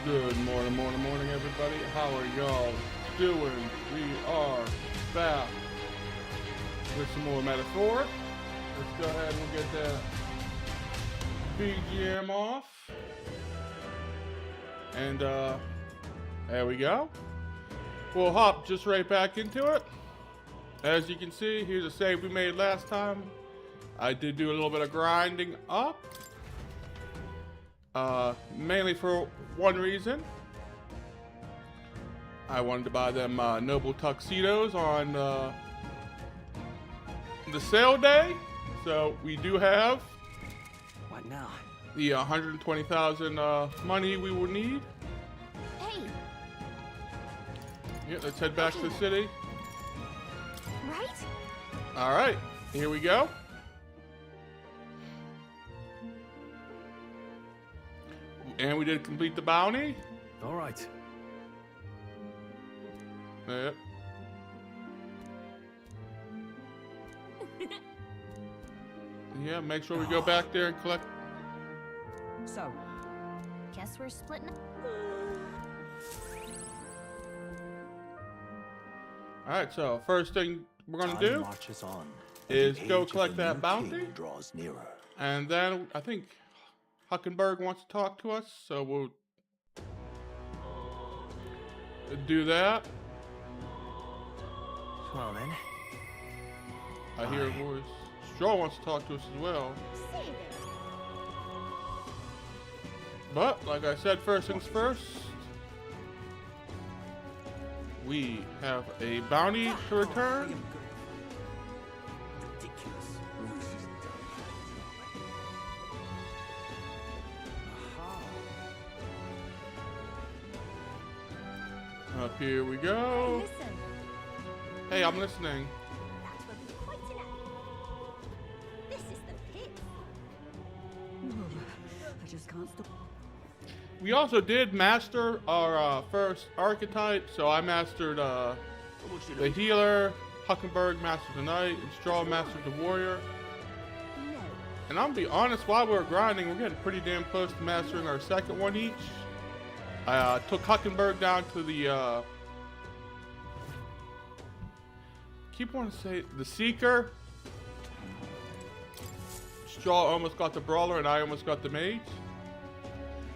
Good morning, everybody. How are y'all doing? We are back with some more Metaphor. Let's go ahead and we'll get that BGM off. And there we go. We'll hop just right back into it. As you can see, here's a save we made last time. I did do a little bit of grinding up. Mainly for one reason. I wanted to buy them noble tuxedos on the sale day. So we do have what now? The 120,000 money we will need. Hey. Yeah, let's head back to the city. Right? All right, here we go. And we did complete the bounty. All right. Yep. Yeah, make sure we go back there and collect. So, guess we're splitting. All right, so first thing we're gonna do marches on, is the go age of collect the that new bounty. king draws nearer. And then I think Huckenberg wants to talk to us, so we'll do that. Well then. I hear a voice. Straw wants to talk to us as well. Save it. But, like I said, first things first. We have a bounty to return. Up here we go. Listen, Hey, I'm listening. that will be quite enough. This is the pit. I just can't stop. We also did master our first archetype, so I mastered the healer, Huckenberg mastered the knight, and Straw mastered the warrior. No. And I'm gonna be honest, while we're grinding, we're getting pretty damn close to mastering our second one each. I took Huckenberg down to the keep wanting to say the Seeker. Straw almost got the Brawler and I almost got the Mage.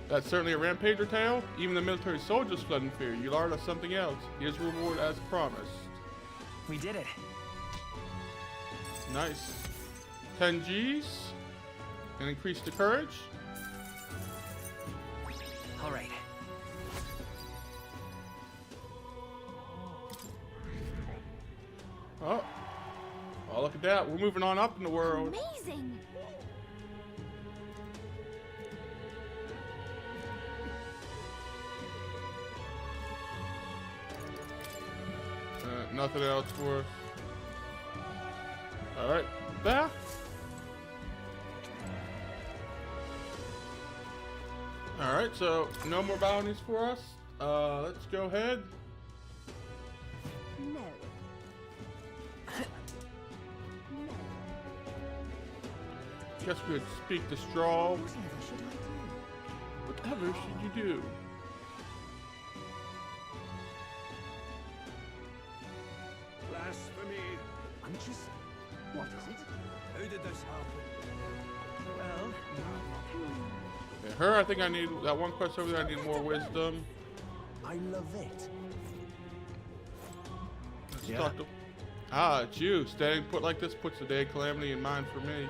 That's certainly a Rampager tale. Even the military soldiers fled in fear. You learned us something else. Here's reward as promised. We did it. Nice. 10 G's. And increase the courage. All right. Oh. Oh, look at that. We're moving on up in the world. Amazing. Nothing else for us. Alright, back. Alright, so no more bounties for us. Let's go ahead. No. No. Guess we could speak to Straw. Whatever should I do? Whatever should you do? Blasphemy! I'm just. What is it? How did this happen? Well. Yeah, her, I think I need that one quest over there. I need more wisdom. I love it. Let's Yeah. talk to. Ah, it's you. Staying put like this puts the day of calamity in mind for me.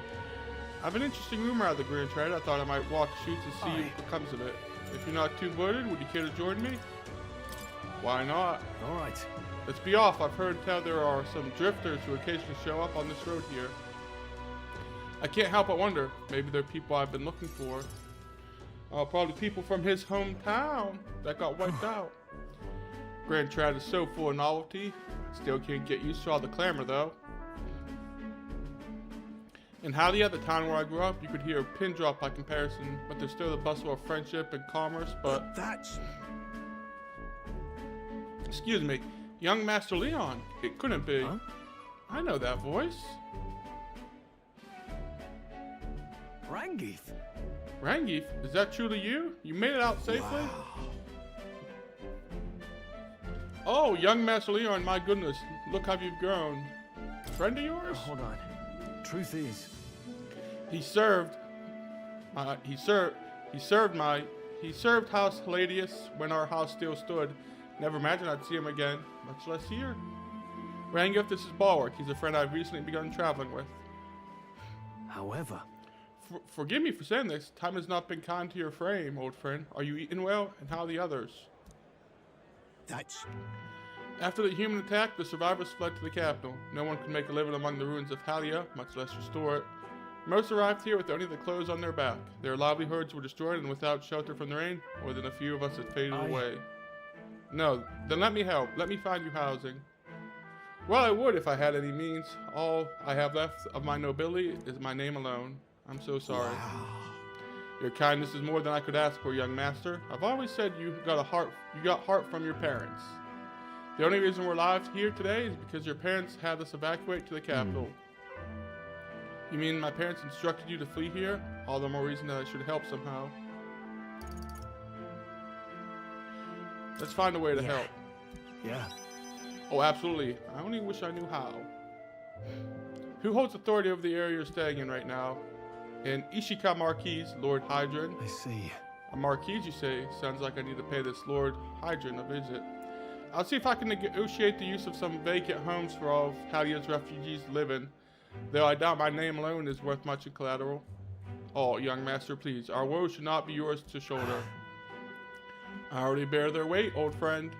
I have an interesting rumor out of the Grand Trade. I thought I might walk the shoots and see Aye. what comes of it. If you're not too blooded, would you care to join me? Why not? All right. Let's be off. I've heard tell there are some drifters who occasionally show up on this road here. I can't help but wonder. Maybe they're people I've been looking for. Probably people from his hometown that got wiped out. Grand Trad is so full of novelty. Still can't get used to all the clamor though. In Halley, at the town where I grew up, you could hear a pin drop by comparison, but there's still the bustle of friendship and commerce, but... That's... Excuse me, young Master Leon. It couldn't be. Huh? I know that voice. Rangeeth. Rangeeth, is that truly you? You made it out safely? Wow. Oh, young Master Leon, my goodness, look how you've grown. Friend of yours? Hold on. Truth is, He served House Hiladius when our house still stood. Never imagined I'd see him again, much less here. Rangiff, this is Bulwark. He's a friend I've recently begun traveling with. however, Forgive me for saying this. Time has not been kind to your frame, old friend. Are you eating well? And how are the others? That's After the human attack, the survivors fled to the capital. No one could make a living among the ruins of Halia, much less restore it. Most arrived here with only the clothes on their back. Their livelihoods were destroyed, and without shelter from the rain, more than a few of us had faded away. No, then let me help. Let me find you housing. Well, I would if I had any means. All I have left of my nobility is my name alone. I'm so sorry. Your kindness is more than I could ask for, young master. I've always said you got heart from your parents. The only reason we're alive here today is because your parents had us evacuate to the capital. You mean my parents instructed you to flee here? All the more reason that I should help somehow. Let's find a way to help. yeah. Oh, absolutely. I only wish I knew how. Who holds authority over the area you're staying in right now? An Ishika Marquise, Lord Hydron. I see. A Marquise, you say? Sounds like I need to pay this Lord Hydron a visit. I'll see if I can negotiate the use of some vacant homes for all of Halia's refugees to live in, though I doubt my name alone is worth much in collateral. Oh, young master, please. Our woes should not be yours to shoulder. I already bear their weight, old friend.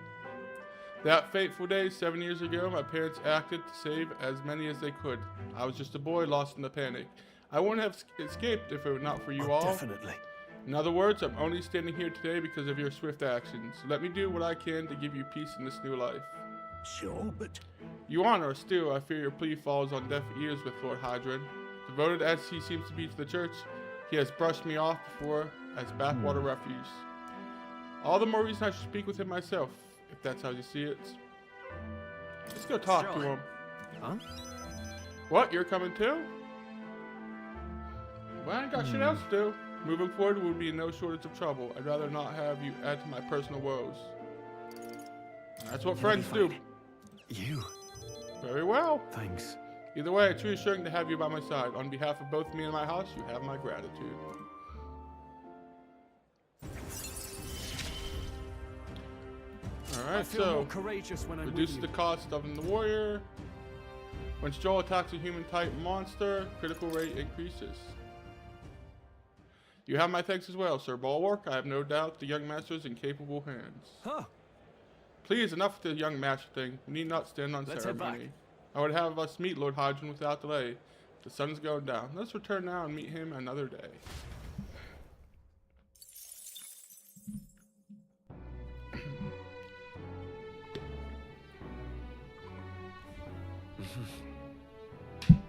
That fateful day 7 years ago, my parents acted to save as many as they could. I was just a boy lost in the panic. I wouldn't have escaped if it were not for you all. Definitely. In other words, I'm only standing here today because of your swift actions. Let me do what I can to give you peace in this new life. sure, but You honor us still. I fear your plea falls on deaf ears with Lord Hydron. Devoted as he seems to be to the church, he has brushed me off before as backwater refuse. All the more reason I should speak with him myself, if that's how you see it. Let's go talk to him. Huh? What, you're coming too? Well, I ain't got shit else to do. Moving forward would be no shortage of trouble. I'd rather not have you add to my personal woes. That's what friends do. You. Very well. Thanks. Either way, it's reassuring to have you by my side. On behalf of both me and my house, you have my gratitude. I Alright, feel more so courageous when I'm reduce with the you. cost of the warrior. When Joel attacks a human type monster, critical rate increases. You have my thanks as well, Sir Bulwark. I have no doubt the young master is in capable hands. Huh. Please, enough with the young master thing. We need not stand on Let's head ceremony. back. I would have us meet Lord Hydron without delay. The sun's going down. Let's return now and meet him another day.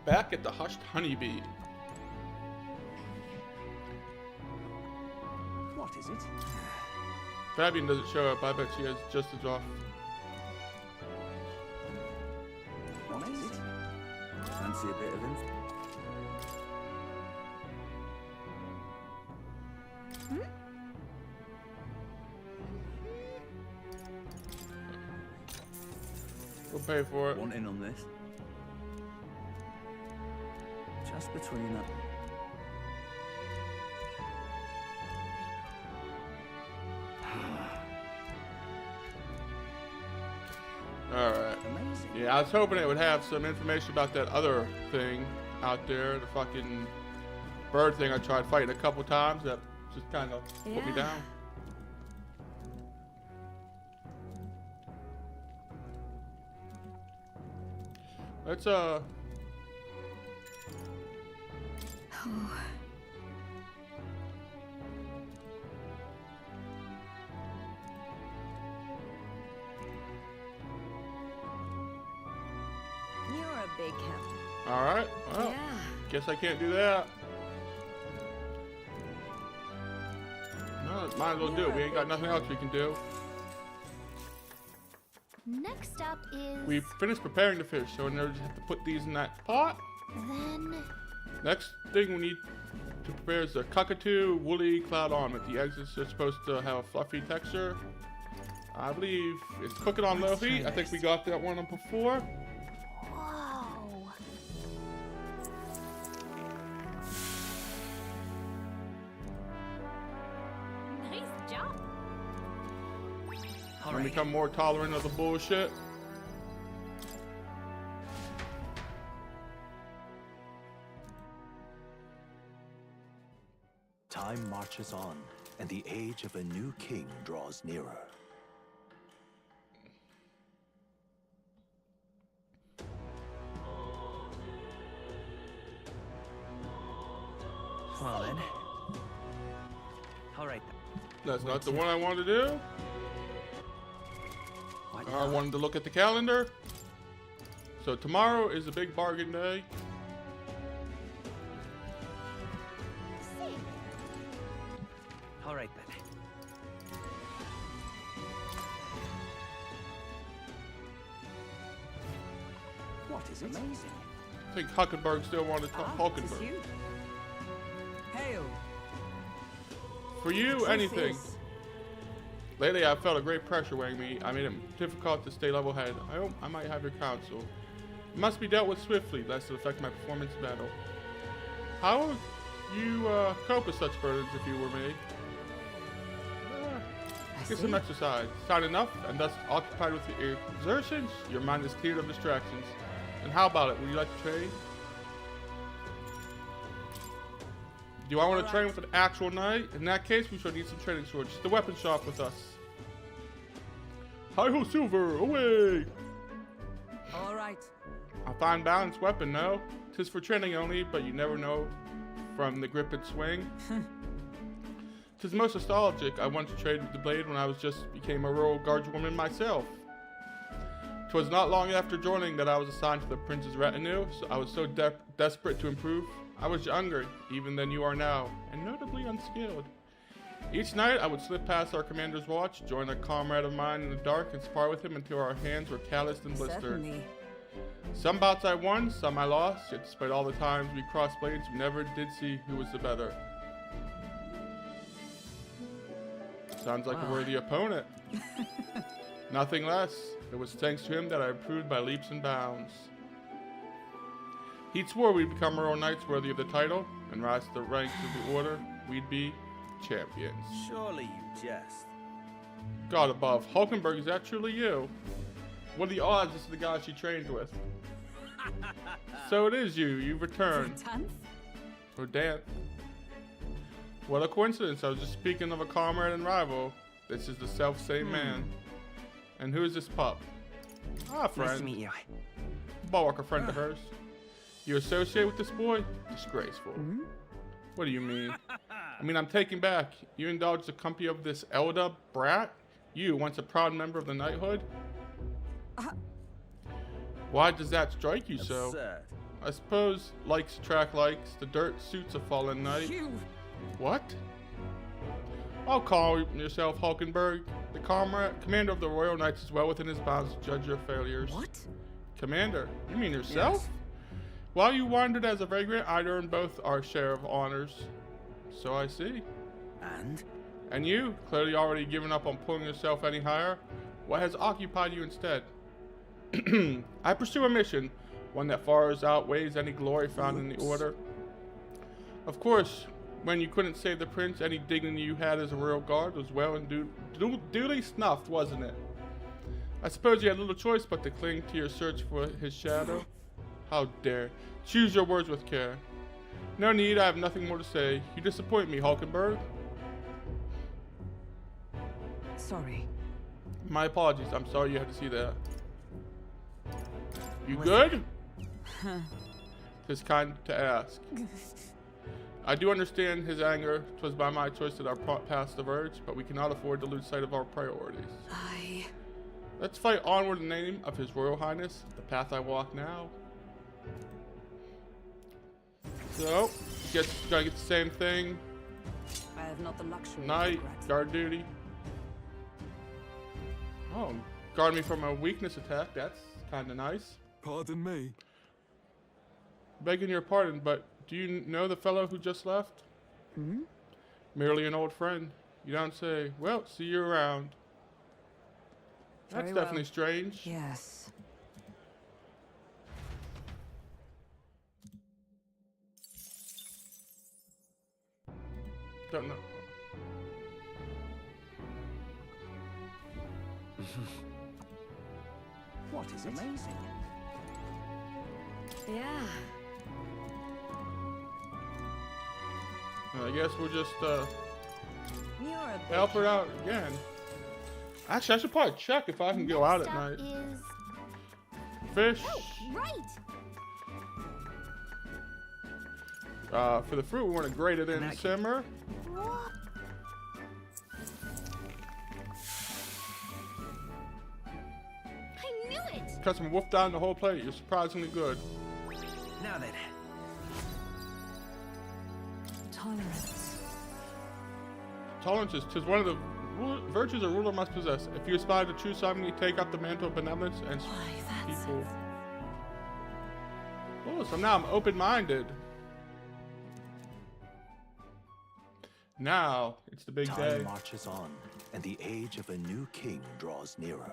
Back at the Hushed Honeybee. What is it? Fabian doesn't show up. I bet she has just as off. What is it? fancy a bit of info. We'll pay for it. Want in on this? Just between us. Alright. Amazing. Yeah, I was hoping it would have some information about that other thing out there, the fucking bird thing I tried fighting a couple times that just kind of put me Yeah. down. Let's You're a big help. alright. Well, Yeah. guess I can't do that. No, might as well do it. We ain't got nothing else we can do. Next up is. We finished preparing the fish, so now we just have to put these in that pot. Then. Next thing we need to prepare is the cockatoo woolly cloud ornament. The eggs are supposed to have a fluffy texture. I believe it's cooking on low Let's try heat. I think we this. got that one before. Whoa. Nice job. All And right. become more tolerant of the bullshit. Time marches on, and the age of a new king draws nearer. Well then. All right. That's not the one I wanted to do. What I wanted to look at the calendar. So tomorrow is a big bargain day. Sick. All right then. What is it? Amazing. I think Huckenberg still wanted to talk Hulkenberg. Hail. For you, Truth anything. is- Lately, I've felt a great pressure weighing me. I made it difficult to stay level-headed. I hope I might have your counsel. It must be dealt with swiftly, lest it affect my performance in battle. How would you cope with such burdens if you were me? Get some exercise. Not enough, and thus occupied with your exertions, your mind is cleared of distractions. And how about it? Would you like to train? Do I want to train with an actual knight? In that case, we shall need some training swords. The weapon shop with us. Hi ho, Silver, away! All right. A fine balanced weapon, no? 'Tis for training only, but you never know from the grip and swing. 'Tis most nostalgic. I once traded with the blade when I was just became a royal guardswoman myself. 'Twas not long after joining that I was assigned to the prince's retinue, so I was so desperate to improve. I was younger, even than you are now, and notably unskilled. Each night, I would slip past our commander's watch, join a comrade of mine in the dark, and spar with him until our hands were calloused and blistered. Certainly. Some bouts I won, some I lost, yet despite all the times we crossed blades, we never did see who was the better. Sounds like a Wow. worthy opponent. Nothing less. It was thanks to him that I improved by leaps and bounds. He'd swore we'd become royal knights worthy of the title, and rise to the ranks of the order. We'd be champions. Surely you jest. God above, Hulkenberg, is that truly you? What are the odds this is the guy she trained with? So it is you. You've returned. Tanth? Or Dan. What a coincidence. I was just speaking of a comrade and rival. This is the self-same man. And who is this pup? Ah, Nice to friend. meet you. Bulwark, a friend of hers. You associate with this boy? Disgraceful. What do you mean? I mean, I'm taken back. You indulged the company of this Elda brat? You, once a proud member of the knighthood? Why does that strike you so? Absurd. I suppose likes attract likes. The dirt suits a fallen knight. You. What? I'll call yourself Hulkenberg. The commander of the Royal Knights is well within his bounds to judge your failures. What? Commander? You mean yourself? Yes. While you wandered as a vagrant, I'd earned both our share of honors. So I see. And? And you, clearly already given up on pulling yourself any higher, what has occupied you instead? I pursue a mission, one that far outweighs any glory found in the order. Of course, when you couldn't save the prince, any dignity you had as a royal guard was well and duly snuffed, wasn't it? I suppose you had little choice but to cling to your search for his shadow. How dare. Choose your words with care. No need, I have nothing more to say. You disappoint me, Hulkenberg. Sorry. My apologies, I'm sorry you had to see that. You good? Tis kind to ask. I do understand his anger. 'Twas by my choice that our paths diverged, but we cannot afford to lose sight of our priorities. Let's fight onward in the name of His Royal Highness, the path I walk now. So, gotta get the same thing. I have not the luxury Knight, of regret. guard duty. Oh, guard me from a weakness attack. That's kinda nice. Pardon me. Begging your pardon, but do you know the fellow who just left? Merely an old friend. You don't say. Well, see you around. That's Very definitely well. strange. Yes. Don't know. What is amazing? Yeah. I guess we'll just You're a big help her out again. Actually, I should probably check if I can go out at Next night. up is... Fish. Oh, right! For the fruit, we want to grate it in and simmer. What? I knew it! Cut some wolf down the whole plate. You're surprisingly good. Now then. tolerance. Tolerance is 'tis one of the virtues a ruler must possess. If you aspire to true sovereignty, take up the mantle of benevolence and Why, that's people. Oh, so now I'm open-minded. Now it's the big day. Time marches on, and the age of a new king draws nearer.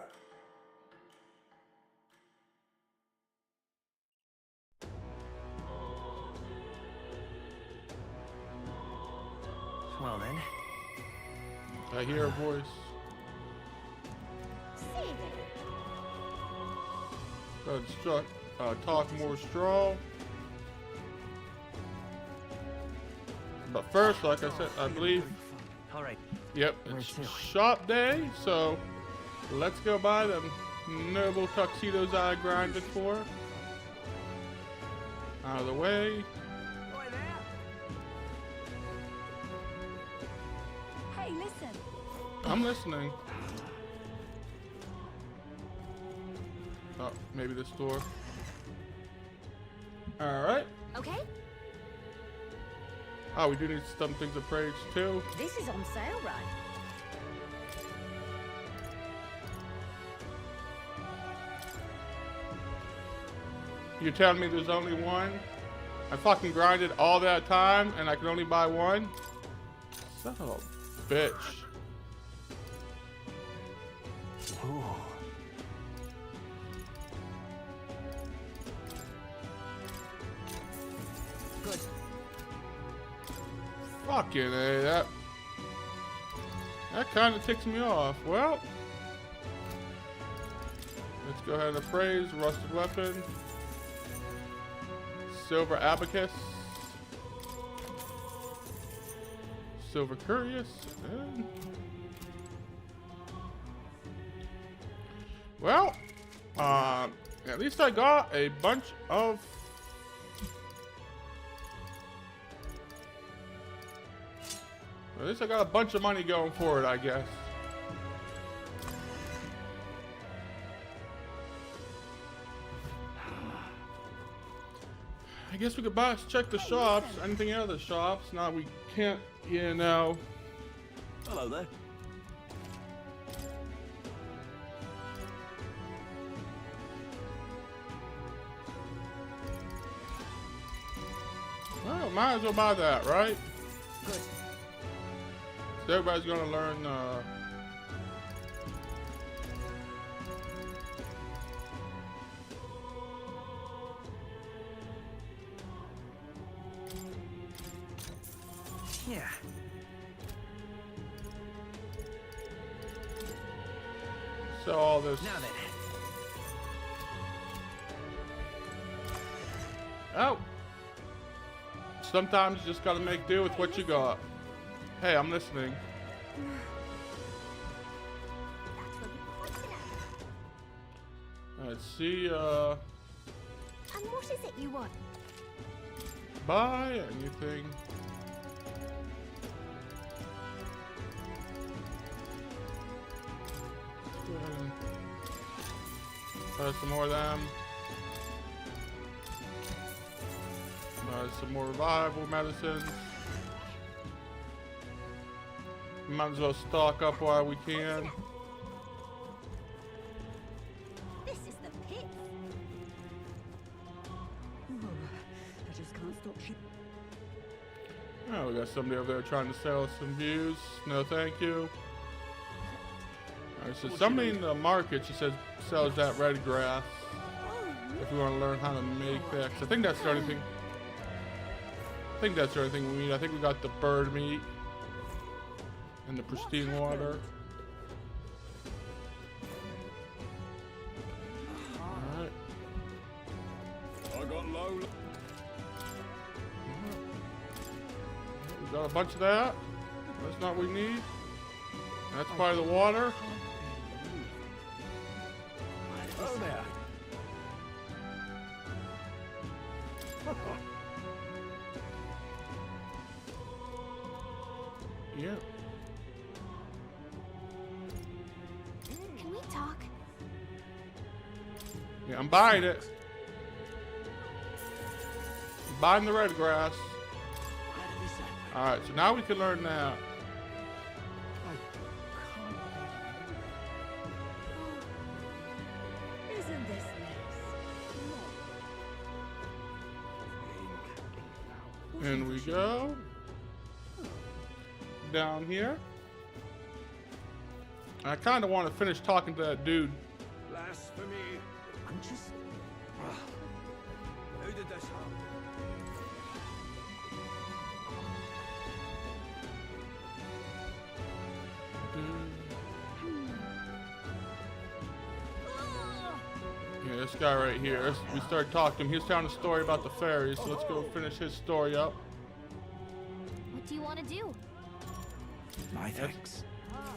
Well then. I hear a voice. Save it. Talk more straw. But first, like I said, I believe, All right. yep, Where it's to? shop day, so let's go buy them noble tuxedos I grinded for. Out of the way. Boy there. Hey, listen. I'm listening. Oh, maybe this door. Alright. Okay, Oh, we do need some things of praise too. this is on sale, right? You're telling me there's only one? I fucking grinded all that time and I can only buy one? Son of a bitch. Ooh. Good. Fucking A, that kind of ticks me off. Well, let's go ahead and appraise rusted weapon, silver abacus, silver curious, and well, at least I got a bunch of. At least I got a bunch of money going for it, I guess. I guess we could check the shops. Anything out of the shops? No, we can't, you know. Hello there. Well, might as well buy that, right? Good. So everybody's gonna learn, Yeah. sell all this. Now then. Oh. Sometimes you just gotta make do with what you got. Hey, I'm listening. That will be quite enough. Let's see, And what is it you want? buy anything. Let's go ahead and buy some more of them. Buy some more revival medicines. Might as well stock up while we can. This is the pit. I just can't stop shit. Oh, we got somebody over there trying to sell us some views. No, thank you. Alright, so somebody in the market, she says, sells that red grass. If we want to learn how to make that. 'Cause I think that's the only thing. I think that's the only thing we need. I think we got the bird meat and the pristine water. Alright. I got low. We got a bunch of that. That's not what we need. That's part of the water. Oh, there. Yeah. Can we talk? Yeah, I'm buying it. I'm buying the red grass. Alright, so now we can learn that. Isn't this nice? In we go. Down here. I kind of want to finish talking to that dude. Blasphemy. Punches? Who did this harm? Yeah, this guy right here. We started talking to him. He was telling a story about the fairies, so let's go finish his story up. What do you want to do? My thanks.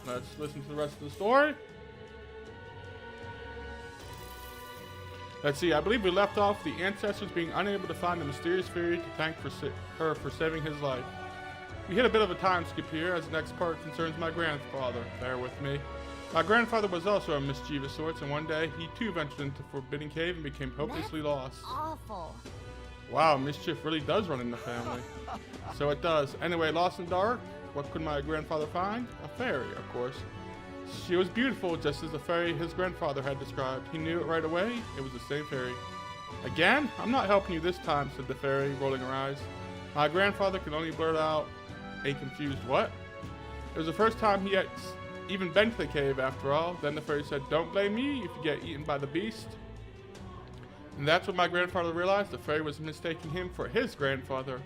Let's listen to the rest of the story. Let's see, I believe we left off the ancestors being unable to find the mysterious fairy to thank her for saving his life. We hit a bit of a time skip here, as the next part concerns my grandfather. Bear with me. My grandfather was also a mischievous sort, and one day he too ventured into Forbidden Cave and became hopelessly lost. Awful. Wow, mischief really does run in the family. So it does. Anyway, lost in the dark, what could my grandfather find? A fairy, of course. She was beautiful, just as the fairy his grandfather had described. He knew it right away. It was the same fairy. Again? I'm not helping you this time, said the fairy, rolling her eyes. My grandfather could only blurt out a confused what? It was the first time he had even been to the cave, after all. Then the fairy said, don't blame me if you get eaten by the beast. And that's when my grandfather realized the fairy was mistaking him for his grandfather.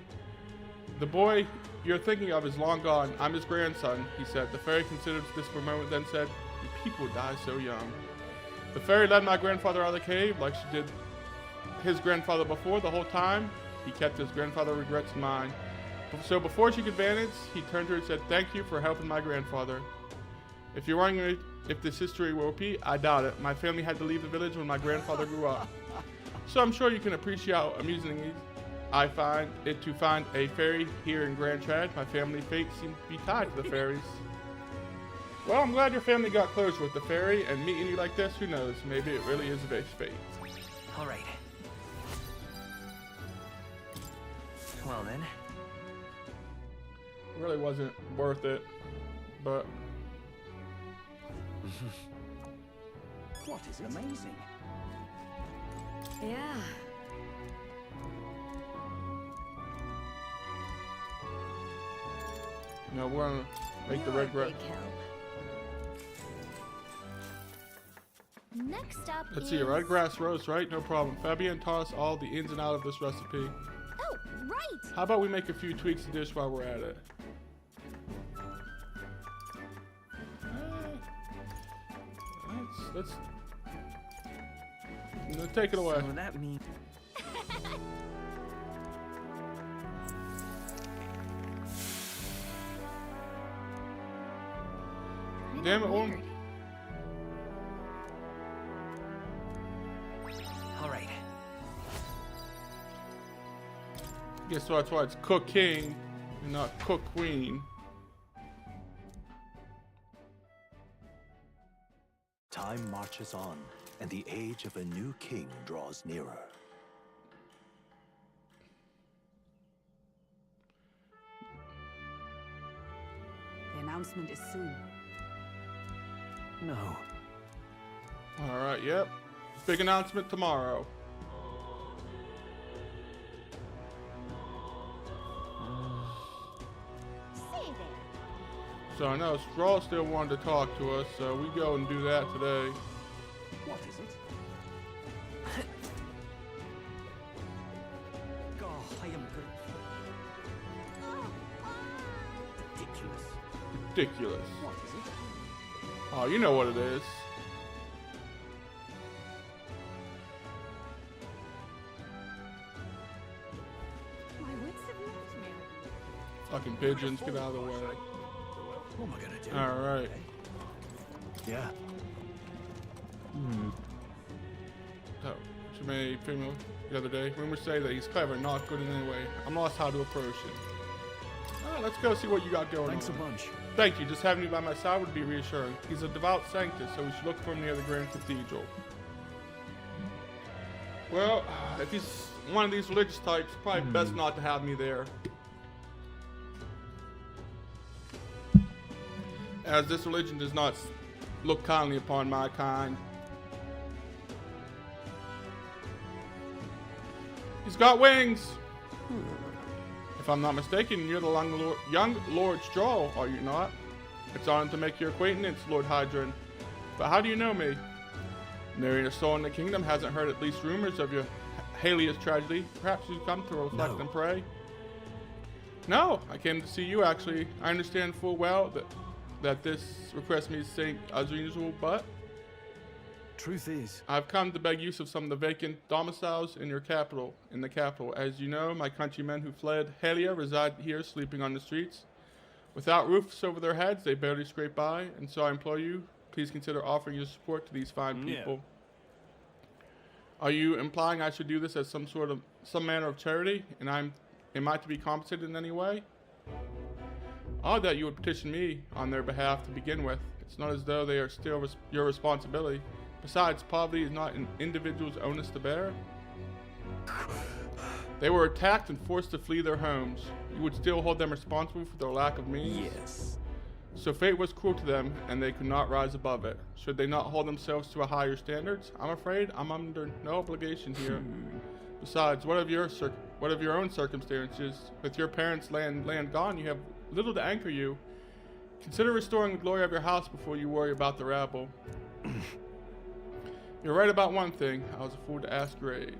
The boy you're thinking of is long gone. I'm his grandson, he said. The fairy considered this for a moment, then said, you people die so young. The fairy led my grandfather out of the cave like she did his grandfather before. The whole time, he kept his grandfather's regrets in mind. So before she could vanish, he turned to her and said, thank you for helping my grandfather. If you're wondering if this history will repeat, I doubt it. My family had to leave the village when my grandfather grew up. So I'm sure you can appreciate how amusing I find it to find a fairy here in Grand Trad. My family fate seems to be tied to the fairies. Well, I'm glad your family got closure with the fairy, and meeting you like this, who knows? Maybe it really is a big fate. All right. Well then. Really wasn't worth it, but What is amazing? Yeah. you know, we're gonna make the You're a red grass. big help. Next up Let's is... see, a red grass roast, right? No problem. Fabian taught us all the ins and outs of this recipe. Oh, right. How about we make a few tweaks to the dish while we're at it? Let's take it away. So that means Damn it, Orm. Weird. all right. Guess what? That's why it's Cook King and not Cook Queen. Time marches on, and the age of a new king draws nearer. The announcement is soon. No. All right, yep. Big announcement tomorrow. Say there. So I know Straw still wanted to talk to us, so we go and do that today. What is it? Oh, I am good. Ridiculous. Ridiculous. What is it? Oh, you know what it is. My wits have left me. Fucking pigeons, get out of the way. What am I gonna do? Alright. Yeah. So, Jermaine Female the other day. Rumors say that he's clever, not good in any way. I'm lost how to approach him. Let's go see what you got going Thanks a on. bunch. Thank you. Just having you by my side would be reassuring. He's a devout sanctus, so we should look for him near the Grand Cathedral. Well, if he's one of these religious types, probably best not to have me there. As this religion does not look kindly upon my kind. He's got wings! If I'm not mistaken, you're the young Lord Straw, are you not? It's honored to make your acquaintance, Lord Hydron. But how do you know me? Nary a soul in the kingdom hasn't heard at least rumors of your Halia's tragedy. Perhaps you've come to reflect and pray? No, I came to see you actually. I understand full well that this request means St. as usual, but Truth is, I've come to beg use of some of the vacant domiciles in the capital. As you know, my countrymen who fled Halia reside here, sleeping on the streets. Without roofs over their heads, they barely scrape by, and so I implore you, please consider offering your support to these fine people. Are you implying I should do this as some manner of charity, and am I to be compensated in any way? Odd that you would petition me on their behalf to begin with. It's not as though they are still your responsibility. Besides, poverty is not an individual's onus to bear. They were attacked and forced to flee their homes. You would still hold them responsible for their lack of means? yes. So fate was cruel to them, and they could not rise above it. Should they not hold themselves to a higher standards? I'm afraid I'm under no obligation here. Besides, what of your own circumstances? With your parents' land gone, you have little to anchor you. Consider restoring the glory of your house before you worry about the rabble. You're right about one thing. I was a fool to ask your aid.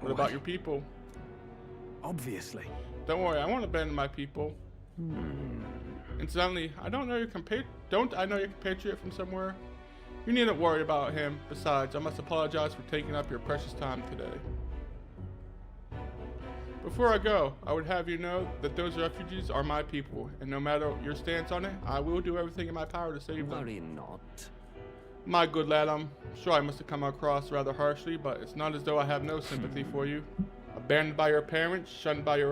What about your people? Obviously. Don't worry, I won't abandon my people. Incidentally, I know your compatriot from somewhere? You needn't worry about him. Besides, I must apologize for taking up your precious time today. Before I go, I would have you know that those refugees are my people, and no matter your stance on it, I will do everything in my power to save them. Worry not. My good lad, I'm sure I must have come across rather harshly, but it's not as though I have no sympathy for you. Abandoned by your parents, shunned by your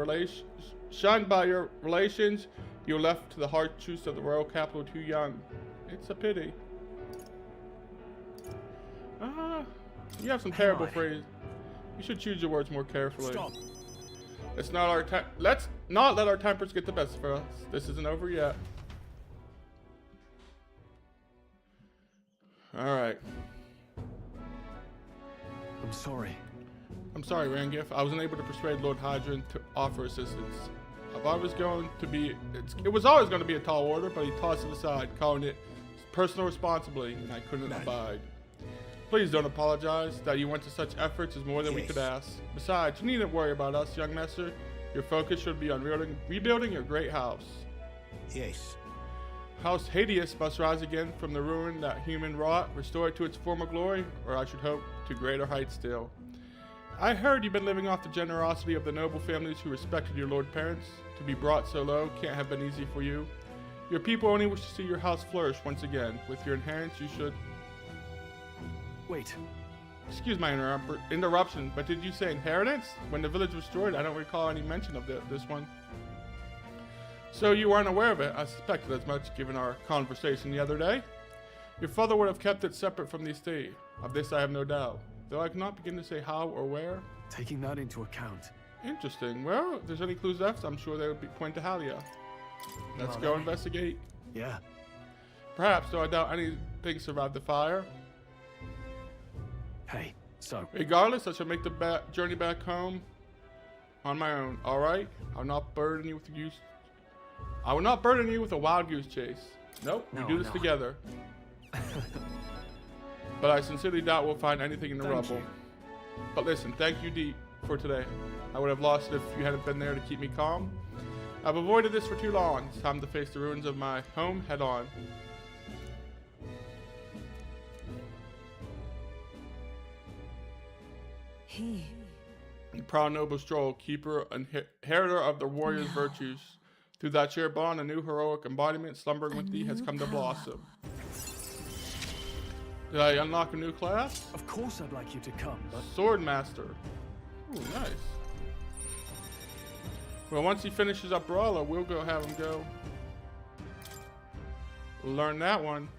relations, you were left to the hard truths of the royal capital too young. It's a pity. You have some terrible phrases. You should choose your words more carefully. Stop. Let's not let our tempers get the best of us. This isn't over yet. All right. I'm sorry. I'm sorry, Rangif. I was unable to persuade Lord Hydron to offer assistance. It was always going to be a tall order, but he tossed it aside, calling it personal responsibility, and I couldn't abide. Please don't apologize. That you went to such efforts is more than we could ask. Besides, you needn't worry about us, young master. Your focus should be on rebuilding your great house. Yes. House Hades must rise again from the ruin that human wrought, restore it to its former glory, or I should hope to greater heights still. I heard you've been living off the generosity of the noble families who respected your lord parents. To be brought so low can't have been easy for you. Your people only wish to see your house flourish once again. With your inheritance, you should... Wait. Excuse my interruption, but did you say inheritance? When the village was destroyed, I don't recall any mention of this one. So you weren't aware of it. I suspected as much given our conversation the other day. Your father would have kept it separate from the estate. Of this I have no doubt, though I cannot begin to say how or where. Taking that into account. Interesting. Well, if there's any clues left, I'm sure they would point to Halia. Let's go investigate. Yeah. Perhaps, though I doubt anything survived the fire. Hey, so. Regardless, I shall make the journey back home on my own, alright? I'll not burden you with I will not burden you with a wild goose chase. Nope, we No, do this no. together. But I sincerely doubt we'll find anything in the Thank rubble. you. But listen, thank you deep for today. I would have lost it if you hadn't been there to keep me calm. I've avoided this for too long. It's time to face the ruins of my home head on. He. Proud noble Stroll, keeper and inheritor of the warrior's virtues. Through that shared bond, a new heroic embodiment slumbering with thee has come to blossom. Did I unlock a new class? Of course I'd like you to come, but Sword Master. Ooh, nice. Well, once he finishes up Brawler, we'll go have him go learn that one.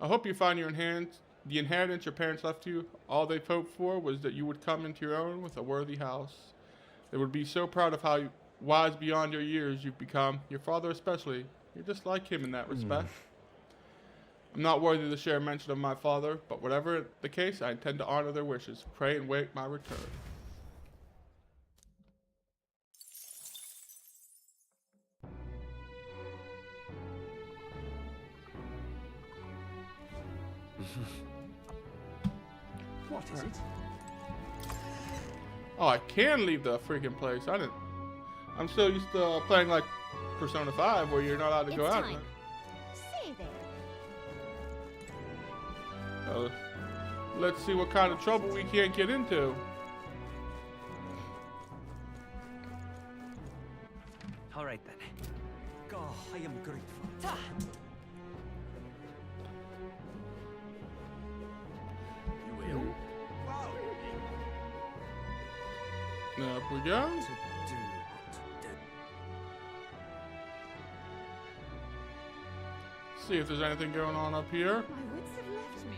I hope you find the inheritance your parents left you. All they hoped for was that you would come into your own with a worthy house. They would be so proud of how wise beyond your years you've become. Your father especially. You're just like him in that respect. I'm not worthy to share mention of my father, but whatever the case, I intend to honor their wishes. Pray and wait my return. What is it? Oh, I can leave the freaking place. I'm so used to playing like Persona 5 where you're not allowed to It's go out. time. Say there. Let's see what kind of trouble we can't get into. All right then. God, I am grateful. Ta! You will? Now, up we go. See if there's anything going on up here. My wits have left me.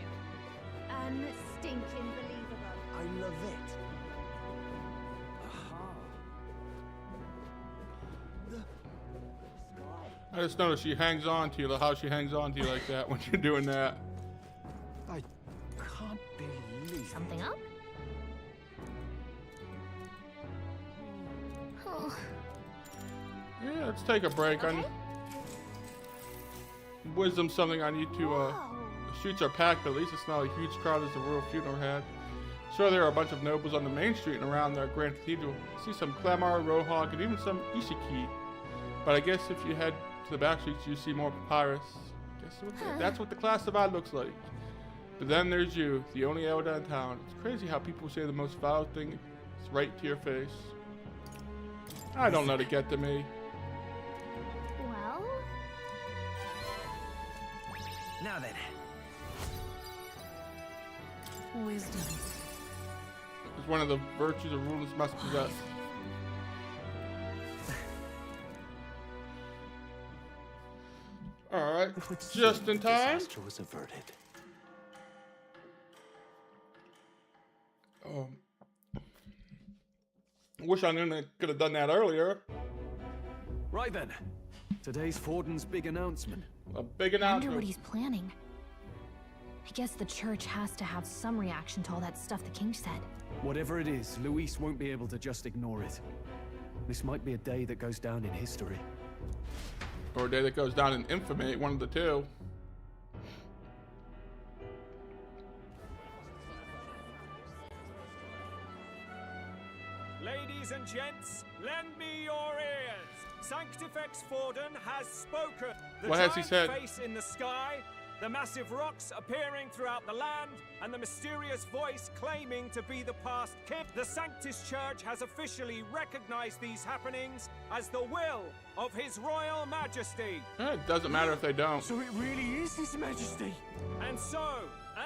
Unstinking believable. I love it. Aha. I just noticed she hangs on to you, how she hangs on to you like that when you're doing that. I can't believe Something up? Oh, Yeah, let's take a break. okay. Wisdom something I need to, Whoa. the streets are packed, but at least it's not a huge crowd as the royal funeral had. Sure, there are a bunch of nobles on the main street and around the Grand Cathedral. See some Clamar, Rohawk, and even some Ishiki. But I guess if you head to the back streets, you see more papyrus. That's what the class divide looks like. But then there's you, the only elder in town. It's crazy how people say the most vile thing is right to your face. I don't let it get to me. Well, Now then. Wisdom. It's one of the virtues a rulers must possess. Alright, it would just seem in time. disaster was averted. Wish I knew they could have done that earlier. right then. Today's Forden's big announcement. A big Wonder announcement. what he's planning. I guess the church has to have some reaction to all that stuff the king said. Whatever it is, Luis won't be able to just ignore it. This might be a day that goes down in history. Or a day that goes down in infamy, one of the two. Ladies and gents, lend me your ears. Sanctifex Forden has spoken. The What has he giant said? face in the sky, the massive rocks appearing throughout the land, and the mysterious voice claiming to be the past king. The Sanctus Church has officially recognized these happenings as the will of His Royal Majesty. It doesn't matter if they don't. So it really is His Majesty. And so,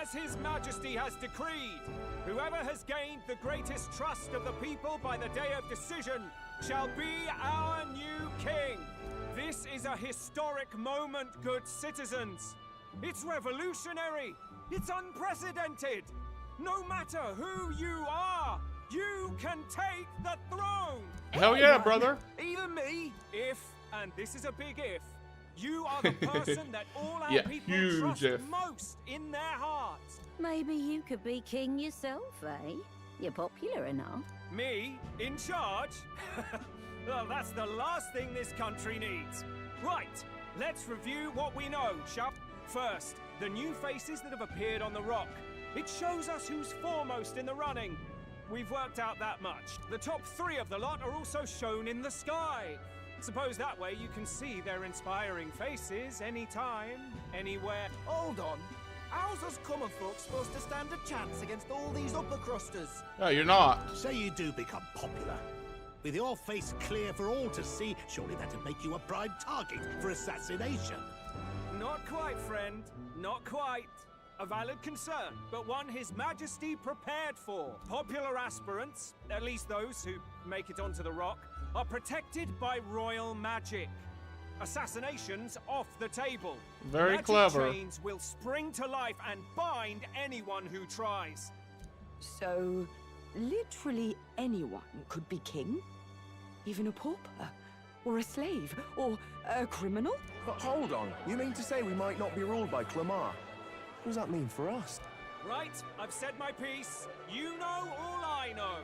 as His Majesty has decreed, whoever has gained the greatest trust of the people by the day of decision shall be our new king. This is a historic moment, good citizens. It's revolutionary. It's unprecedented. No matter who you are, you can take the throne. Hell yeah, brother. Even me. If, and this is a big if, you are the person that all our Yeah, people huge trust if. most in their hearts. Maybe you could be king yourself, eh? You're popular enough. Me in charge? Well, that's the last thing this country needs. Right, let's review what we know, shall First, the new faces that have appeared on the rock. It shows us who's foremost in the running. We've worked out that much. The top 3 of the lot are also shown in the sky. Suppose that way you can see their inspiring faces anytime, anywhere. Hold on. How's us common folk supposed to stand a chance against all these upper crusters? No, you're not. Say you do become popular. With your face clear for all to see, surely that'd make you a prime target for assassination. Not quite, friend. Not quite. A valid concern, but one His Majesty prepared for. Popular aspirants, at least those who make it onto the rock, are protected by royal magic. Assassinations off the table. Very Magic clever. chains will spring to life and bind anyone who tries. So, literally anyone could be king? Even a pauper? Or a slave? Or a criminal? But hold on. You mean to say we might not be ruled by Clamar? What does that mean for us? Right, I've said my piece. You know all I know.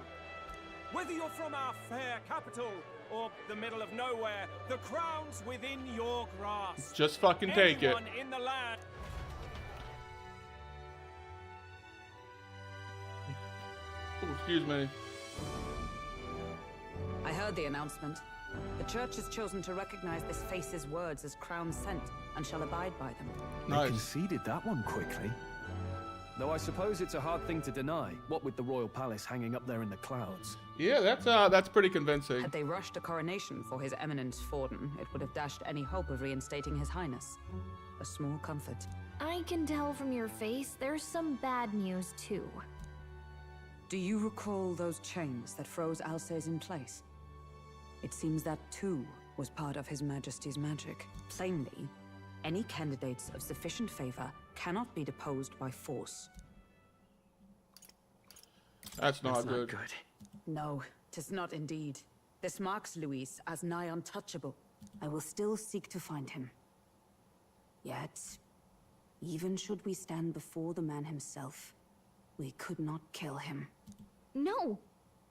Whether you're from our fair capital or the middle of nowhere, the crown's within your grasp. Just fucking take it. Anyone in the land. Ooh, excuse me. I heard the announcement. The church has chosen to recognize this face's words as crown sent and shall abide by them. They Nice. conceded that one quickly. Though I suppose it's a hard thing to deny, what with the royal palace hanging up there in the clouds. Yeah, that's pretty convincing. Had they rushed a coronation for His Eminence Forden, it would have dashed any hope of reinstating His Highness. A small comfort. I can tell from your face there's some bad news too. Do you recall those chains that froze Alsace in place? It seems that too was part of His Majesty's magic. Plainly, any candidates of sufficient favor cannot be deposed by force. That's not That's not good. good. No, 'tis not indeed. This marks Luis as nigh untouchable. I will still seek to find him. Yet, even should we stand before the man himself, we could not kill him. No!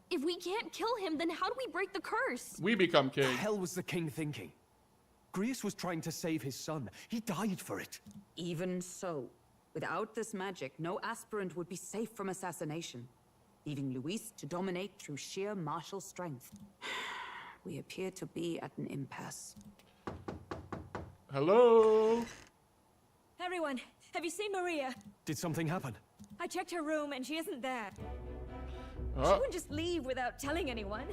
If we can't kill him, then how do we break the curse? We become What king. the hell was the king thinking? Grius was trying to save his son. He died for it. Even so, without this magic, no aspirant would be safe from assassination, leaving Luis to dominate through sheer martial strength. We appear to be at an impasse. Hello? Everyone, have you seen Maria? Did something happen? I checked her room and she isn't there. She Oh, wouldn't just leave without telling anyone.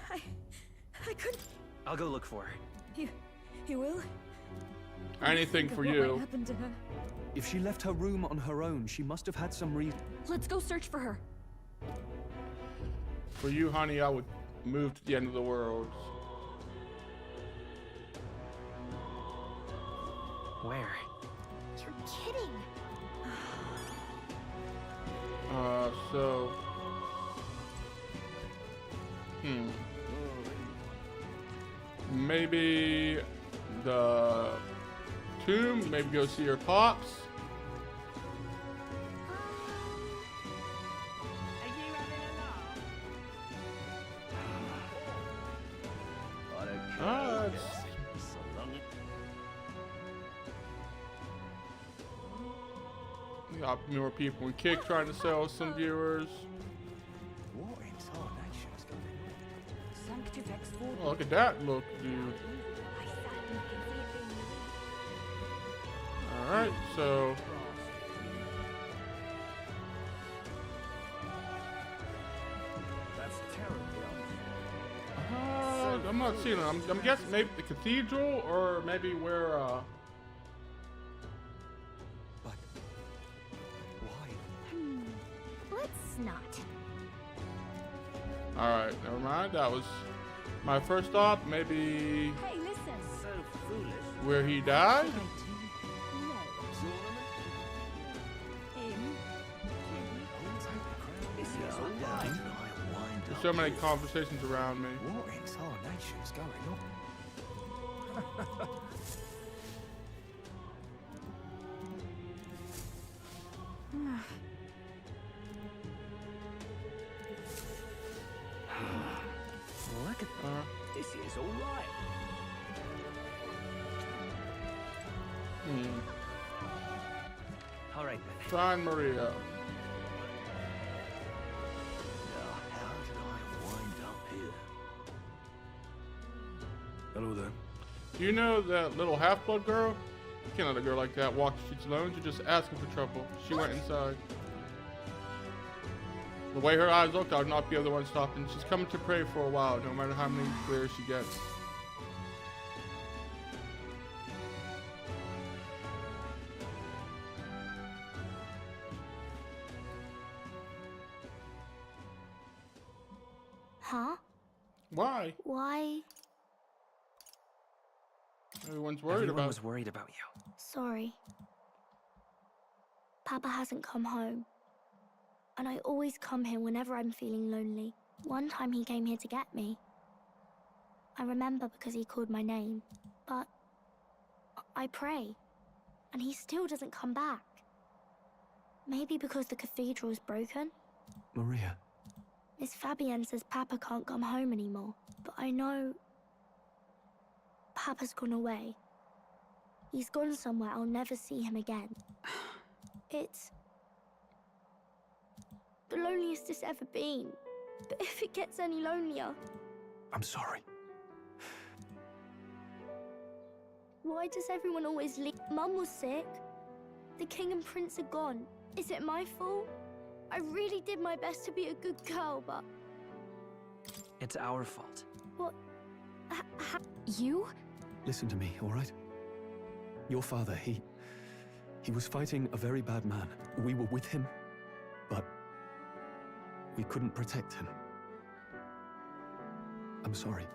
I couldn't. I'll go look for her. You will? anything Think for of what you. might happen to her. If she left her room on her own, she must have had some reason. Let's go search for her. For you, honey, I would move to the end of the world. Where? You're kidding. So. Maybe the tomb, maybe go see her pops. We got more people in Kick trying to sell some viewers. What in tarnation's going on? Sanctifex Forden. Oh, look at that look, dude. Alright, so. That's terribly I'm not seeing it. I'm guessing maybe the cathedral or maybe where, But why? Let's not. Alright, never mind. That was my first thought. Maybe Hey, listen. So foolish. where he died? No. Him. This is all right. There's so many conversations around me. What in tarnation's going on? Look at It's all right. All right, then. Find Maria. Now, how did I wind up here? Hello there. Do you know that little half-blood girl? You can't let a girl like that walk the streets alone. You're just asking for trouble. She went inside. The way her eyes looked, I would not be the one stopping. She's coming to pray for a while, no matter how many prayers she gets. Huh? Why? Why? Everyone's worried Everyone about. was worried about you. Sorry. Papa hasn't come home. And I always come here whenever I'm feeling lonely. One time he came here to get me. I remember because he called my name. But I pray. And he still doesn't come back. Maybe because the cathedral's broken? Maria. Miss Fabienne says Papa can't come home anymore. But I know Papa's gone away. He's gone somewhere I'll never see him again. It's the loneliest it's ever been. But if it gets any lonelier, I'm sorry. why does everyone always leave? Mum was sick. The king and prince are gone. Is it my fault? I really did my best to be a good girl, but It's our fault. what? You? Listen to me, all right? Your father, he was fighting a very bad man. We were with him, but we couldn't protect him. I'm sorry.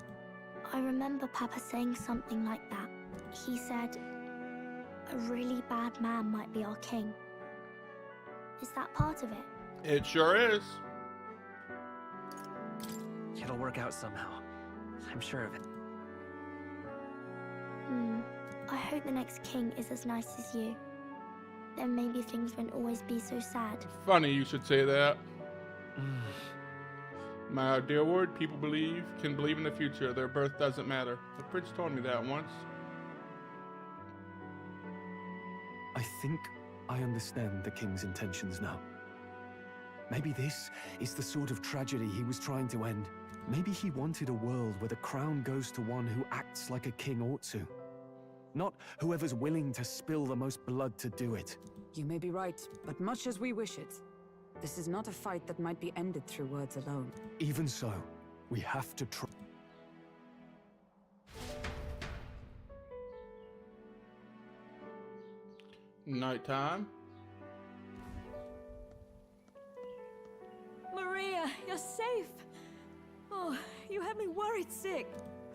I remember Papa saying something like that. He said, a really bad man might be our king. Is that part of it? It sure is. It'll work out somehow. I'm sure of it. I hope the next king is as nice as you. Then maybe things won't always be so sad. Funny you should say that. My dear word, people can believe in the future. Their birth doesn't matter. The prince told me that once. I think I understand the king's intentions now. Maybe this is the sort of tragedy he was trying to end. Maybe he wanted a world where the crown goes to one who acts like a king ought to. Not whoever's willing to spill the most blood to do it. You may be right, but much as we wish it, this is not a fight that might be ended through words alone. Even so, we have to try. Nighttime. Maria, you're safe. Oh, you had me worried sick.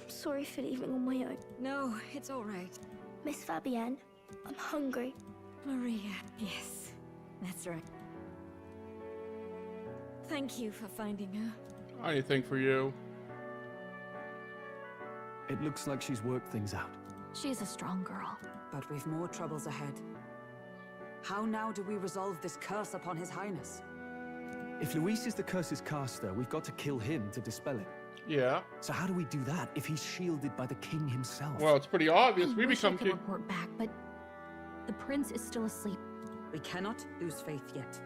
I'm sorry for leaving on my own. No, it's all right. Miss Fabienne, I'm hungry. Maria, yes, that's right. Thank you for finding her. Anything for you. It looks like she's worked things out. She's a strong girl. But we've more troubles ahead. How now do we resolve this curse upon His Highness? If Luis is the curse's caster, we've got to kill him to dispel it. Yeah. So how do we do that if he's shielded by the king himself? Well, it's pretty obvious. I We wish I become could king. report back, but the prince is still asleep. We cannot lose faith yet.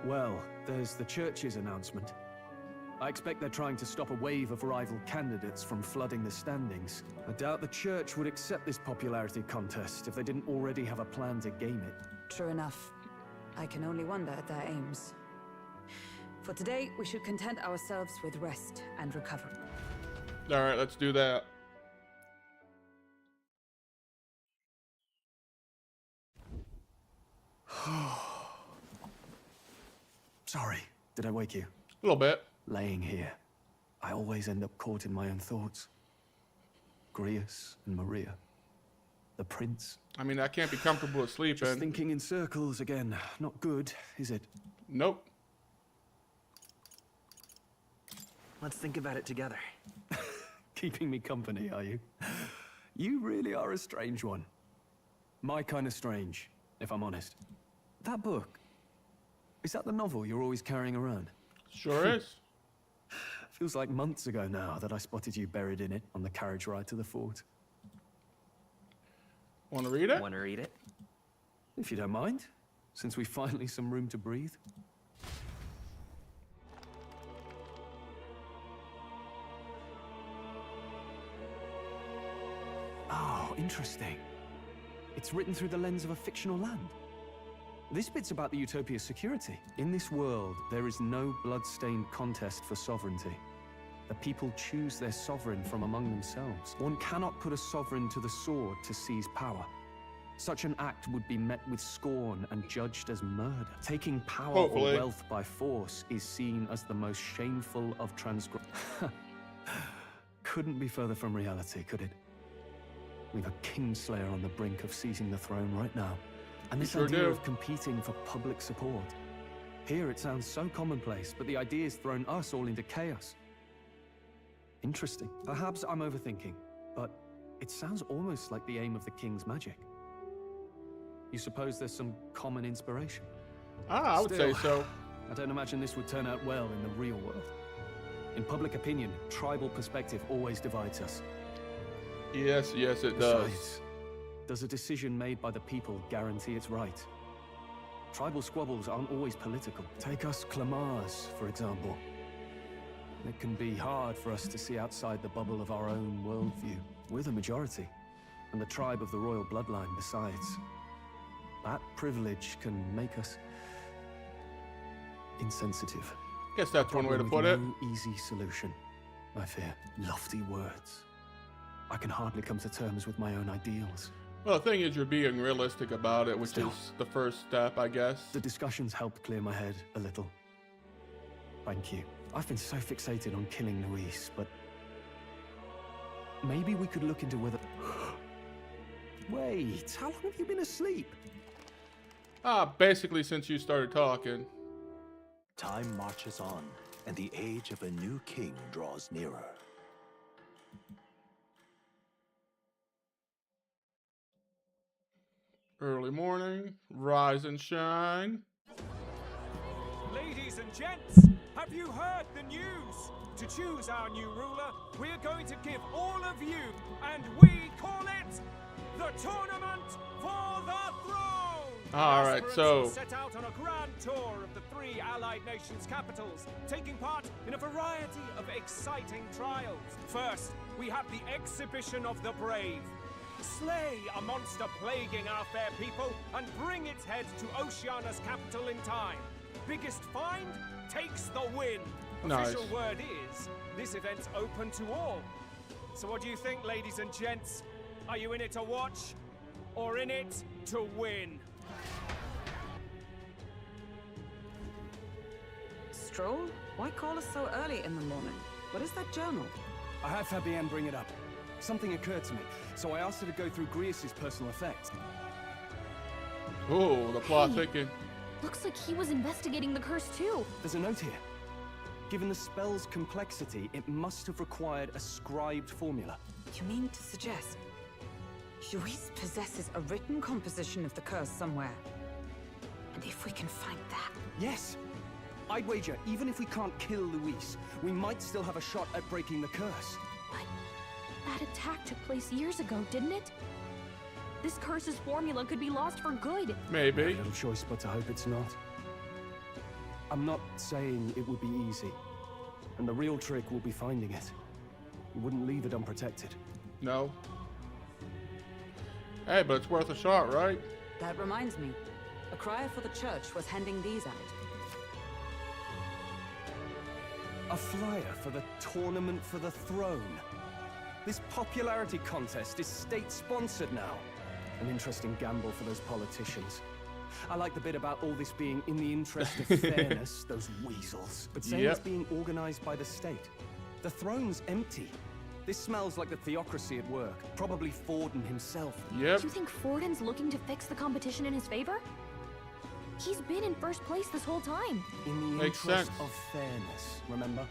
Well, there's the church's announcement. I expect they're trying to stop a wave of rival candidates from flooding the standings. I doubt the church would accept this popularity contest if they didn't already have a plan to game it. True enough. I can only wonder at their aims. For today, we should content ourselves with rest and recovery. All right, let's do that. Sorry, did I wake you? A little bit. Laying here, I always end up caught in my own thoughts. Grius and Maria. The prince. I mean, I can't be comfortable asleep Just in. thinking in circles again. Not good, is it? Nope. Let's think about it together. Keeping me company, are you? You really are a strange one. My kind of strange, if I'm honest. That book, is that the novel you're always carrying around? Sure is. Feels like months ago now that I spotted you buried in it on the carriage ride to the fort. Want to read it? Want to read it? If you don't mind, since we finally some room to breathe. Oh, interesting. It's written through the lens of a fictional land. This bit's about the Utopia's security. In this world, there is no blood-stained contest for sovereignty. The people choose their sovereign from among themselves. One cannot put a sovereign to the sword to seize power. Such an act would be met with scorn and judged as murder. Taking power Hopefully. or wealth by force is seen as the most shameful of transgressions. Couldn't be further from reality, could it? We've a Kingslayer on the brink of seizing the throne right now. And this sure idea do. of competing for public support. Here it sounds so commonplace, but the idea's thrown us all into chaos. Interesting. Perhaps I'm overthinking, but it sounds almost like the aim of the King's magic. You suppose there's some common inspiration? I would say Still, so. I don't imagine this would turn out well in the real world. In public opinion, tribal perspective always divides us. Yes, it does. Besides, does a decision made by the people guarantee it's right? Tribal squabbles aren't always political. Take us Clamars, for example. It can be hard for us to see outside the bubble of our own worldview. We're the majority, and the tribe of the royal bloodline besides. That privilege can make us insensitive. Guess that's one way to Probably put with it. no easy solution, I fear. Lofty words. I can hardly come to terms with my own ideals. Well, the thing is, you're being realistic about it, which Still. is the first step, I guess. The discussions helped clear my head a little. Thank you. I've been so fixated on killing Luis, but maybe we could look into whether... Wait, how long have you been asleep? Basically since you started talking. Time marches on, and the age of a new king draws nearer. Early morning, rise and shine. Ladies and gents, have you heard the news? To choose our new ruler, we're going to give all of you, and we call it the Tournament for the Throne! All right, Aspirants so- will set out on a grand tour of the 3 allied nations' capitals, taking part in a variety of exciting trials. First, we have the Exhibition of the Brave. Slay a monster plaguing our fair people and bring its head to Oceania's capital in time. Biggest find takes the win. Nice. Official word is, this event's open to all. So what do you think, ladies and gents? Are you in it to watch, or in it to win? Stroll? Why call us so early in the morning? What is that journal? I had Fabienne bring it up. Something occurred to me, so I asked her to go through Grius' personal effects. Ooh, the plot Hey. thickens. Looks like he was investigating the curse too. There's a note here. Given the spell's complexity, it must have required a scribed formula. You mean to suggest Luis possesses a written composition of the curse somewhere? And if we can find that... Yes! I'd wager, even if we can't kill Luis, we might still have a shot at breaking the curse. But that attack took place years ago, didn't it? This curse's formula could be lost for good. Maybe. Little choice but to hope it's not. I'm not saying it would be easy. And the real trick will be finding it. You wouldn't leave it unprotected. No. Hey, but it's worth a shot, right? That reminds me. A crier for the church was handing these out. A flyer for the Tournament for the Throne. This popularity contest is state-sponsored now. An interesting gamble for those politicians. I like the bit about all this being in the interest of fairness, those weasels. But saying it's Yep. being organized by the state. The throne's empty. This smells like the theocracy at work. Probably Forden himself. Yep. You think Forden's looking to fix the competition in his favor? He's been in first place this whole time. In the Makes interest sense. of fairness, remember?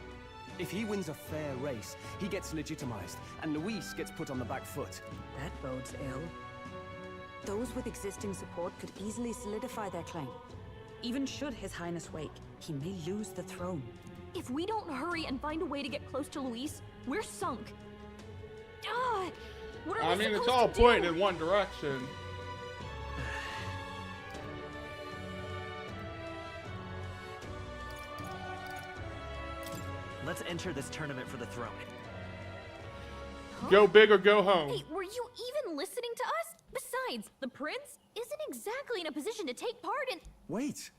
If he wins a fair race, he gets legitimized, and Luis gets put on the back foot. That bodes ill. Those with existing support could easily solidify their claim. Even should His Highness wake, he may lose the throne. If we don't hurry and find a way to get close to Luis, we're sunk. What are I we mean, it's supposed all to do? pointing in one direction. Let's enter this tournament for the throne. Huh? Go big or go home. Hey, were you even listening to us? Besides, the prince isn't exactly in a position to take part in. Wait.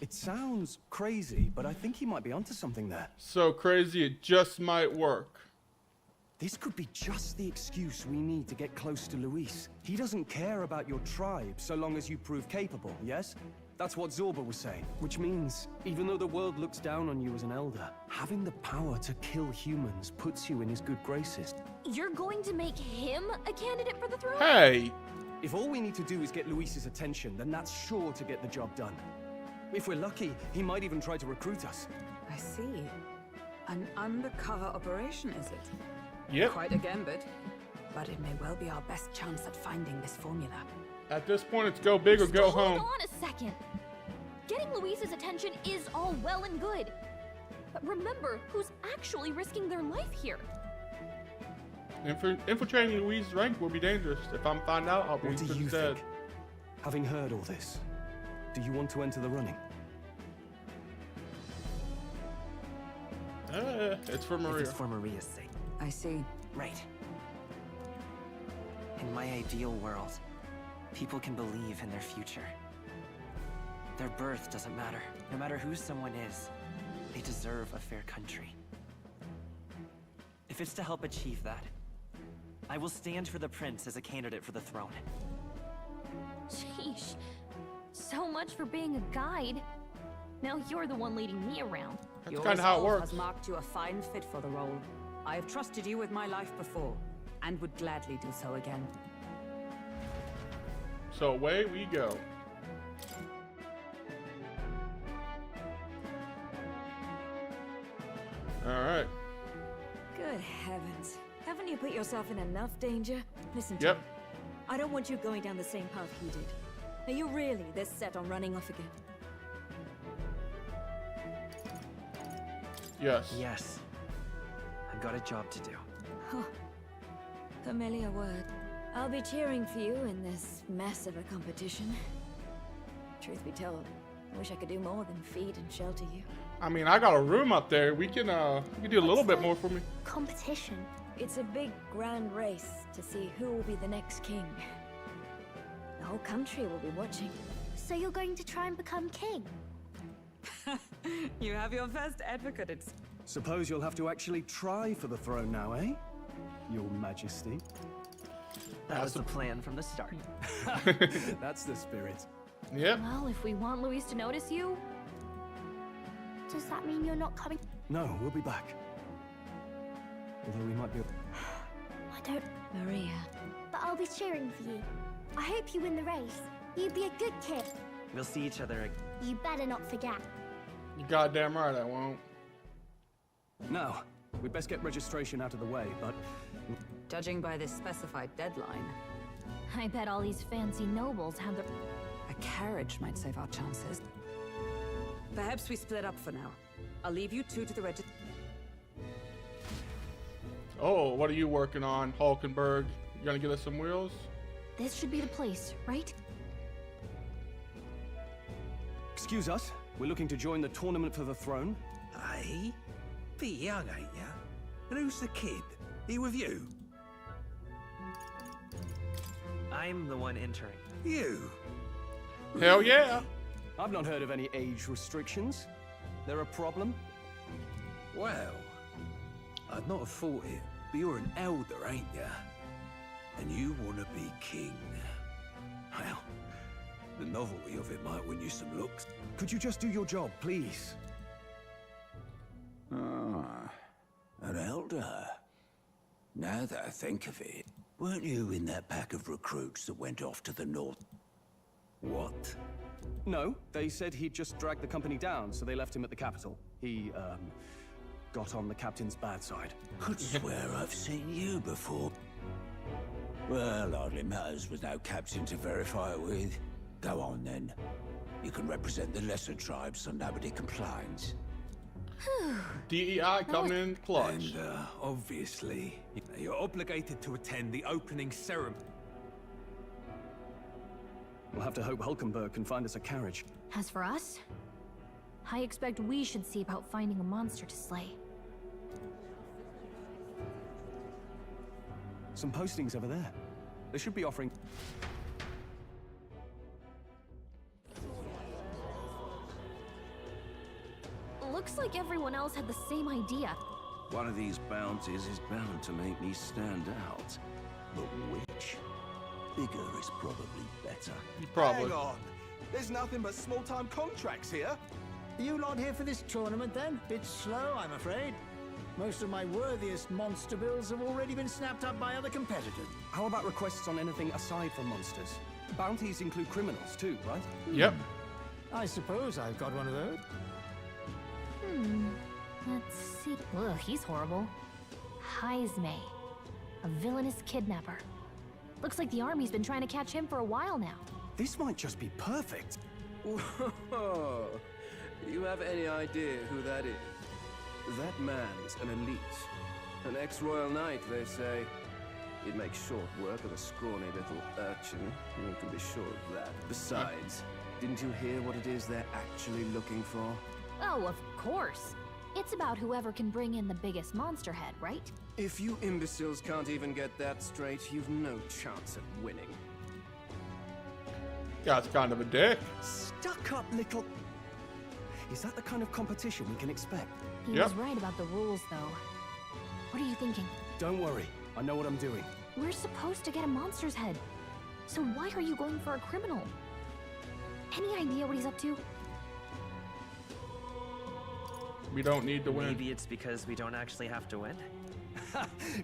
It sounds crazy, but I think he might be onto something there. So crazy, it just might work. This could be just the excuse we need to get close to Luis. He doesn't care about your tribe so long as you prove capable, yes? That's what Zorba was saying. Which means, even though the world looks down on you as an elder, having the power to kill humans puts you in his good graces. You're going to make him a candidate for the throne? Hey! If all we need to do is get Luis's attention, then that's sure to get the job done. If we're lucky, he might even try to recruit us. I see. An undercover operation, is it? Yep. Quite a gambit. But it may well be our best chance at finding this formula. At this point, it's go big or go home. Hold on a second. Getting Luis's attention is all well and good. But remember who's actually risking their life here. Infiltrating Luis's rank will be dangerous. If I'm found out, I'll be What do you dead. think? Having heard all this, do you want to enter the running? It's for If Maria. it's for Maria's sake. I see. Right. In my ideal world, people can believe in their future. Their birth doesn't matter. No matter who someone is, they deserve a fair country. If it's to help achieve that, I will stand for the prince as a candidate for the throne. Sheesh. So much for being a guide. Now you're the one leading me around. That's Your kind of how it resolve works. has marked you a fine fit for the role. I have trusted you with my life before, and would gladly do so again. So away we go. Alright. Good heavens. Haven't you put yourself in enough danger? Listen to Yep. me. I don't want you going down the same path he did. Are you really this set on running off again? Yes. Yes. I've got a job to do. Huh. Familiar word. I'll be cheering for you in this mess of a competition. Truth be told, I wish I could do more than feed and shelter you. I mean, I got a room up there. We can do a little bit more for me. Competition. It's a big, grand race to see who will be the next king. The whole country will be watching. So you're going to try and become king? You have your first advocate. It's Suppose you'll have to actually try for the throne now, eh? Your Majesty. That was the plan from the start. That's the spirit. Yep. Well, if we want Luis to notice you, Does that mean you're not coming? No, we'll be back. Although we might be... I don't... Maria. But I'll be cheering for you. I hope you win the race. You be a good kid. We'll see each other again. You better not forget. You goddamn right I won't. Now, we'd best get registration out of the way, but... judging by this specified deadline, I bet all these fancy nobles have their... a carriage might save our chances. Perhaps we split up for now. I'll leave you two to the register. Oh, what are you working on, Hulkenberg? You gonna get us some wheels? This should be the place, right? Excuse us, we're looking to join the tournament for the throne. Aye? Bit young, ain't ya? And who's the kid? He with you? I'm the one entering. You? Hell yeah! I've not heard of any age restrictions. There a problem? Well, I'd not have thought it, but you're an elder, ain't ya? And you want to be king. Well, the novelty of it might win you some looks. Could you just do your job, please? Ah, an elder. Now that I think of it, weren't you in that pack of recruits that went off to the north? What? No, they said he'd just dragged the company down, so they left him at the capital. He, got on the captain's bad side. Could swear I've seen you before. Well, hardly matters with no captain to verify it with. Go on then. You can represent the lesser tribes so nobody complains. DEI coming in clutch. And obviously, you're obligated to attend the opening ceremony. We'll have to hope Hulkenberg can find us a carriage. As for us, I expect we should see about finding a monster to slay. Some postings over there. They should be offering... Looks like everyone else had the same idea. One of these bounties is bound to make me stand out. But which? Bigger is probably better. Probably. Hang on. There's nothing but small-time contracts here. Are you not here for this tournament then? Bit slow, I'm afraid. Most of my worthiest monster bills have already been snapped up by other competitors. How about requests on anything aside from monsters? Bounties include criminals too, right? Yep. I suppose I've got one of those. Let's see. Ugh, he's horrible. Heisme. A villainous kidnapper. Looks like the army's been trying to catch him for a while now. This might just be perfect. Whoa. You have any idea who that is? That man's an elite. An ex-royal knight, they say. He'd make short work of a scrawny little urchin. You can be sure of that. Besides, didn't you hear what it is they're actually looking for? Oh, of course. It's about whoever can bring in the biggest monster head, right? If you imbeciles can't even get that straight, you've no chance at winning. Guy's kind of a dick. Stuck up little... Is that the kind of competition we can expect? He Yep. was right about the rules, though. What are you thinking? Don't worry, I know what I'm doing. We're supposed to get a monster's head. So why are you going for a criminal? Any idea what he's up to? We don't need to win. Maybe it's because we don't actually have to win.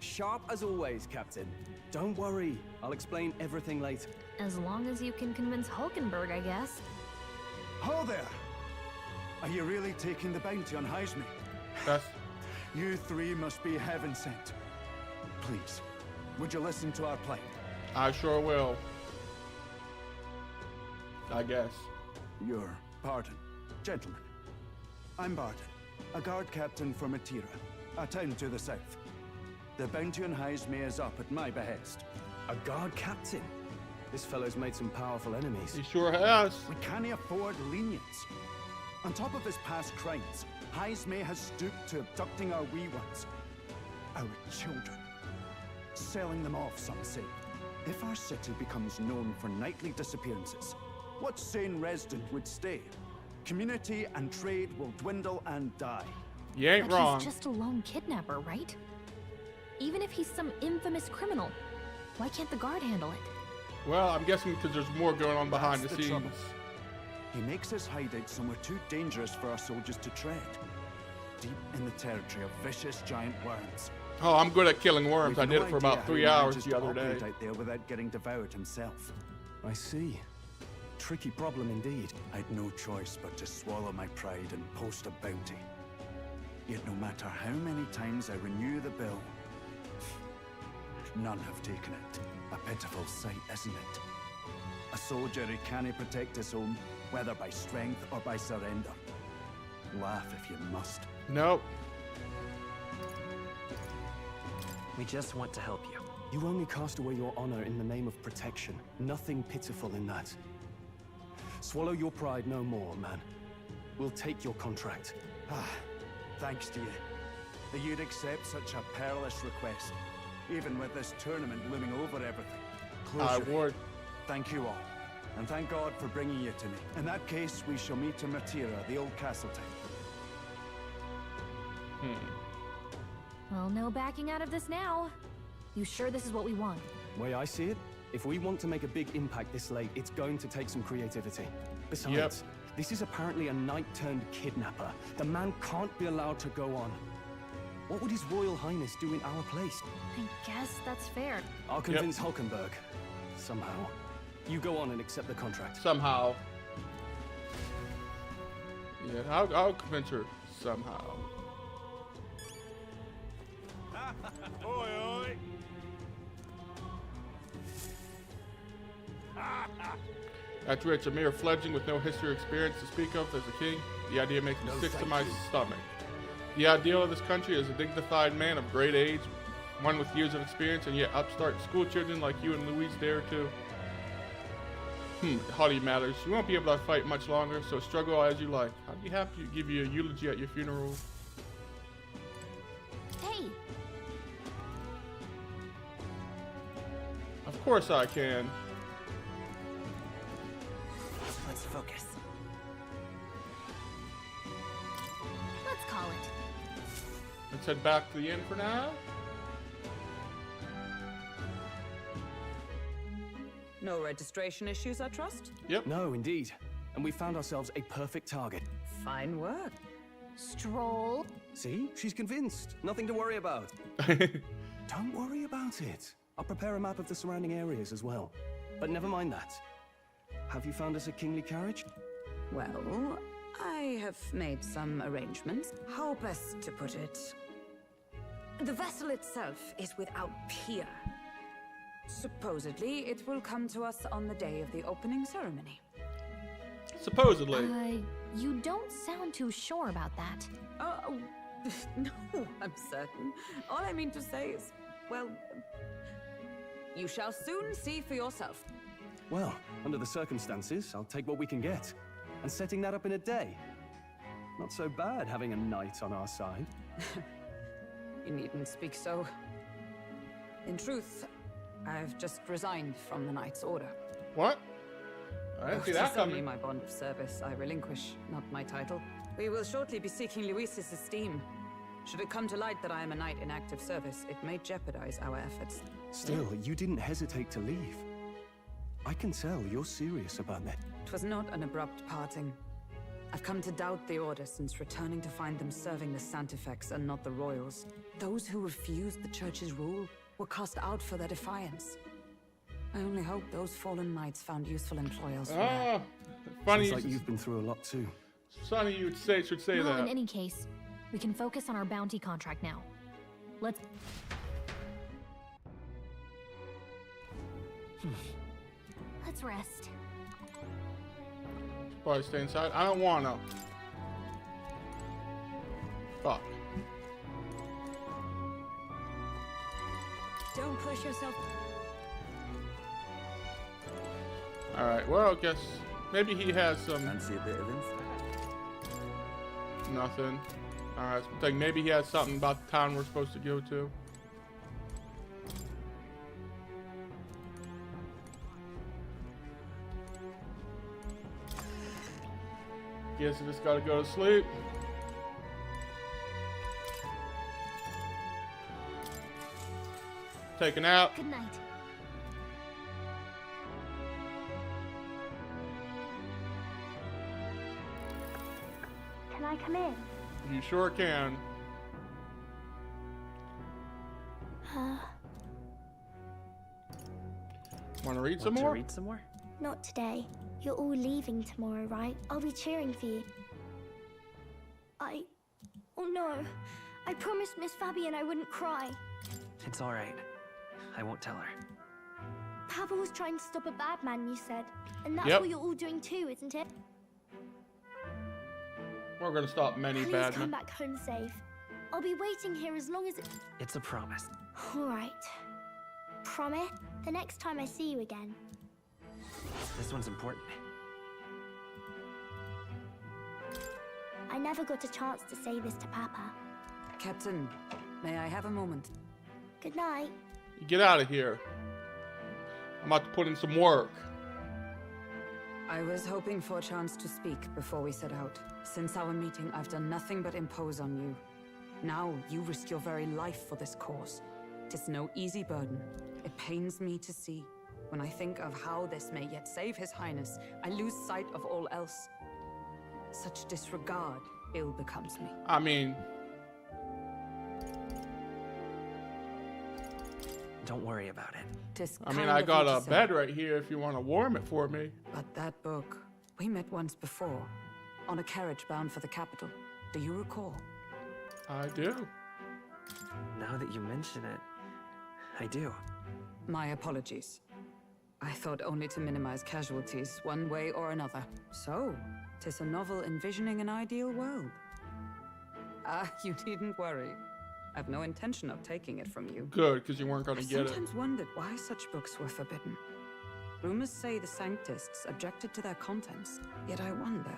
Sharp as always, Captain. Don't worry, I'll explain everything later. As long as you can convince Hulkenberg, I guess. Ho there! Are you really taking the bounty on Heisme? That's You three must be heaven sent. Please, would you listen to our plight? I sure will. I guess. Your pardon, gentlemen. I'm Barton, a guard captain for Matira, a town to the south. The bounty on Heisme is up at my behest. A guard captain? This fellow's made some powerful enemies. He sure has. We can't afford lenience. On top of his past crimes, Heisme has stooped to abducting our wee ones. Our children. Selling them off, some say. If our city becomes known for nightly disappearances, what sane resident would stay? Community and trade will dwindle and die. You ain't But wrong. he's just a lone kidnapper, right? Even if he's some infamous criminal, why can't the guard handle it? Well, I'm guessing because there's more going on behind That's the the scenes. trouble. He makes his hideout somewhere too dangerous for our soldiers to tread. Deep in the territory of vicious giant worms. Oh, I'm good at killing worms. I We've did no it for idea about how 3 he hours manages the to other day. operate out there without getting devoured himself. I see. Tricky problem indeed. I'd no choice but to swallow my pride and post a bounty. Yet no matter how many times I renew the bill, none have taken it. A pitiful sight, isn't it? A soldier who can't protect his home, whether by strength or by surrender. Laugh if you must. Nope. We just want to help you. You only cast away your honor in the name of protection. Nothing pitiful in that. Swallow your pride no more, man. We'll take your contract. Thanks to you. That you'd accept such a perilous request, even with this tournament looming over everything. I Closure. would. Thank you all. And thank God for bringing you to me. In that case, we shall meet in Matira, the old castle town. Well, no backing out of this now. You sure this is what we want? Way I see it, if we want to make a big impact this late, it's going to take some creativity. Besides, this is apparently a knight-turned-kidnapper. The man can't be allowed to go on. What would His Royal Highness do in our place? I guess that's fair. I'll convince Hulkenberg. Somehow. You go on and accept the contract. Somehow. Yeah, I'll convince her somehow. Oi, oi! That's rich. A mere fledgling with no history or experience to speak of as a king. The idea makes me sick to my stomach. The ideal of this country is a dignified man of great age, one with years of experience, and yet upstart school children like you and Louise dare to. Haughty matters. You won't be able to fight much longer, so struggle as you like. I'd be happy to give you a eulogy at your funeral. Hey! Of course I can. Let's focus. Let's call it. Let's head back to the inn for now. No registration issues, I trust? Yep. No, indeed. And we found ourselves a perfect target. Fine work. Stroll. See? She's convinced. Nothing to worry about. Don't worry about it. I'll prepare a map of the surrounding areas as well. But never mind that. Have you found us a kingly carriage? Well, I have made some arrangements. How best to put it? The vessel itself is without peer. Supposedly, it will come to us on the day of the opening ceremony. Supposedly. You don't sound too sure about that. Oh, no, I'm certain. All I mean to say is, well, you shall soon see for yourself. Well, under the circumstances, I'll take what we can get. And setting that up in a day. Not so bad having a knight on our side. You needn't speak so. In truth, I've just resigned from the Knight's Order. What? I didn't see that It's only coming. my bond of service I relinquish, not my title. We will shortly be seeking Luis's esteem. Should it come to light that I am a knight in active service, it may jeopardize our efforts. Still, you didn't hesitate to leave. I can tell you're serious about that. It was not an abrupt parting. I've come to doubt the Order since returning to find them serving the Santifex and not the Royals. Those who refused the Church's rule were cast out for their defiance. I only hope those fallen knights found useful employ elsewhere. Ah, funny. Seems like you've been through a lot too. Sonny, you should say Well, that. in any case, we can focus on our bounty contract now. Let's... Let's rest. Probably stay inside. I don't wanna. Fuck. Don't push yourself. Alright, well, I guess maybe he has some. Fancy a bit of info? Nothing. Alright, I think maybe he has something about the town we're supposed to go to. Guess I just gotta go to sleep. Take a nap. Good night. Can I come in? You sure can. Wanna read some Want to more? read some more? Not today. You're all leaving tomorrow, right? I'll be cheering for you. Oh no. I promised Miss Fabian I wouldn't cry. It's all right. I won't tell her. Papa was trying to stop a bad man, you said. And that's Yep. what you're all doing too, isn't it? We're gonna stop many Please bad come men. back home safe. I'll be waiting here as long as it... It's a promise. All right. Promise? The next time I see you again. This one's important. I never got a chance to say this to Papa. Captain, may I have a moment? Good night. You get out of here. I'm about to put in some work. I was hoping for a chance to speak before we set out. Since our meeting, I've done nothing but impose on you. Now, you risk your very life for this cause. 'Tis no easy burden. It pains me to see. When I think of how this may yet save His Highness, I lose sight of all else. Such disregard ill becomes me. I mean, Don't worry about it. 'Tis I mean, kind I of got you to a say. bed right here if you want to warm it for me. But that book, we met once before, on a carriage bound for the capital. Do you recall? I do. Now that you mention it, I do. My apologies. I thought only to minimize casualties, one way or another. So, 'tis a novel envisioning an ideal world. You needn't worry. I've no intention of taking it from you. Good, because you weren't going to I've get it. sometimes wondered why such books were forbidden. Rumors say the Sanctists objected to their contents. Yet I wonder,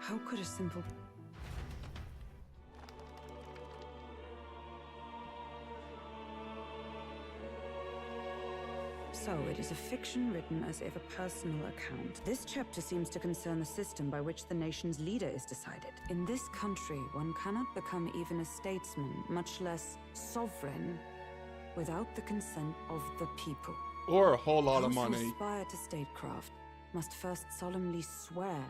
how could a simple... So, it is a fiction written as if a personal account. This chapter seems to concern the system by which the nation's leader is decided. In this country, one cannot become even a statesman, much less sovereign, without the consent of the people. Or a whole lot of Those who money. aspire to statecraft must first solemnly swear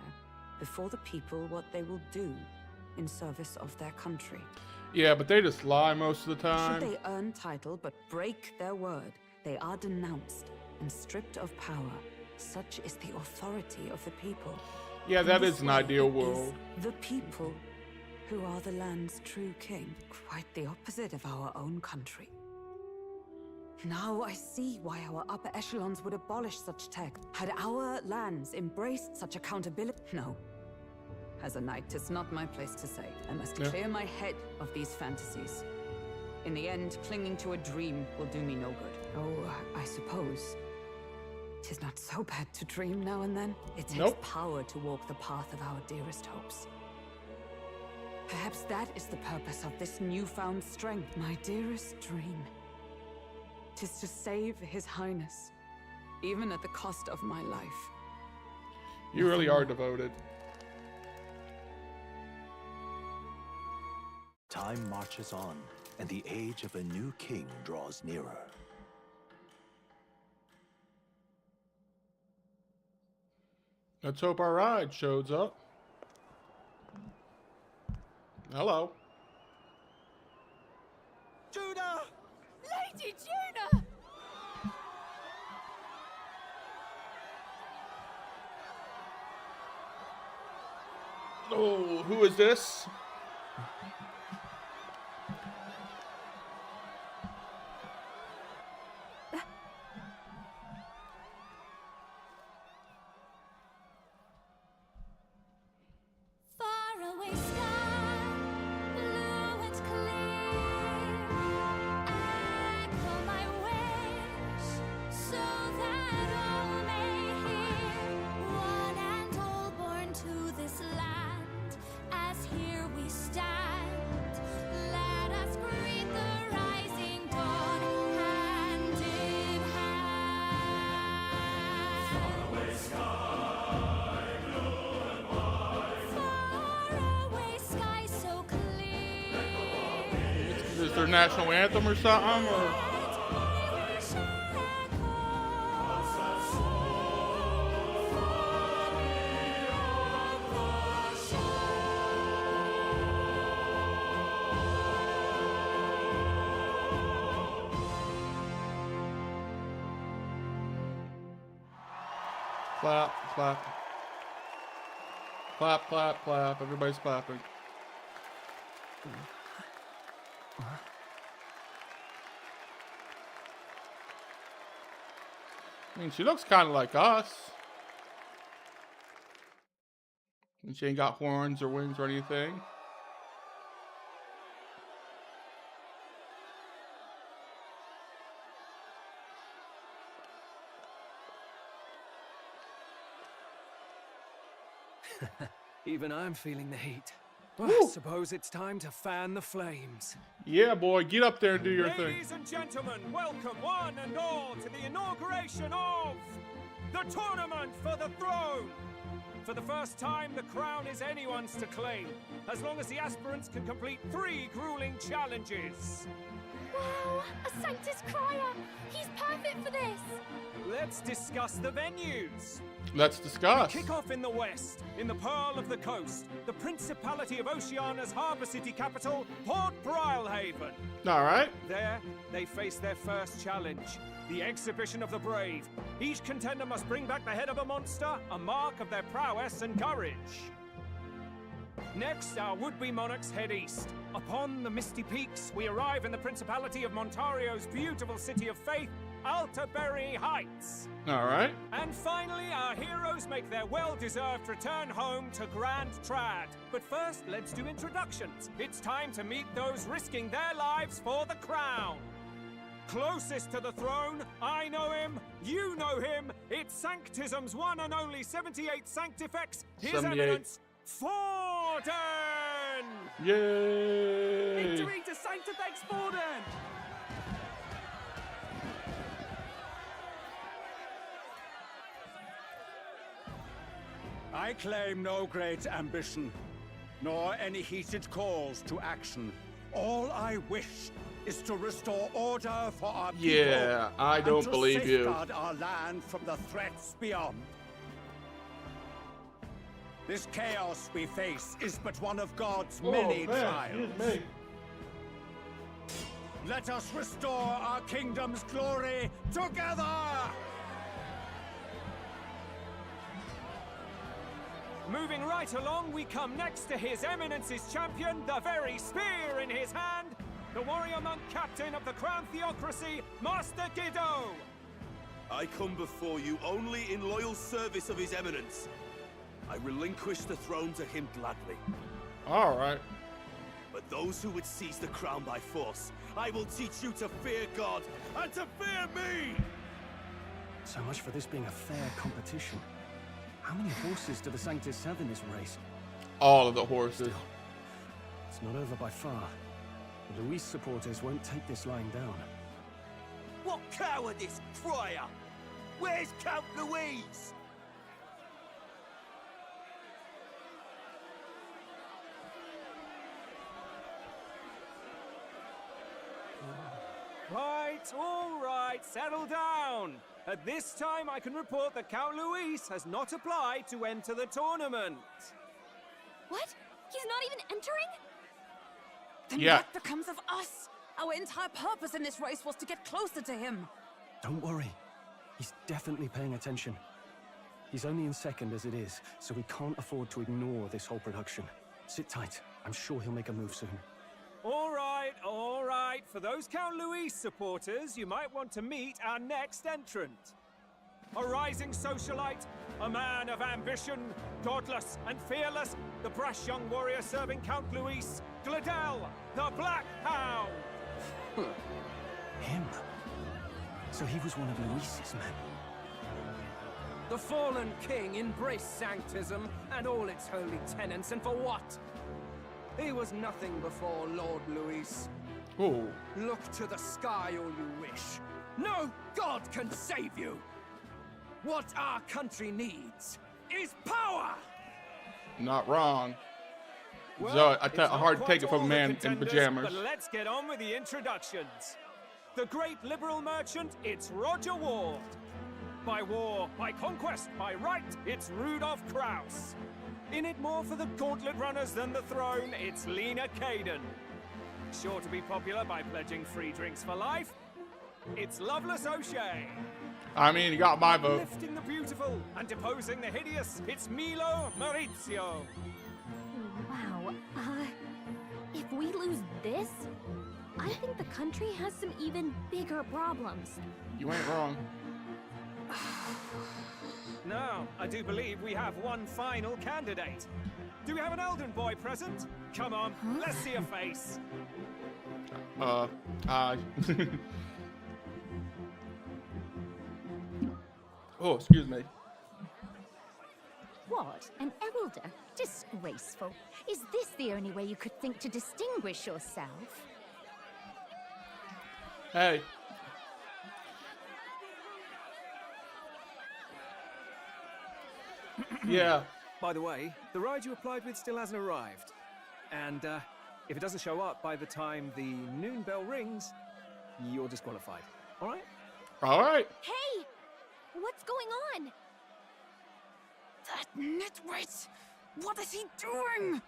before the people what they will do in service of their country. Yeah, but they just lie most of the time. Should they earn title but break their word, they are denounced and stripped of power. Such is the authority of the people. Yeah, In that this is an way, ideal it world. is the people who are the land's true king. Quite the opposite of our own country. Now I see why our upper echelons would abolish such text. Had our lands embraced such accountability? No. As a knight, it's not my place to say. I must clear my head of these fantasies. In the end, clinging to a dream will do me no good. Oh, I suppose 'tis not so bad to dream now and then. It takes power to walk the path of our dearest hopes. Perhaps that is the purpose of this newfound strength. My dearest dream 'tis to save His Highness, even at the cost of my life. You really are devoted. Time marches on, and the age of a new king draws nearer. Let's hope our ride shows up. Hello. Judah! Lady Juna! Oh, who is this? Faraway sky, blue and clear. Echo my wish, so that all may hear. One and all born to this land, as here we stand. Let us greet the rising dawn, hand in hand. Faraway sky, blue and white. Faraway sky so clear. Is their national anthem or something? Or... Clap, clap. Clap, clap, clap. Everybody's clapping. I mean, she looks kind of like us. And she ain't got horns or wings or anything. Even I'm feeling the heat. Well, I suppose it's time to fan the flames. Yeah, boy, get up there and do your thing. Ladies and gentlemen, welcome one and all to the inauguration of the Tournament for the Throne. For the first time, the crown is anyone's to claim, as long as the aspirants can complete 3 grueling challenges. Wow, a Sanctus Crier! He's perfect for this! Let's discuss the venues. Let's discuss. Kick off in the west, in the Pearl of the Coast, the Principality of Oceania's harbour city capital, Port Brilehaven. All right. There, they face their first challenge, the Exhibition of the Brave. Each contender must bring back the head of a monster, a mark of their prowess and courage. Next, our would-be monarchs head east. Upon the misty peaks, we arrive in the Principality of Montario's beautiful city of faith, Altaberry Heights. All right. And finally, our heroes make their well-deserved return home to Grand Trad. But first, let's do introductions. It's time to meet those risking their lives for the crown. Closest to the throne, I know him, you know him. It's Sanctism's one and only 78 Sanctifex, His 78. Eminence, Forden! Yay! Victory to Sanctifex Forden! I claim no great ambition, nor any heated calls to action. All I wish is to restore order for our people. Yeah, I don't believe you. And to safeguard our land from the threats beyond. This chaos we face is but one of God's many trials. Let us restore our kingdom's glory together! Moving right along, we come next to His Eminence's champion, the very spear in his hand, the warrior monk captain of the Crown Theocracy, Master Giddo! I come before you only in loyal service of His Eminence. I relinquish the throne to him gladly. All right. But those who would seize the crown by force, I will teach you to fear God and to fear me! So much for this being a fair competition. How many horses do the Sanctus have in this race? All of the horses. It's not over by far. The Luis supporters won't take this lying down. What cowardice, Friar! Where's Count Louise? All right, settle down. At this time, I can report that Count Luis has not applied to enter the tournament. What? He's not even entering? Then Yeah. what becomes of us? Our entire purpose in this race was to get closer to him. Don't worry. He's definitely paying attention. He's only in second as it is, so we can't afford to ignore this whole production. Sit tight. I'm sure he'll make a move soon. All right, all right. For those Count Luis supporters, you might want to meet our next entrant. A rising socialite, a man of ambition, godless and fearless, the brash young warrior serving Count Luis, Gladel, the Black Hound. Him? So he was one of Luis's men. The fallen king embraced Sanctism and all its holy tenets, and for what? He was nothing before Lord Luis. Oh. Look to the sky all you wish. No god can save you! What our country needs is power! Not wrong. Well, So it's hard to not take it quite from a all the man in contenders, pajamas. But let's get on with the introductions. The great liberal merchant, it's Roger Ward. By war, by conquest, by right, it's Rudolph Kraus. In it more for the gauntlet runners than the throne, it's Lena Caden. Sure to be popular by pledging free drinks for life, it's Loveless O'Shea. I mean, you got my vote. Lifting the beautiful and deposing the hideous, it's Milo Maurizio. Wow. If we lose this, I think the country has some even bigger problems. You ain't wrong. Now, I do believe we have one final candidate. Do we have an Elden boy present? Come on, let's see a face. Oh, excuse me. What? An elder? Disgraceful. Is this the only way you could think to distinguish yourself? Hey. Yeah. By the way, the ride you applied with still hasn't arrived. And if it doesn't show up by the time the noon bell rings, you're disqualified. All right? All right. Hey! What's going on? That nitwit! What is he doing?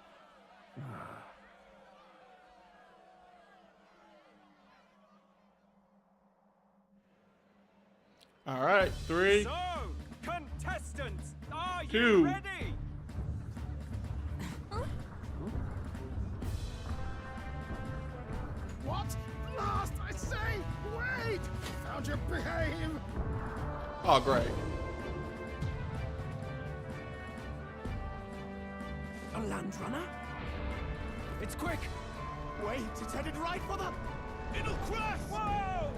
All right. 3. So, contestants, are you 2. ready? What? Last, I say! Wait! Can't you behave? Oh, great. A land runner? It's quick! Wait, it's headed right for them! It'll crash! Whoa!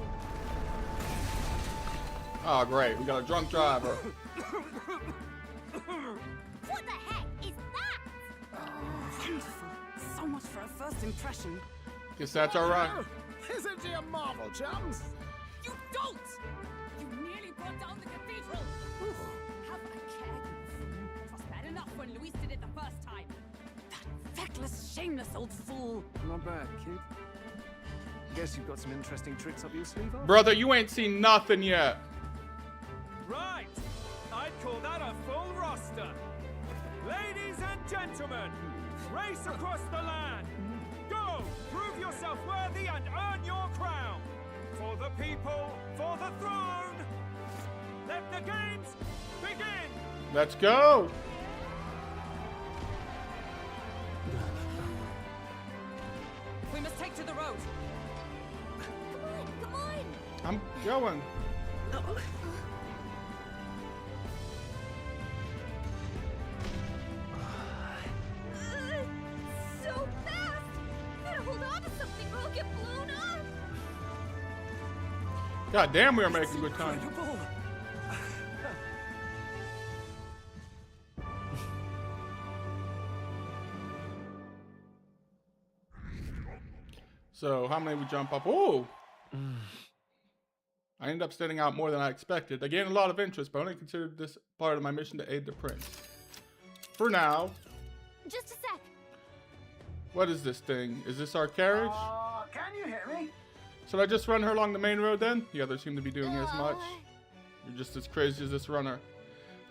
Oh, great. We got a drunk driver. What the heck is that? Wonderful. So much for a first impression. Guess that's all right. Isn't he a marvel, chums? You don't! You nearly brought down the cathedral! Have a care. It was bad enough when Luis did it the first time. That feckless, shameless old fool. Not bad, kid. Guess you've got some interesting tricks up your sleeve, huh? Brother, you ain't seen nothing yet. Right! I'd call that a full roster. Ladies and gentlemen, race across the land. Go! Prove yourself worthy and earn your crown. For the people, for the throne. Let the games begin! Let's go. We must take to the road. Come on! I'm going. So fast! Better hold on to something or I'll get blown up! God damn, we are making good time. So, how many we jump up? Oh! I ended up standing out more than I expected. I gained a lot of interest, but only considered this part of my mission to aid the prince. For now. Just a sec. What is this thing? Is this our carriage? Can you hear me? Should I just run her along the main road then? The others seem to be doing as much. You're just as crazy as this runner.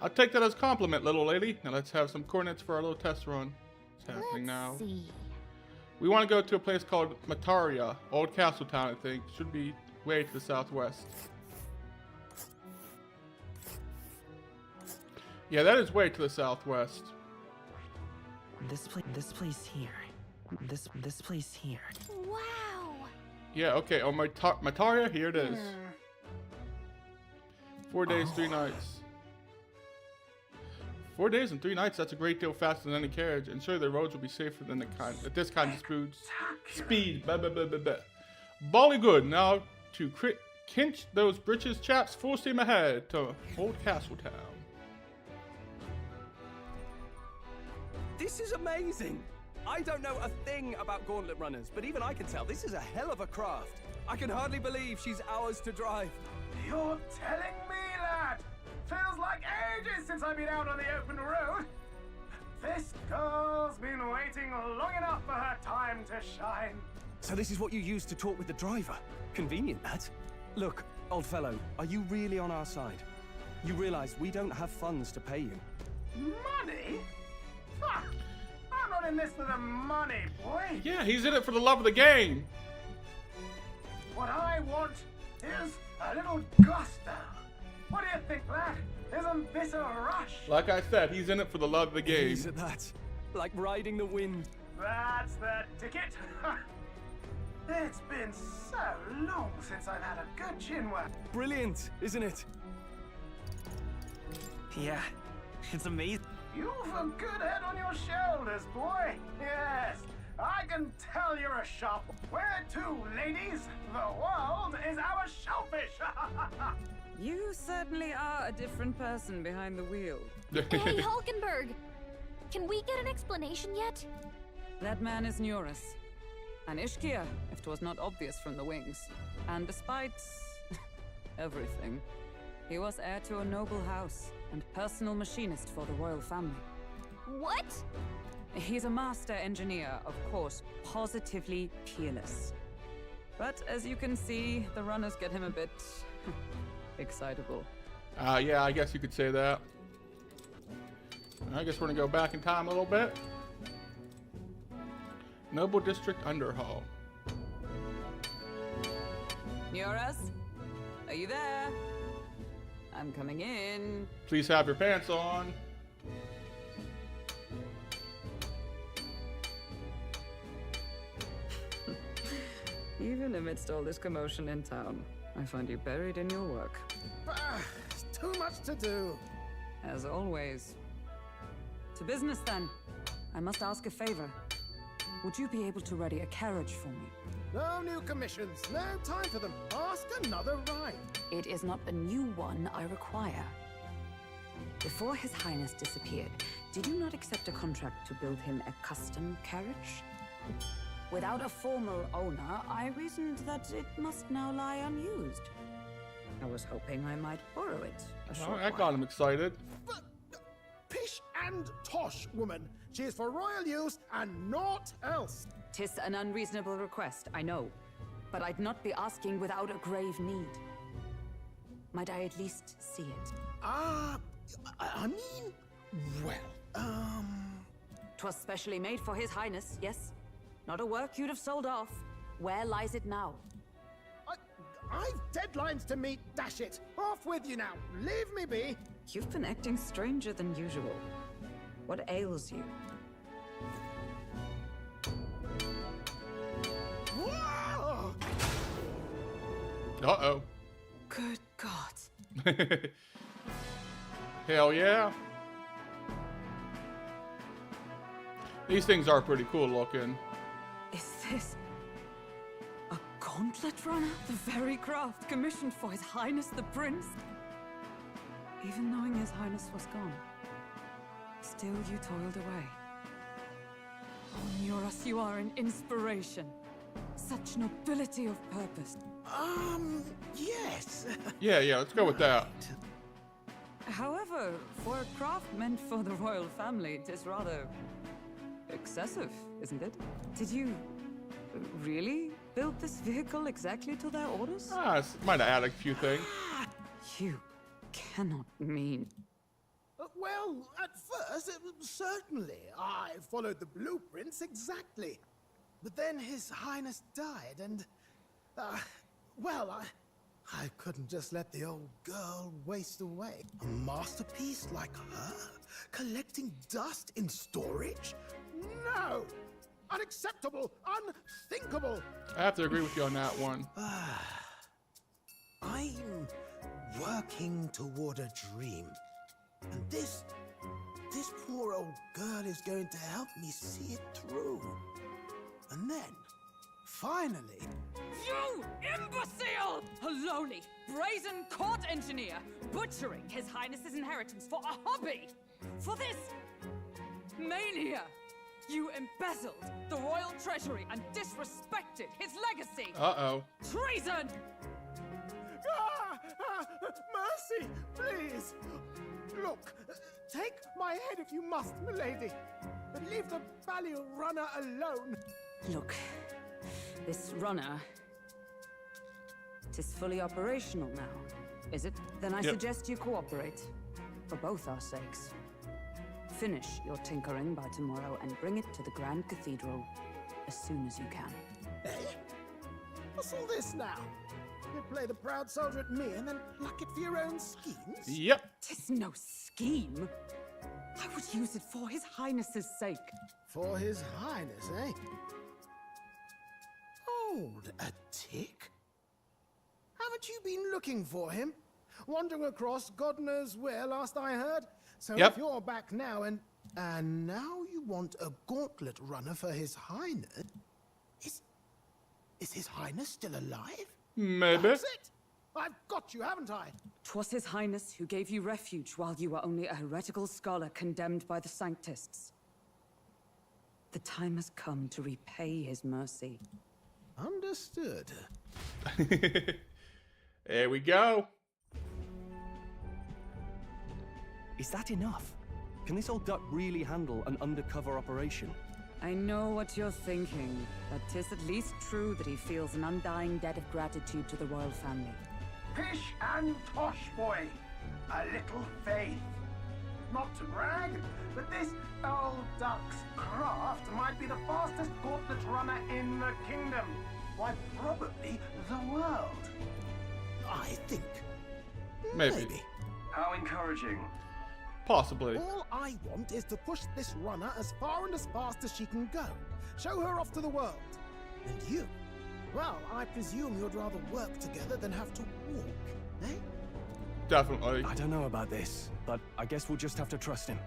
I'll take that as a compliment, little lady. Now let's have some coordinates for our little test run. It's happening now. See. We want to go to a place called Mataria, Old Castle Town, I think. Should be way to the southwest. Yeah, that is way to the southwest. This place here. This place here. Wow! Yeah, okay. Oh, Mataria, here it is. 4 days, 3 nights. 4 days and 3 nights, that's a great deal faster than any carriage, and surely the roads will be safer than at this kind of speed. Bolly good. Now to cinch those britches, chaps, full steam ahead to Old Castle Town. This is amazing! I don't know a thing about gauntlet runners, but even I can tell this is a hell of a craft. I can hardly believe she's ours to drive. You're telling me, lad? Feels like ages since I've been out on the open road. This girl's been waiting long enough for her time to shine. So this is what you use to talk with the driver? Convenient, that. Look, old fellow, are you really on our side? You realize we don't have funds to pay you. Money? Ha! I'm not in this for the money, boy. Yeah, he's in it for the love of the game. What I want is a little gusto. What do you think, lad? Isn't this a rush? Like I said, he's in it for the love of the game. Is it that? Like riding the wind. That's the ticket. It's been so long since I've had a good chin wag. Brilliant, isn't it? Yeah, it's amazing. You've a good head on your shoulders, boy. Yes, I can tell you're a sharp. Where to, ladies? The world is our shellfish. You certainly are a different person behind the wheel. Hey, Hulkenberg! Can we get an explanation yet? That man is Neurus. An Ishkia, if 'twas not obvious from the wings. And despite everything, he was heir to a noble house and personal machinist for the royal family. What? He's a master engineer, of course, positively peerless. But as you can see, the runners get him a bit excitable. Yeah, I guess you could say that. I guess we're gonna go back in time a little bit. Noble District Underhall. Neurus? Are you there? I'm coming in. Please have your pants on. Even amidst all this commotion in town, I find you buried in your work. Too much to do. As always. To business then. I must ask a favor. Would you be able to ready a carriage for me? No new commissions. No time for them. Ask another ride. It is not a new one I require. Before His Highness disappeared, did you not accept a contract to build him a custom carriage? Without a formal owner, I reasoned that it must now lie unused. I was hoping I might borrow it a short Oh, that while. got him excited. Pish and tosh, woman. She is for royal use and naught else. 'Tis an unreasonable request, I know. But I'd not be asking without a grave need. Might I at least see it? I mean, well, 'Twas specially made for His Highness, yes? Not a work you'd have sold off. Where lies it now? I've deadlines to meet, dash it. Off with you now. Leave me be. You've been acting stranger than usual. What ails you? Whoa! Uh-oh. Good God. Hell yeah. These things are pretty cool looking. Is this a gauntlet runner? The very craft commissioned for His Highness the Prince? Even knowing His Highness was gone, still you toiled away. Oh, Muras, you are an inspiration. Such nobility of purpose. Yes. Yeah, let's go with that. However, for a craft meant for the royal family, it is rather excessive, isn't it? Did you really build this vehicle exactly to their orders? Might add a few things. You cannot mean... Well, at first, certainly. I followed the blueprints exactly. But then His Highness died, and... well, I couldn't just let the old girl waste away. A masterpiece like her? Collecting dust in storage? No! Unacceptable! Unthinkable! I have to agree with you on that one. I'm working toward a dream. And this poor old girl is going to help me see it through. And then, finally... You imbecile! A lowly, brazen court engineer, butchering His Highness's inheritance for a hobby! For this mania! You embezzled the royal treasury and disrespected his legacy! Uh-oh. Treason! Mercy, please! Look, take my head if you must, milady. But leave the Balliol runner alone. Look, this runner... 'tis fully operational now, is it? Then I suggest you cooperate. For both our sakes. Finish your tinkering by tomorrow and bring it to the Grand Cathedral as soon as you can. Eh? What's all this now? You play the proud soldier at me and then pluck it for your own schemes? Yep. 'Tis no scheme. I would use it for His Highness's sake. For His Highness, eh? Hold a tick. Haven't you been looking for him? Wandering across God knows where last I heard? So if you're back now and now you want a gauntlet runner for His Highness? Is His Highness still alive? Maybe. That's it! I've got you, haven't I? 'Twas His Highness who gave you refuge while you were only a heretical scholar condemned by the Sanctists. The time has come to repay his mercy. Understood. There we go. Is that enough? Can this old duck really handle an undercover operation? I know what you're thinking, but 'tis at least true that he feels an undying debt of gratitude to the royal family. Pish and tosh, boy. A little faith. Not to brag, but this old duck's craft might be the fastest gauntlet runner in the kingdom. Why, probably the world. I think. Maybe. How encouraging. Possibly. All I want is to push this runner as far and as fast as she can go. Show her off to the world. And Well, I presume you'd rather work together than have to walk, eh? Definitely. I don't know about this, but I guess we'll just have to trust him.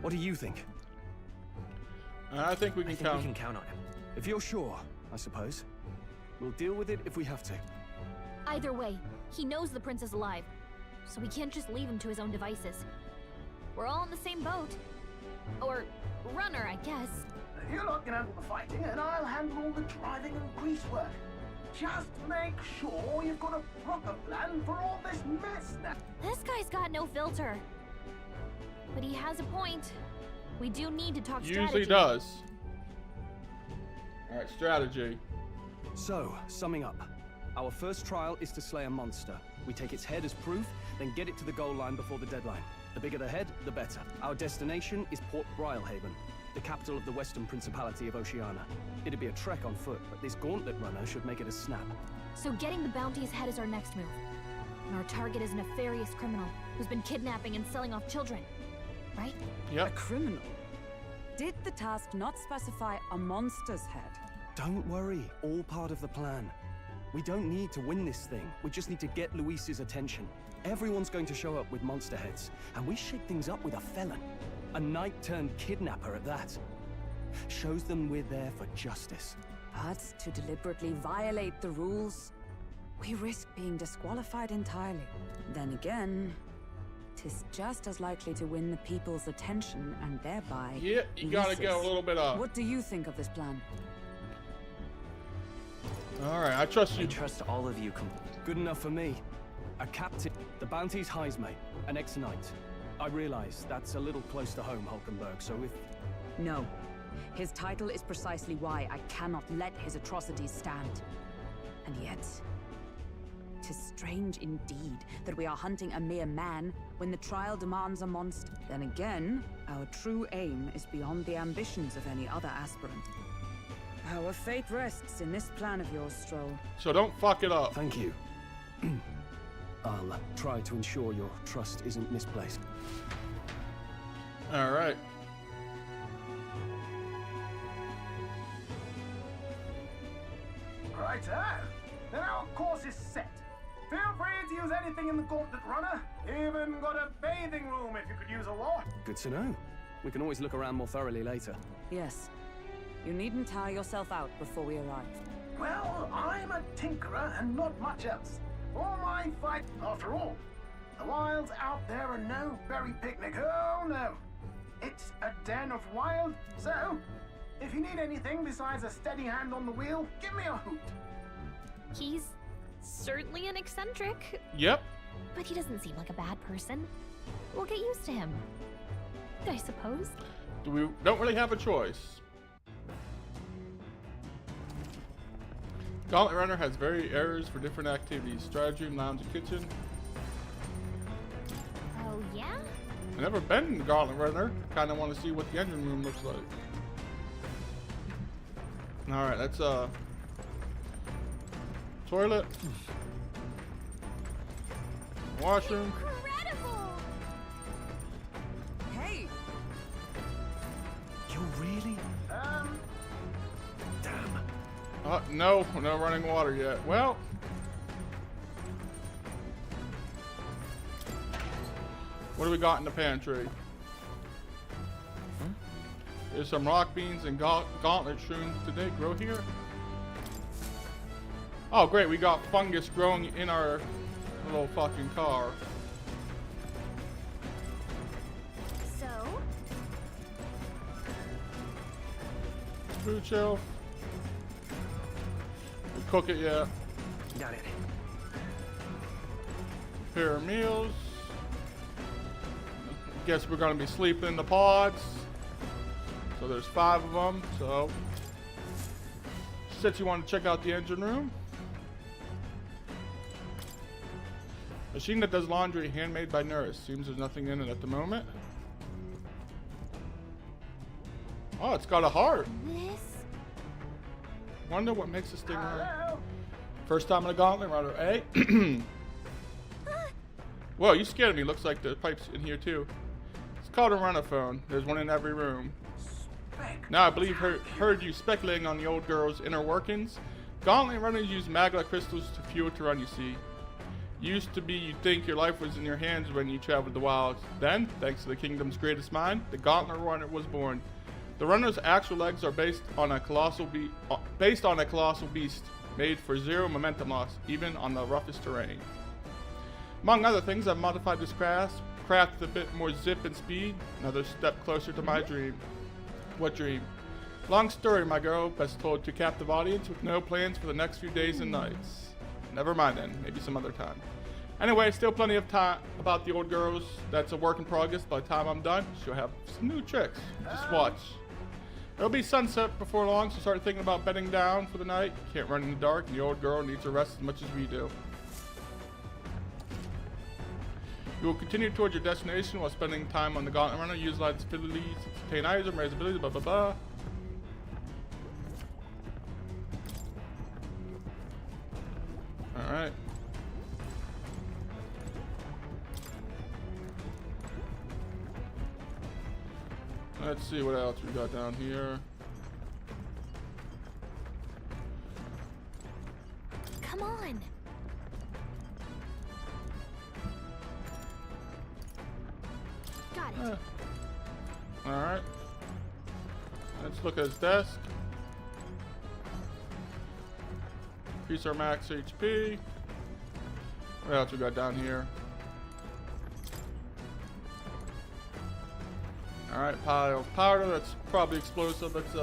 What do you think? I think we can count on him. If you're sure, I suppose. We'll deal with it if we have to. Either way, he knows the prince is alive, so we can't just leave him to his own devices. We're all in the same boat. Or runner, I guess. You lot can handle the fighting, and I'll handle all the driving and greasework. Just make sure you've got a proper plan for all this mess now. This guy's got no filter. But he has a point. We do need to talk strategy. Usually does. Alright, strategy. So, summing up. Our first trial is to slay a monster. We take its head as proof, then get it to the goal line before the deadline. The bigger the head, the better. Our destination is Port Brylehaven, the capital of the Western Principality of Oceania. It'd be a trek on foot, but this gauntlet runner should make it a snap. So getting the bounty's head is our next move. And our target is a nefarious criminal who's been kidnapping and selling off children. Right? A criminal? Did the task not specify a monster's head? Don't worry, all part of the plan. We don't need to win this thing. We just need to get Luis's attention. Everyone's going to show up with monster heads, and we shake things up with a felon. A knight-turned-kidnapper at that. Shows them we're there for justice. But to deliberately violate the rules, we risk being disqualified entirely. Then again, 'tis just as likely to win the people's attention and thereby... Yeah, you gotta Lucis. get a little bit up. What do you think of this plan? Alright, I trust you. I trust all of you. Good enough for me. A captain. The bounty's Heisme, an ex-knight. I realize that's a little close to home, Hulkenberg, so if... No. His title is precisely why I cannot let his atrocities stand. And yet... 'tis strange indeed that we are hunting a mere man when the trial demands a monster. Then again, our true aim is beyond the ambitions of any other aspirant. Our fate rests in this plan of yours, Stroll. So don't fuck it up. Thank you. I'll try to ensure your trust isn't misplaced. Alright. Righto. Then our course is set. Feel free to use anything in the gauntlet runner. Even got a bathing room if you could use a wash. Good to know. We can always look around more thoroughly later. Yes. You needn't tire yourself out before we arrive. Well, I'm a tinkerer and not much else. All my fight, after all, the wilds out there are no berry picnic. Oh no. It's a den of wild. So, if you need anything besides a steady hand on the wheel, give me a hoot. He's certainly an eccentric. Yep. But he doesn't seem like a bad person. We'll get used to him, I suppose. We don't really have a choice. Gauntlet Runner has varied areas for different activities. Strategy room, lounge, and kitchen. Oh, yeah? I've never been in Gauntlet Runner. Kind of want to see what the engine room looks like. Alright, that's toilet. Washroom. Incredible! Hey! You really? Damn. No running water yet. Well. What do we got in the pantry? There's some rock beans and gauntlet shrooms. Did they grow here? Oh, great. We got fungus growing in our little fucking car. So? Food shelf. We cook it yet. Got it. Pair of meals. Guess we're gonna be sleeping in the pods. So there's 5 of them. So said you want to check out the engine room. Machine that does laundry, handmade by nurse. Seems there's nothing in it at the moment. Oh, it's got a heart. This? Wonder what makes this thing run. First time in a Gauntlet Runner, eh? Whoa, you scared me. Looks like the pipe's in here too. It's called a runaphone. There's one in every room. Now I believe heard you speculating on the old girl's inner workings. Gauntlet runners use magma crystals to fuel to run, you see. Used to be you'd think your life was in your hands when you traveled the wilds. Then, thanks to the kingdom's greatest mind, the Gauntlet runner was born. The runner's actual legs are based on a colossal beast made for zero momentum loss, even on the roughest terrain. Among other things, I've modified this craft with a bit more zip and speed, another step closer to my dream. What dream? Long story, my girl, best told to captive audience with no plans for the next few days and nights. Never mind then, maybe some other time. Anyway, still plenty of time about the old girls. That's a work in progress. By the time I'm done, she'll have some new tricks. Just watch. It'll be sunset before long, so start thinking about bedding down for the night. Can't run in the dark, and the old girl needs to rest as much as we do. You will continue towards your destination while spending time on the Gauntlet Runner. Use light abilities to obtain items, raise abilities, blah blah blah. Alright. Let's see what else we got down here. Come on. Got it. Alright. Let's look at his desk. Increase our max HP. What else we got down here? Alright, pile of powder. That's probably explosive. That's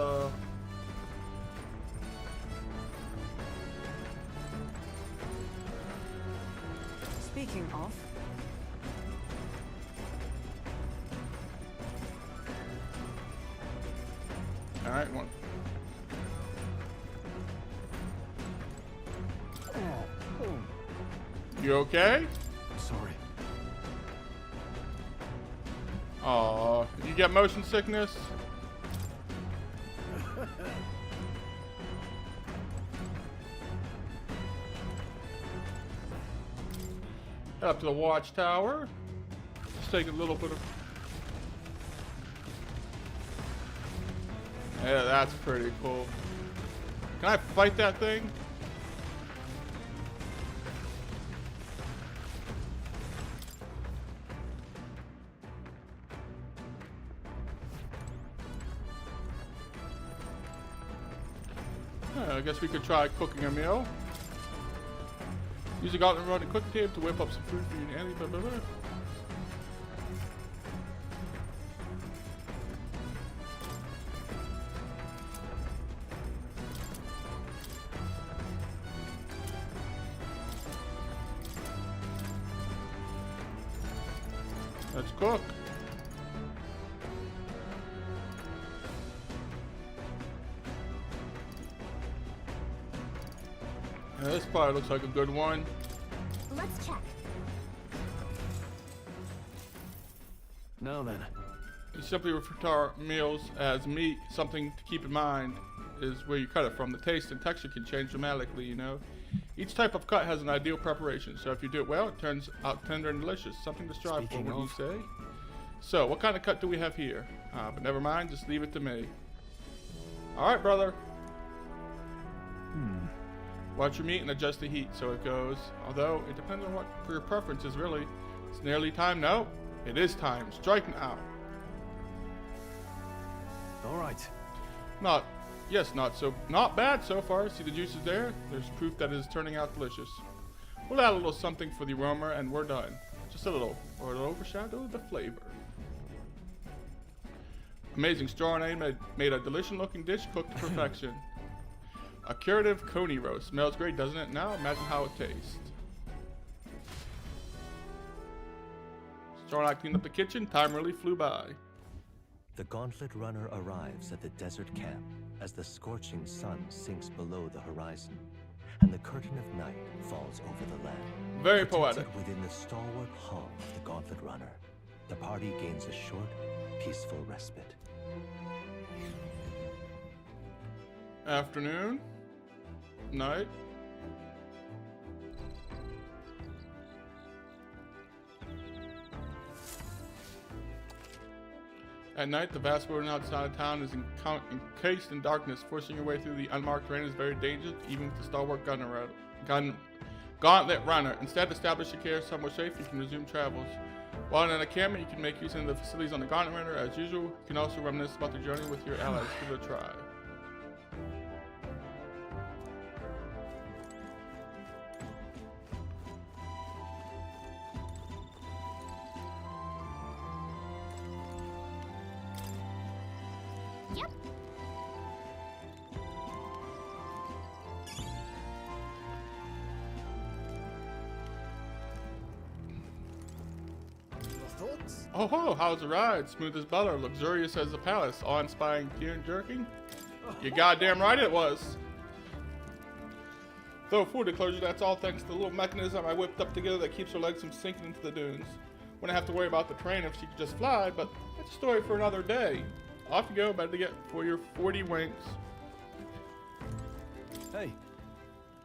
Speaking of, alright, one. You okay? Sorry. Aw, you get motion sickness? Head up to the watchtower. Let's take a little bit of... Yeah, that's pretty cool. Can I fight that thing? I guess we could try cooking a meal. Use a Gauntlet running cooking table to whip up some food for you and Annie. Blah, blah, blah. Let's cook. Yeah, this probably looks like a good one. Let's check. Now then. You simply refer to our meals as meat. Something to keep in mind is where you cut it from. The taste and texture can change dramatically, you know. Each type of cut has an ideal preparation, so if you do it well, it turns out tender and delicious. Something to strive for, wouldn't you say? So, what kind of cut do we have here? But never mind, just leave it to me. Alright, brother. Watch your meat and adjust the heat so it goes. Although, it depends on what for your preference is really. It's nearly time. No, it is time. Strike now. Alright. Not bad so far. See the juices there? There's proof that it is turning out delicious. We'll add a little something for the aroma and we're done. Just a little, or it'll overshadow the flavor. Amazing straw and egg made a delicious looking dish cooked to perfection. A curative coney roast. Smells great, doesn't it? Now imagine how it tastes. Straw and I cleaned up the kitchen. Time really flew by. The Gauntlet Runner arrives at the desert camp as the scorching sun sinks below the horizon, and the curtain of night falls over the land. Very Protected poetic. within the stalwart hull of the Gauntlet Runner, the party gains a short, peaceful respite. Afternoon. Night. At night, the vast road outside of town is encased in darkness. Forcing your way through the unmarked terrain is very dangerous, even with the stalwart Gauntlet Runner. Instead, establish your care somewhere safe. You can resume travels. While in an encampment, you can make use of the facilities on the Gauntlet Runner. As usual, you can also reminisce about the journey with your allies. Give it a try. Yep. Thoughts? Oh ho, how's the ride? Smooth as butter, luxurious as a palace, awe-inspiring tear and jerking? You're goddamn right it was. Though full disclosure, that's all thanks to the little mechanism I whipped up together that keeps her legs from sinking into the dunes. Wouldn't have to worry about the train if she could just fly, but that's a story for another day. Off you go, better to get for your 40 winks. Hey.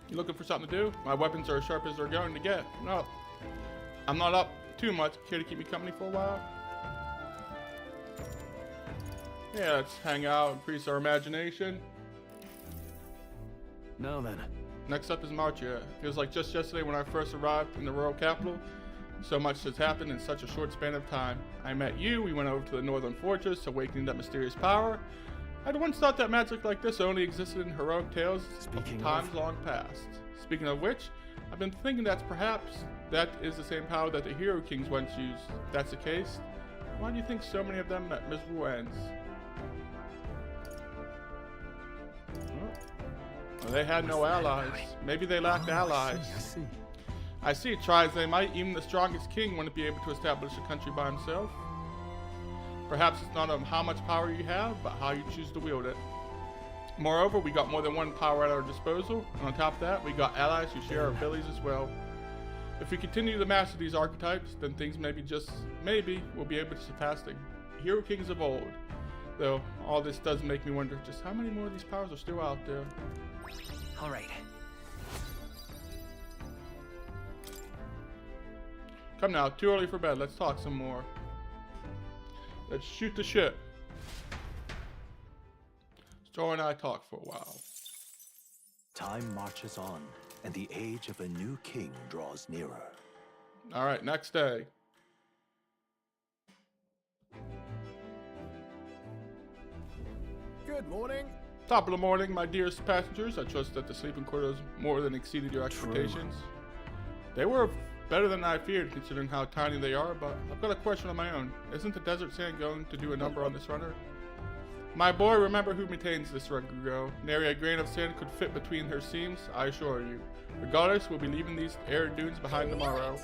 You looking for something to do? My weapons are as sharp as they're going to get. No, I'm not up too much. Care to keep me company for a while? Yeah, let's hang out, increase our imagination. Now then. Next up is Marcia. Feels like just yesterday when I first arrived in the royal capital. So much has happened in such a short span of time. I met you, we went over to the Northern Fortress, awakening that mysterious power. I'd once thought that magic like this only existed in heroic tales of times long past. Speaking of which, I've been thinking that perhaps that is the same power that the Hero Kings once used. If that's the case, why do you think so many of them met miserable ends? Well, they had no allies. Maybe they lacked allies. I see. Try as they might, even the strongest king wouldn't be able to establish a country by himself. Perhaps it's not how much power you have, but how you choose to wield it. Moreover, we got more than one power at our disposal, and on top of that, we got allies who share our abilities as well. If we continue to master these archetypes, then things maybe we'll be able to surpass the Hero Kings of old. Though, all this does make me wonder just how many more of these powers are still out there. Alright. Come now, too early for bed. Let's talk some more. Let's shoot the shit. Joe and I talk for a while. Time marches on, and the age of a new king draws nearer. Alright, next day. Good morning. Top of the morning, my dearest passengers. I trust that the sleeping quarters more than exceeded your expectations. They were better than I feared, considering how tiny they are, but I've got a question of my own. Isn't the desert sand going to do a number on this runner? My boy, remember who maintains this Regugo. Nary a grain of sand could fit between her seams, I assure you. Regardless, we'll be leaving these arid dunes behind tomorrow.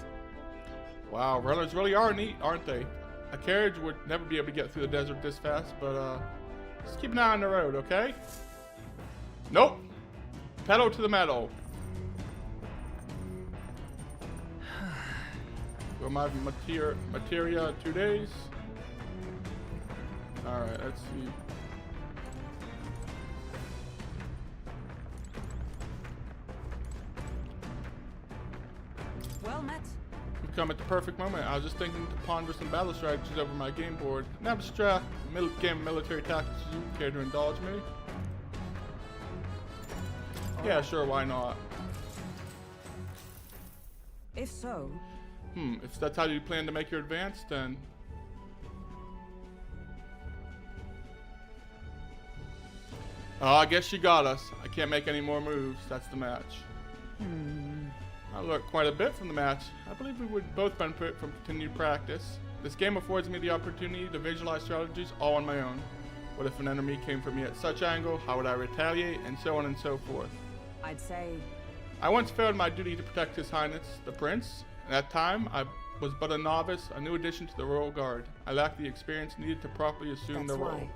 Wow, runners really are neat, aren't they? A carriage would never be able to get through the desert this fast, but just keep an eye on the road, okay? Nope. Pedal to the metal. Got my materia 2 days. Alright, let's see. Well met. You've come at the perfect moment. I was just thinking to ponder some battle strategies over my game board. An abstract game of military tactics. You care to indulge me? Yeah, sure, why not? If so... if that's how you plan to make your advance, then... Oh, I guess you got us. I can't make any more moves. That's the match. I learned quite a bit from the match. I believe we would both benefit from continued practice. This game affords me the opportunity to visualize strategies all on my own. What if an enemy came for me at such angle? How would I retaliate? And so on and so forth. I'd say... I once failed my duty to protect His Highness, the Prince. At that time, I was but a novice, a new addition to the Royal Guard. I lacked the experience needed to properly assume the role.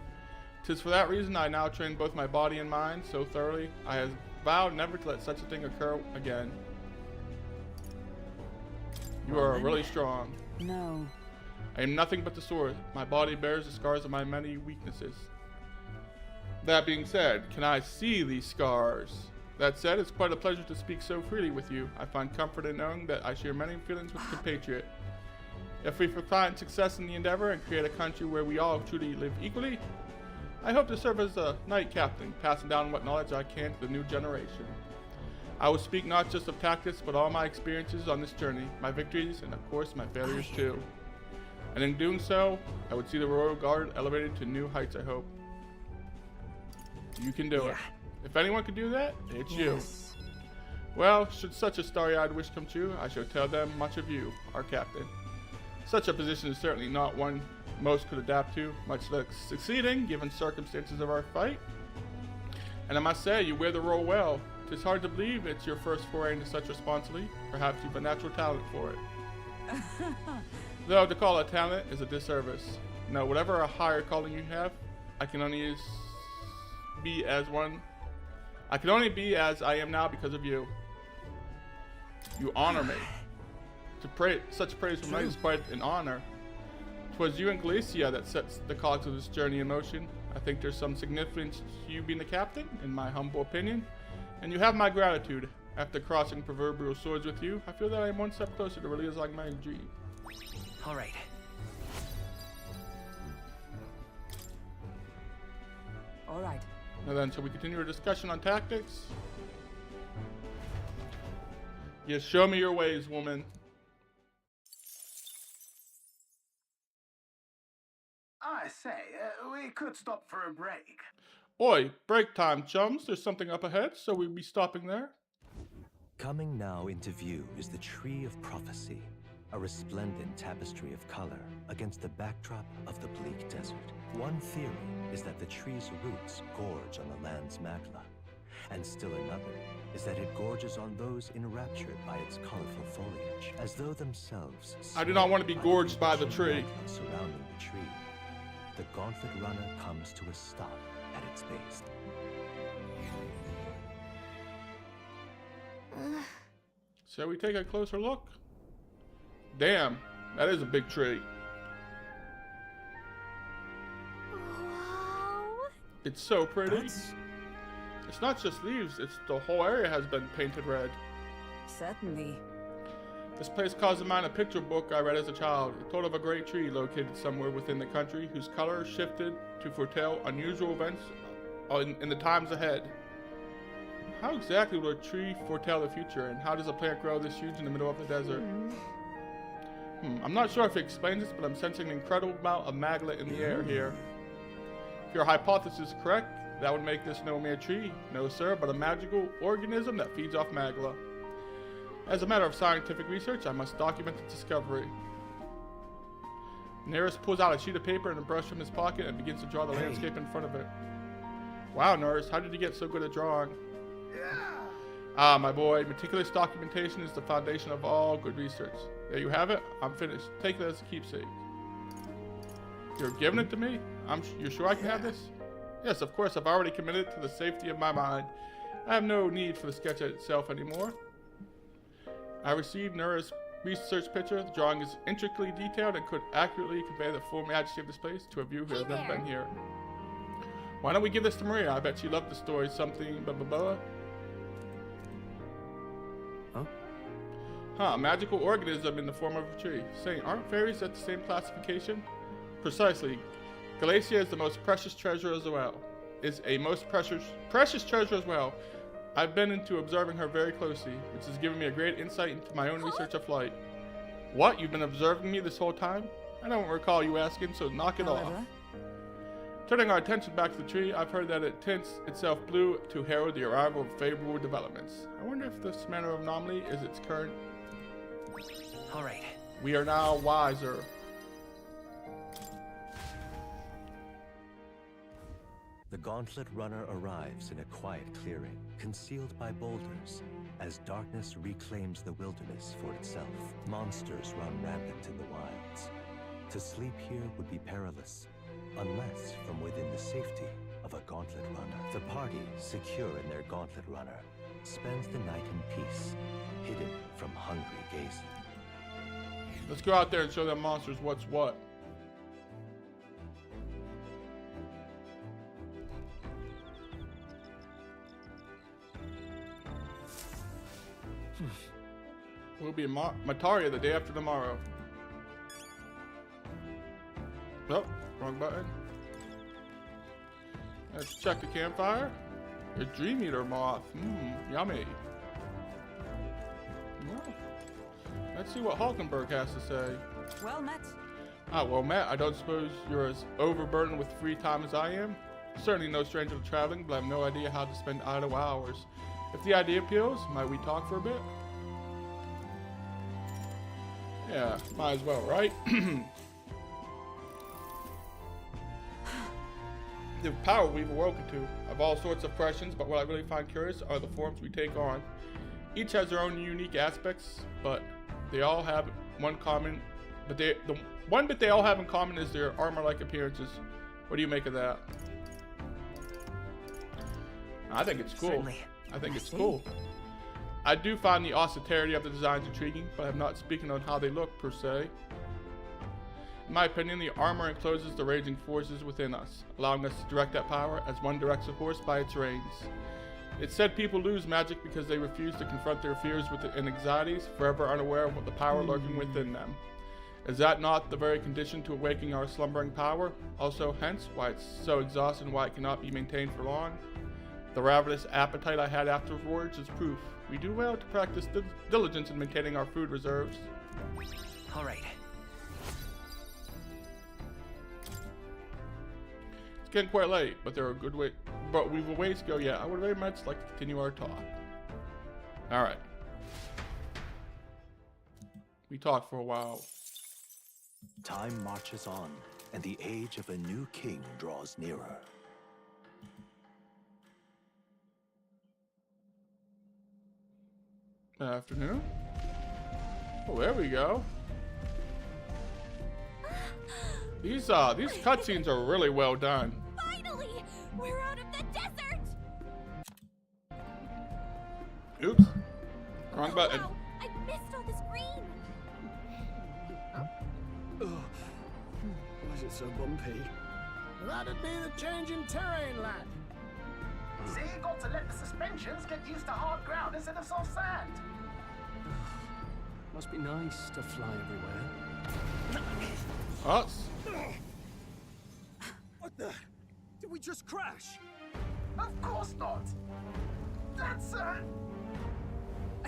'Tis for that reason I now train both my body and mind so thoroughly, I have vowed never to let such a thing occur again. You are really strong. No. I am nothing but the sword. My body bears the scars of my many weaknesses. That being said, can I see these scars? That said, it's quite a pleasure to speak so freely with you. I find comfort in knowing that I share many feelings with a compatriot. If we find success in the endeavor and create a country where we all truly live equally, I hope to serve as a knight captain, passing down what knowledge I can to the new generation. I will speak not just of tactics, but all my experiences on this journey, my victories, and of course my failures too. And in doing so, I would see the Royal Guard elevated to new heights, I hope. You can do it. If anyone can do that, it's you. Well, should such a starry-eyed wish come true, I shall tell them much of you, our captain. Such a position is certainly not one most could adapt to, much less succeeding given circumstances of our fight. And I must say, you wear the role well. 'Tis hard to believe it's your first foray into such responsibility. Perhaps you've a natural talent for it. Though to call it talent is a disservice. No, whatever a higher calling you have, I can only be as I am now because of you. You honor me. Such praise from me is quite an honor. 'Twas you and Galicia that sets the cogs of this journey in motion. I think there's some significance to you being the captain, in my humble opinion, and you have my gratitude. After crossing proverbial swords with you, I feel that I am one step closer to realizing my dream. All right. All right. Now then, shall we continue our discussion on tactics? Yes, show me your ways, woman. I say, we could stop for a break. Oi, break time, chums. There's something up ahead, so we'll be stopping there. Coming now into view is the Tree of Prophecy, a resplendent tapestry of color against the backdrop of the bleak desert. One theory is that the tree's roots gorge on the land's magla, and still another is that it gorges on those enraptured by its colorful foliage, as though themselves I do not want to be gorged by the tree. Surrounding the tree, the Gauntlet Runner comes to a stop at its base. Shall we take a closer look? Damn, that is a big tree. It's so pretty. It's not just leaves, it's the whole area has been painted red. Certainly. This place caused to mind a picture book I read as a child. It told of a great tree located somewhere within the country whose color shifted to foretell unusual events in the times ahead. How exactly will a tree foretell the future, and how does a plant grow this huge in the middle of the desert? I'm not sure if it explains this, but I'm sensing an incredible amount of magla in the air here. If your hypothesis is correct, that would make this no mere tree, no sir, but a magical organism that feeds off magla. As a matter of scientific research, I must document the discovery. Neris pulls out a sheet of paper and a brush from his pocket and begins to draw the landscape in front of it. Wow, Neris, how did you get so good at drawing? Ah, my boy, meticulous documentation is the foundation of all good research. There you have it. I'm finished. Take it as a keepsake. You're giving it to me? You're sure I can have this? Yes, of course. I've already committed to the safety of my mind. I have no need for the sketch itself anymore. I received Nura's research picture. The drawing is intricately detailed and could accurately convey the full majesty of this place to a viewer who has never been here. Why don't we give this to Maria? I bet she loved the story. Something blah blah blah. A magical organism in the form of a tree. Saying, aren't fairies at the same classification? Precisely. Galacia is the most precious treasure as well. Is a most precious treasure as well. I've been into observing her very closely, which has given me a great insight into my own research of flight. What? You've been observing me this whole time? I don't recall you asking, so knock it off. Turning our attention back to the tree, I've heard that it tints itself blue to herald the arrival of favorable developments. I wonder if this manner of anomaly is its current. All right. We are now wiser. The Gauntlet Runner arrives in a quiet clearing, concealed by boulders, as darkness reclaims the wilderness for itself. Monsters run rampant in the wilds. To sleep here would be perilous, unless from within the safety of a Gauntlet Runner. The party, secure in their Gauntlet Runner, spends the night in peace, hidden from hungry gazing. Let's go out there and show them monsters what's what. We'll be in Mataria the day after tomorrow. Wrong button. Let's check the campfire. A Dream Eater moth. Yummy. Well, let's see what Hulkenberg has to say. Well met. Ah, well met. I don't suppose you're as overburdened with free time as I am? Certainly no stranger to traveling, but I have no idea how to spend idle hours. If the idea appeals, might we talk for a bit? Yeah, might as well, right? The power we've awoken to. I have all sorts of questions, but what I really find curious are the forms we take on. Each has their own unique aspects, but they all have one common. But the one bit they all have in common is their armor-like appearances. What do you make of that? I think it's cool. Certainly. I think it's cool. I do find the austerity of the designs intriguing, but I'm not speaking on how they look per se. In my opinion, the armor encloses the raging forces within us, allowing us to direct that power as one directs a horse by its reins. It's said people lose magic because they refuse to confront their fears and anxieties, forever unaware of what the power lurking within them. Is that not the very condition to awakening our slumbering power? Also, hence, why it's so exhausted and why it cannot be maintained for long? The ravenous appetite I had afterwards is proof. We do well to practice diligence in maintaining our food reserves. All right. It's getting quite late, but we've a ways to go yet. I would very much like to continue our talk. All right. We talked for a while. Time marches on, and the age of a new king draws nearer. Afternoon. Oh, there we go. These cutscenes are really well done. Finally! We're out of the desert! Oops. Wrong button. Wow, I missed all this green! Why is it so bumpy? That'd be the change in terrain, lad. See, you got to let the suspensions get used to hard ground instead of soft sand. Must be nice to fly everywhere. Us? What the? Did we just crash? Of course not. That's a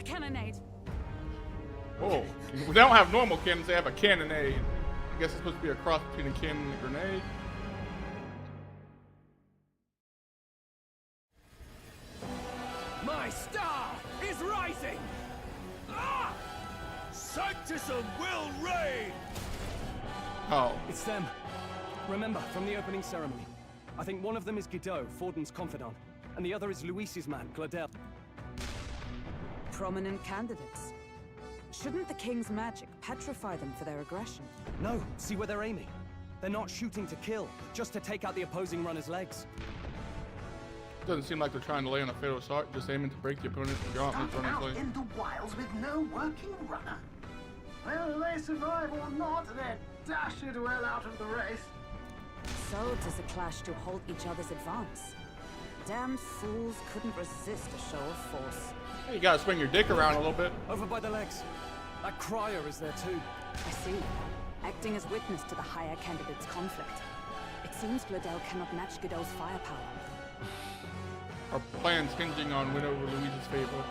cannonade. Oh, they don't have normal cannons, they have a cannonade. I guess it's supposed to be a cross between a cannon and a grenade. My star is rising! Ah! Sanctism will reign! Oh. It's them. Remember, from the opening ceremony. I think one of them is Guido, Forden's confidant, and the other is Luis's man, Gladel. Prominent candidates. Shouldn't the king's magic petrify them for their aggression? No, see where they're aiming. They're not shooting to kill, just to take out the opposing runner's legs. Doesn't seem like they're trying to lay on a fatal shot, just aiming to break the opponent's gauntlet on his leg. in the wilds with no working runner. Whether they survive or not, they're dashed well out of the race. So does a clash to halt each other's advance. Damned fools couldn't resist a show of force. Hey, you gotta swing your dick around a little bit. Over by the legs. That crier is there too. I see. Acting as witness to the higher candidate's conflict. It seems Gladel cannot match Godot's firepower. Our plan's hinging on win over Louise's favor.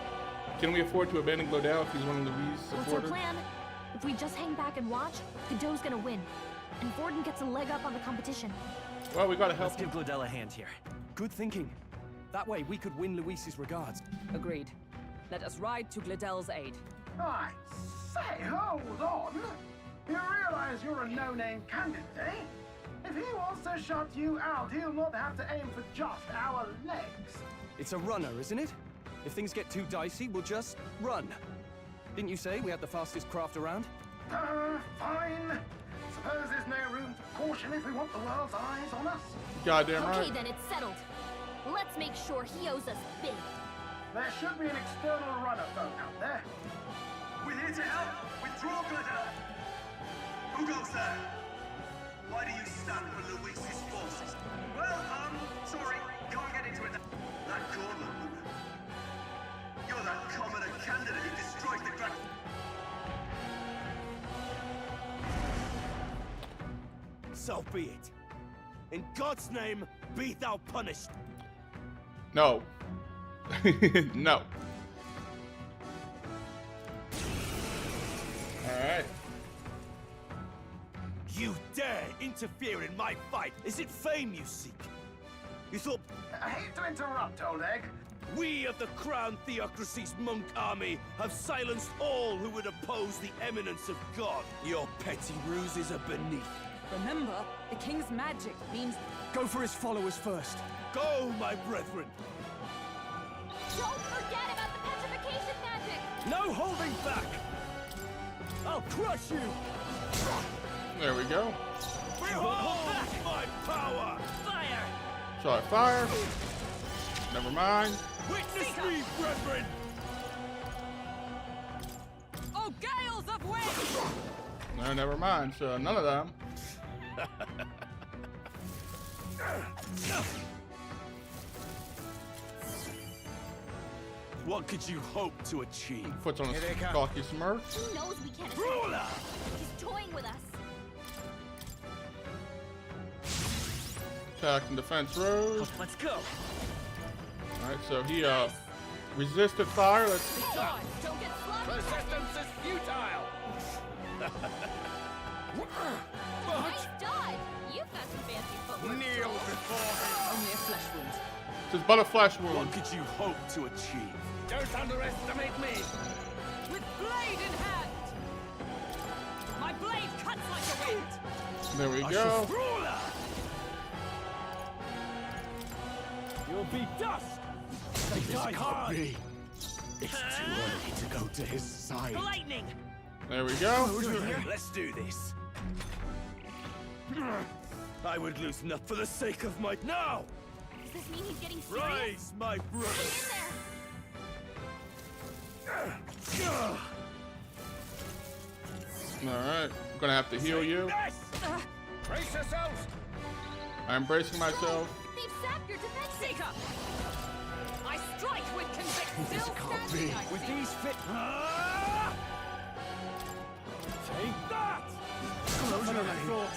Can we afford to abandon Gladel if he's one of Louise's supporters? What's our plan? If we just hang back and watch, Godot's gonna win. And Forden gets a leg up on the competition. Well, we gotta help. Let's give Gladel a hand here. Good thinking. That way we could win Luis's regards. Agreed. Let us ride to Gladel's aid. I say, hold on. You realize you're a no-name candidate, eh? If he wants to shut you out, he'll not have to aim for just our legs. It's a runner, isn't it? If things get too dicey, we'll just run. Didn't you say we had the fastest craft around? Fine. Suppose there's no room for caution if we want the world's eyes on us. Goddamn right. Okay, then it's settled. Let's make sure he owes us big. There should be an external runner phone out there. We're here to help. Withdraw, Gladel. Who goes there? Why do you stand for Luis's forces? Well, sorry, can't get into it. That Cornwall woman. You're that commoner candidate who destroyed the Grand... So be it. In God's name, be thou punished. No. No. Alright. You dare interfere in my fight? Is it fame you seek? You thought... I hate to interrupt, Oleg. We of the Crown Theocracy's monk army have silenced all who would oppose the eminence of God. Your petty ruses are beneath. Remember, the king's magic means... Go for his followers first. Go, my brethren. Don't forget about the petrification magic! No holding back! I'll crush you! There we go. Behold my power! Fire! Shall I fire? Never mind. Witness me, brethren! Oh, gales of wind! No, never mind. So none of them. What could you hope to achieve? Puts on a cocky smirk. He knows we can't Ruler! escape. He's toying with us. Attack and defense rose. Let's go. Alright, so he resisted fire. Let's Don't get sloppy. Resistance is futile. Nice dodge. You've got some fancy footwork. Kneel before him. Only a flesh wound. This is but a flesh wound. What could you hope to achieve? Don't underestimate me. With blade in hand! My blade cuts like a wind! There we go. Ruler! You'll be dust. This can't be. It's too early to go to his side. Lightning. There we go. Let's do this. I would lose enough for the sake of my... Now! Does this mean he's getting serious? Rise, my brothers! Get in Alright. I'm gonna have to heal you. Brace yourselves. I'm bracing myself. They've sapped your defense. Seeker! I strike with conviction. This Still can't standing, be. I With see. these fit. Take that. Closer, I thought.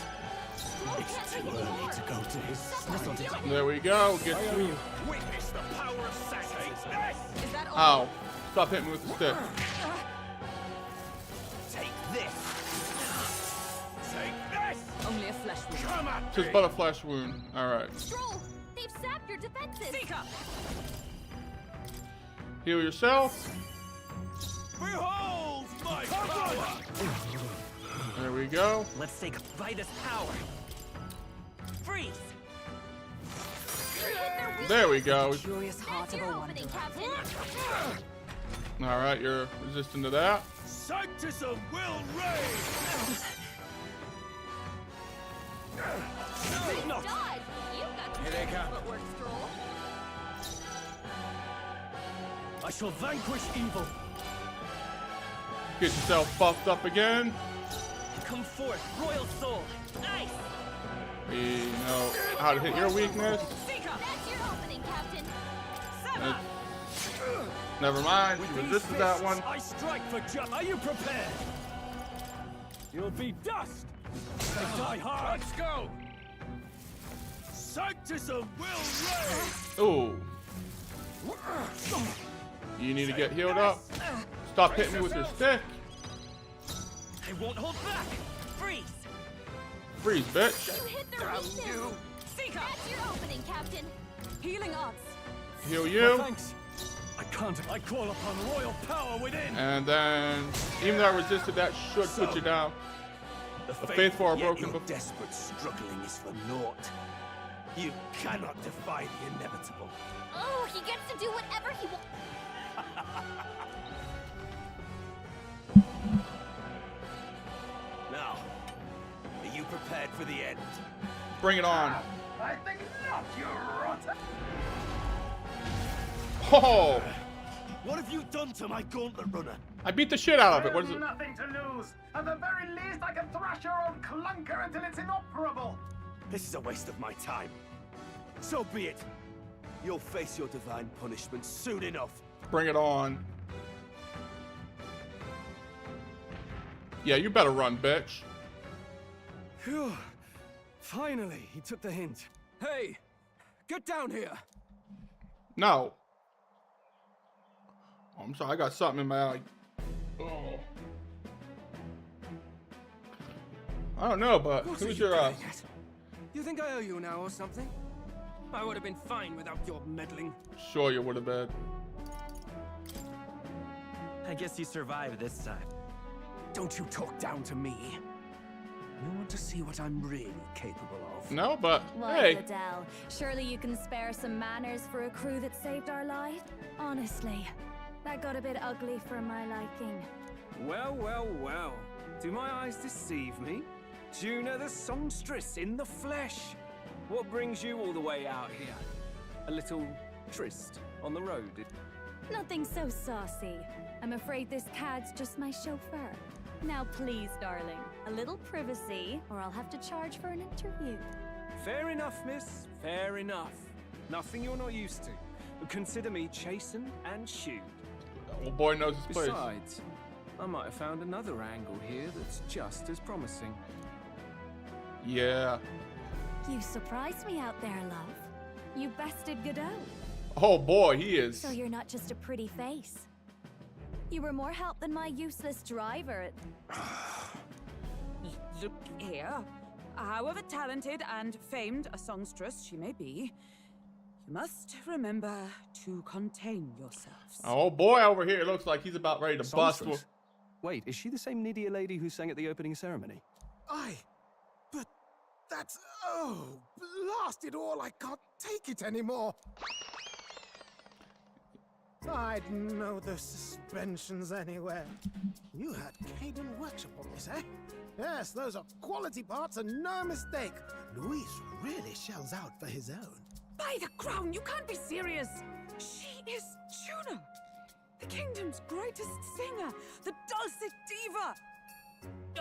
Stroll It's can't too take it early anymore. to go to his side. There we go. Get through. Witness the power of sacrifice! Is that all? Ow. Stop hitting me with the stick. Take this! Take this! Only a flesh wound. Come at This is but a flesh wound. Alright. Stroll, they've sapped your defenses. Seeker! Heal yourself. Behold my power! There we go. Let's take by this power. Freeze. There we go. Curious heart That's of your a opening, wanderer. Captain. Alright, you're resistant to that. Sanctism will reign! Nice dodge. You've got some Here they fancy come. footwork, Stroll. I shall vanquish evil. Get yourself buffed up again. Come forth, royal soul. Nice. We know how to hit your weakness. Seeker! That's your opening, Captain. Sever! Never mind. She With these resisted that fists, one. I strike for just. Are you prepared? You'll be dust. They die hard. Let's go. Sanctism will reign! Ooh. You need to get healed up. Stop hitting me with your stick. I won't hold back. Freeze. Freeze, bitch. You hit their weakness. Seeker! That's your opening, Captain. Healing arts. Heal No, you. thanks. I can't. I call upon royal power within. And then, even though I resisted, that should put you down. The faithful are Yet broken. your desperate struggling is for naught. You cannot defy the inevitable. Oh, he gets to do whatever he wants. Now, are you prepared for the end? Bring it on. I think not, you rotter. Oh, What have you done to my gauntlet runner? I beat the shit out of it. What is it? Nothing to lose. At the very least, I can thrash your old clunker until it's inoperable. This is a waste of my time. So be it. You'll face your divine punishment soon enough. Bring it on. Yeah, you better run, bitch. Phew. Finally, he took the hint. Hey! Get down here! No. Oh, I'm sorry, I got something in my eye. Oh. I don't know, but What who's are you your getting at? You think I owe you now or something? I would have been fine without your meddling. Sure you would have been. I guess you survived this time. Don't you talk down to me. You want to see what I'm really capable of? No, but Why, hey. Liddell, surely you can spare some manners for a crew that saved our life? Honestly, that got a bit ugly for my liking. Well, well, well. Do my eyes deceive me? Juna the songstress in the flesh. What brings you all the way out here? A little tryst on the road? Nothing so saucy. I'm afraid this cad's just my chauffeur. Now please, darling, a little privacy, or I'll have to charge for an interview. Fair enough, miss. Fair enough. Nothing you're not used to. Consider me chastened and shoed. Old boy knows his place. Besides, I might have found another angle here that's just as promising. Yeah. You surprised me out there, love. You bested Godot. Oh boy, he is. So you're not just a pretty face. You were more help than my useless driver. Look here. However talented and famed a songstress she may be, you must remember to contain yourselves. Oh boy, over here, it looks like he's about ready to bust. Songstress? Wait, is she the same Nydia lady who sang at the opening ceremony? But that's... Oh, blast it all, I can't take it anymore. I'd know those suspensions anywhere. You had Caden workshop on this, eh? Yes, those are quality parts and no mistake. Luis really shells out for his own. By the crown, you can't be serious! She is Juna! The kingdom's greatest singer! The dulcet diva!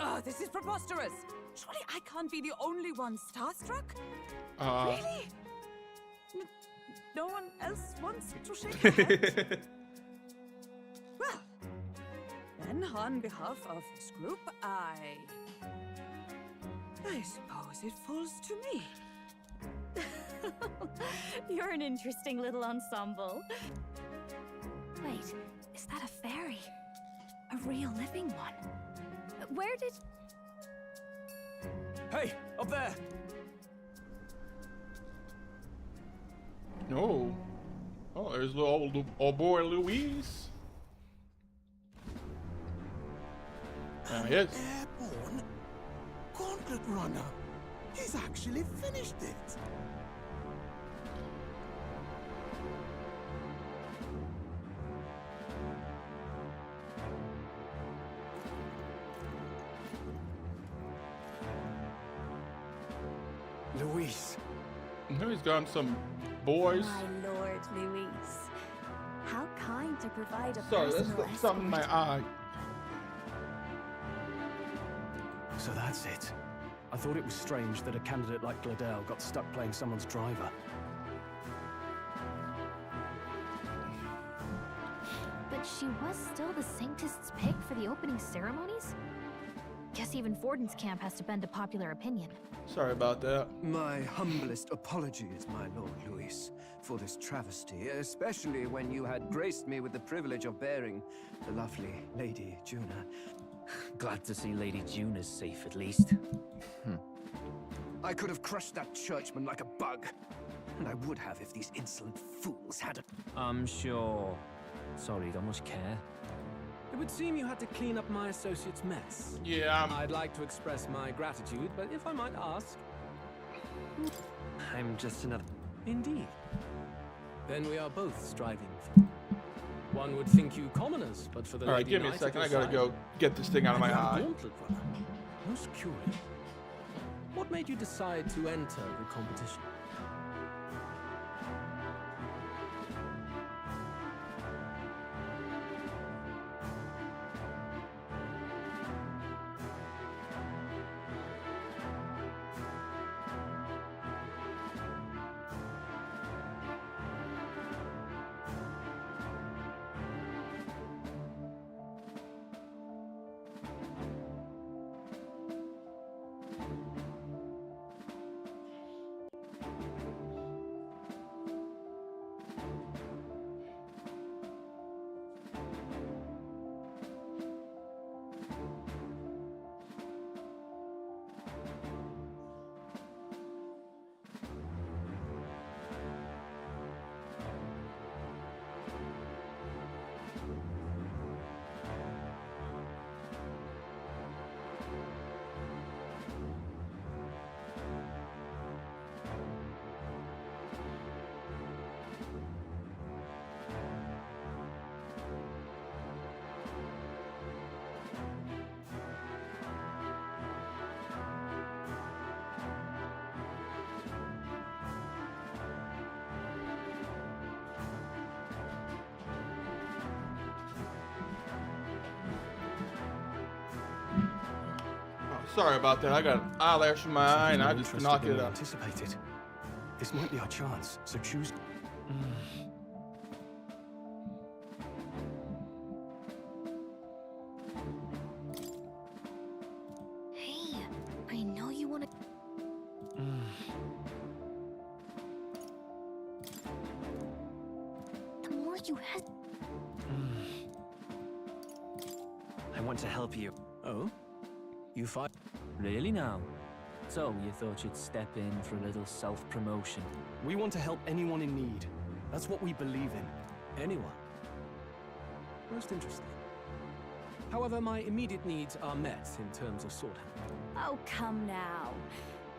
Oh, this is preposterous! Surely I can't be the only one starstruck? Really? No one else wants to shake hands? Well, then on behalf of this group, I suppose it falls to me. You're an interesting little ensemble. Wait, is that a fairy? A real living one? Where did... Hey, up there! No. Oh, there's little old boy Luis. There he is. Airborne Gauntlet Runner. He's actually finished it. Luis. Now he's got some boys. My lord, Luis. How kind to provide a Sorry, personal that's something in my eye. So that's it. I thought it was strange that a candidate like Gladel got stuck playing someone's driver. But she was still the Sanctist's pick for the opening ceremonies? Guess even Forden's camp has to bend to popular opinion. Sorry about that. My humblest apologies, my Lord Luis, for this travesty, especially when you had graced me with the privilege of bearing the lovely Lady Juna. Glad to see Lady June is safe, at least. I could have crushed that churchman like a bug. And I would have if these insolent fools had a... I'm sure. Sorry, don't much care. It would seem you had to clean up my associate's mess. Yeah, I'd like to express my gratitude, but if I might ask... I'm just another... Indeed. Then we are both striving for... One would think you commoners, but for the All right, Lady give me a Knight second. at I your gotta side- go get this thing out of my And you're a eye. Gauntlet runner. Most curious. What made you decide to enter the competition? Sorry about that. I got an eyelash in my eye and I just Interested knocked than it we up. anticipated. This might be our chance, so choose. Hey, I know you want to. The more you have. I want to help you. Oh? You fight? Really now? So, you thought you'd step in for a little self-promotion? We want to help anyone in need. That's what we believe in. Anyone? Most interesting. However, my immediate needs are met in terms of sword handling. Oh, come now.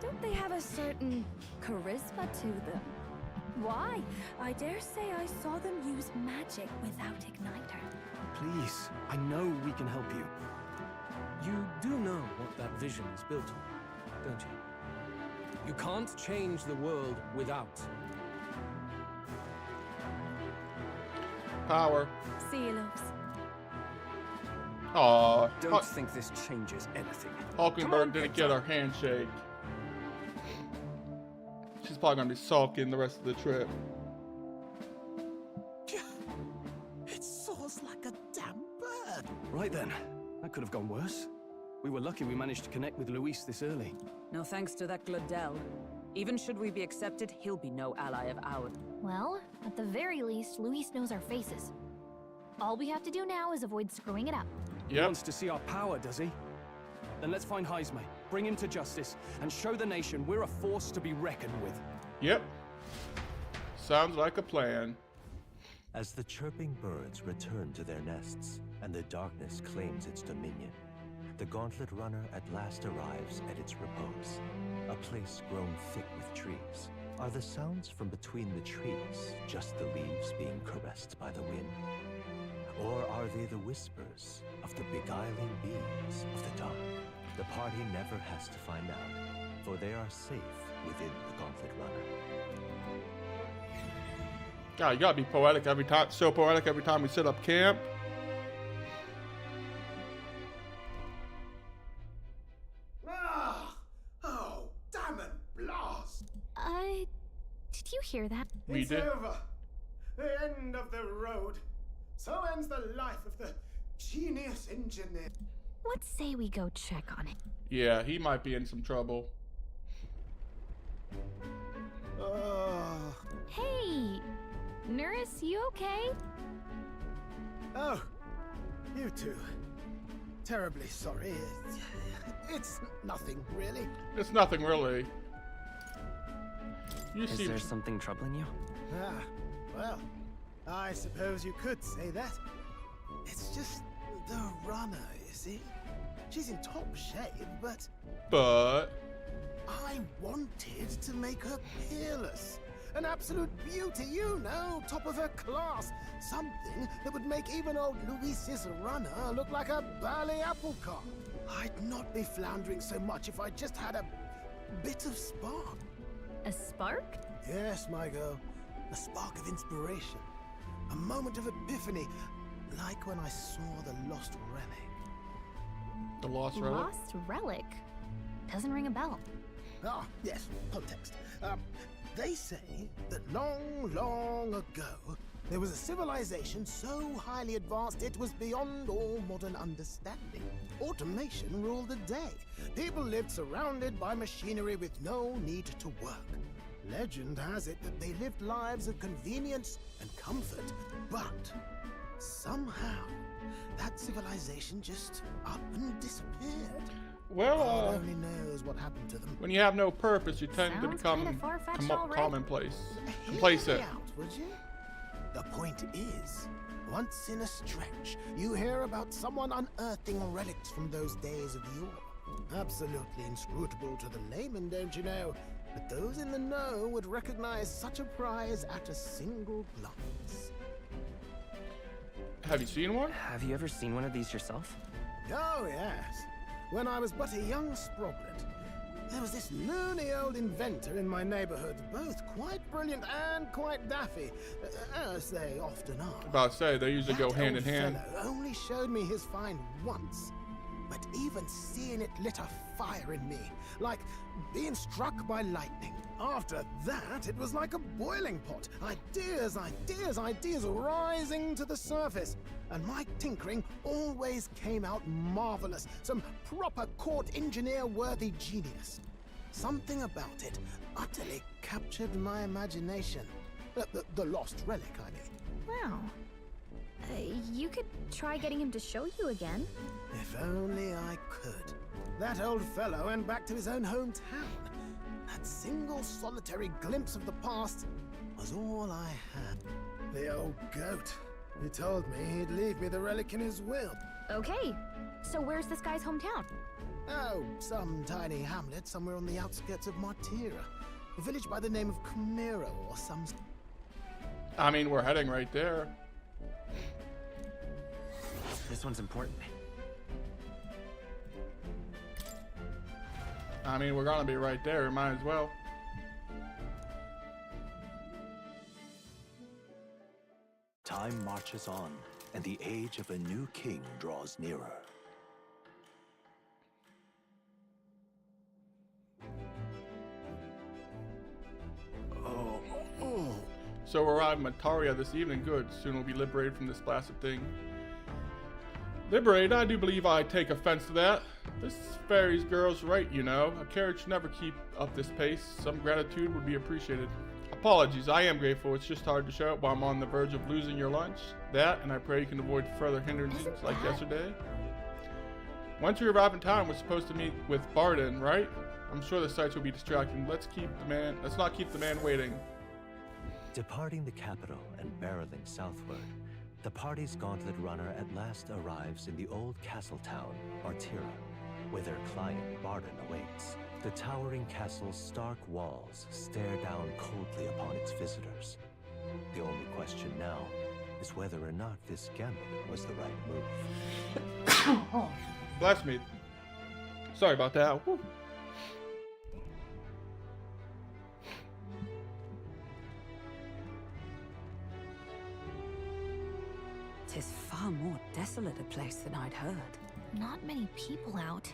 Don't they have a certain charisma to them? Why? I dare say I saw them use magic without Igniter. Please, I know we can help you. You do know what that vision is built on, don't you? You can't change the world without Power. Sealofs. Aw. Don't think this changes anything. Hulkenberg didn't get our handshake. She's probably gonna be sulking the rest of the trip. It soars like a damn bird. Right then, that could have gone worse. We were lucky we managed to connect with Luis this early. No thanks to that Gladel. Even should we be accepted, he'll be no ally of ours. Well, at the very least, Luis knows our faces. All we have to do now is avoid screwing it up. He wants to see our power, does he? Then let's find Heisme, bring him to justice, and show the nation we're a force to be reckoned with. Yep. Sounds like a plan. As the chirping birds return to their nests and the darkness claims its dominion, the Gauntlet Runner at last arrives at its repose, a place grown thick with trees. Are the sounds from between the trees just the leaves being caressed by the wind? Or are they the whispers of the beguiling beings of the dark? The party never has to find out, for they are safe within the Gauntlet Runner. God, you gotta be poetic every time. So poetic every time we set up camp. Ah! Oh, damn it, blast! Did you hear that? It's over. The end of the road. So ends the life of the genius engineer. Let's say we go check on it. Yeah, he might be in some trouble. Hey, nurse, you okay? Oh, you two. Terribly sorry. It's nothing, really. It's nothing really. You Is seem there something troubling you? Ah, well, I suppose you could say that. It's just the runner, you see? She's in top shape, but I wanted to make her peerless. An absolute beauty, you know, top of her class. Something that would make even old Luis's runner look like a bally apple cart. I'd not be floundering so much if I just had a bit of spark. A spark? Yes, my girl. A spark of inspiration. A moment of epiphany, like when I saw the lost relic. The lost relic? Lost relic? Doesn't ring a bell. Ah, yes, context. They say that long, long ago, there was a civilization so highly advanced it was beyond all modern understanding. Automation ruled the day. People lived surrounded by machinery with no need to work. Legend has it that they lived lives of convenience and comfort, but somehow that civilization just up and disappeared. Well, God only knows what happened to them. when you have no purpose, you tend to Sounds become kinda far-fetched, all right. commonplace. Hear Complacent. me out, would you? The point is, once in a stretch, you hear about someone unearthing relics from those days of yore. Absolutely inscrutable to the layman, don't you know? But those in the know would recognize such a prize at a single glance. Have you seen one? Have you ever seen one of these yourself? Oh, yes. When I was but a young sproglet, there was this loony old inventor in my neighborhood, both quite brilliant and quite daffy, as they often are. About to say, they usually go hand in hand. Fellow only showed me his find once, but even seeing it lit a fire in me, like being struck by lightning. After that, it was like a boiling pot. Ideas, ideas, ideas rising to the surface. And my tinkering always came out marvelous. Some proper court engineer-worthy genius. Something about it utterly captured my imagination. The lost relic, I mean. Wow. You could try getting him to show you again. If only I could. That old fellow went back to his own hometown. That single solitary glimpse of the past was all I had. The old goat. He told me he'd leave me the relic in his will. Okay, so where's this guy's hometown? Oh, some tiny hamlet somewhere on the outskirts of Martira. A village by the name of Chimera or some... I mean, we're heading right there. This one's important. I mean, we're gonna be right there. Might as well. Time marches on, and the age of a new king draws nearer. So we're arriving at Martira this evening. Good. Soon we'll be liberated from this blasted thing. Liberated? I do believe I take offense to that. This fairy's girl's right, you know. A carriage should never keep up this pace. Some gratitude would be appreciated. Apologies, I am grateful. It's just hard to show it while I'm on the verge of losing your lunch. That, and I pray you can avoid further hindrances like yesterday. Once we arrive in town, we're supposed to meet with Barden, right? I'm sure the sights will be distracting. Let's not keep the man waiting. Departing the capital and barreling southward, the party's gauntlet runner at last arrives in the old castle town, Martira, where their client Barden awaits. The towering castle's stark walls stare down coldly upon its visitors. The only question now is whether or not this gambit was the right move. Bless me. Sorry about that. Woo. Tis far more desolate a place than I'd heard. Not many people out.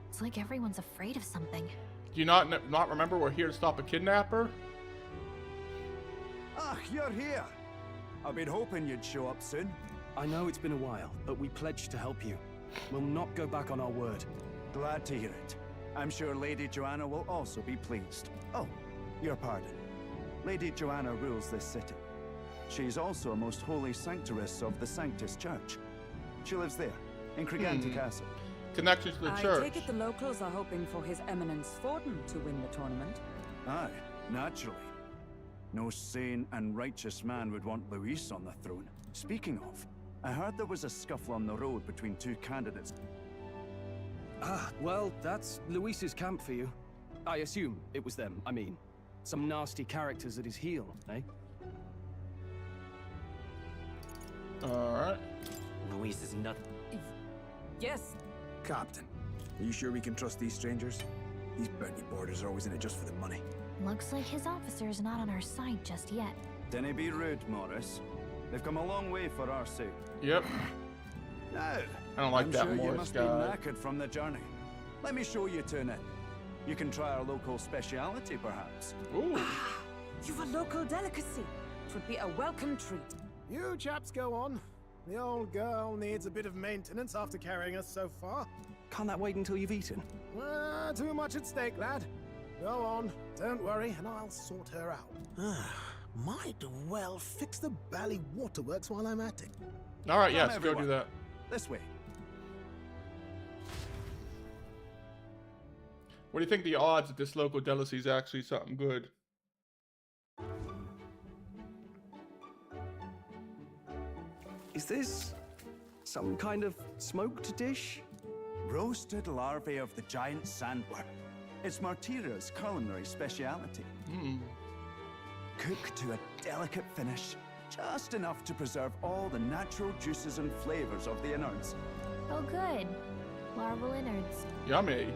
It's like everyone's afraid of something. Do you not remember we're here to stop a kidnapper? Ah, you're here. I've been hoping you'd show up soon. I know it's been a while, but we pledged to help you. We'll not go back on our word. Glad to hear it. I'm sure Lady Joanna will also be pleased. Oh, your pardon. Lady Joanna rules this city. She's also a most holy sanctoress of the Sanctus Church. She lives there, in Crigante Castle. Connections to the church. I take it the locals are hoping for His Eminence Forden to win the tournament. Aye, naturally. No sane and righteous man would want Luis on the throne. Speaking of, I heard there was a scuffle on the road between two candidates. Ah, well, that's Luis's camp for you. I assume it was them. I mean, some nasty characters at his heel, eh? Alright. Luis is nothing. Yes. Captain, are you sure we can trust these strangers? These bounty boarders are always in it just for the money. Looks like his officer's not on our side just yet. Dinna be rude, Morris. They've come a long way for our sake. Yep. Now, I don't like I'm that sure you Morris must guy. be knackered from the journey. Let me show you to an inn. You can try our local speciality, perhaps. Ooh. You've a local delicacy. It would be a welcome treat. You chaps go on. The old girl needs a bit of maintenance after carrying us so far. Can't that wait until you've eaten? Too much at stake, lad. Go on, don't worry, and I'll sort her out. Might well fix the Bally Waterworks while I'm at it. Alright, yes, go do that. This way. What do you think the odds that this local delicacy is actually something good? Is this some kind of smoked dish? Roasted larvae of the giant sandworm. It's Martira's culinary speciality. Cooked to a delicate finish, just enough to preserve all the natural juices and flavors of the innards. Oh good. Larval innards. Yummy.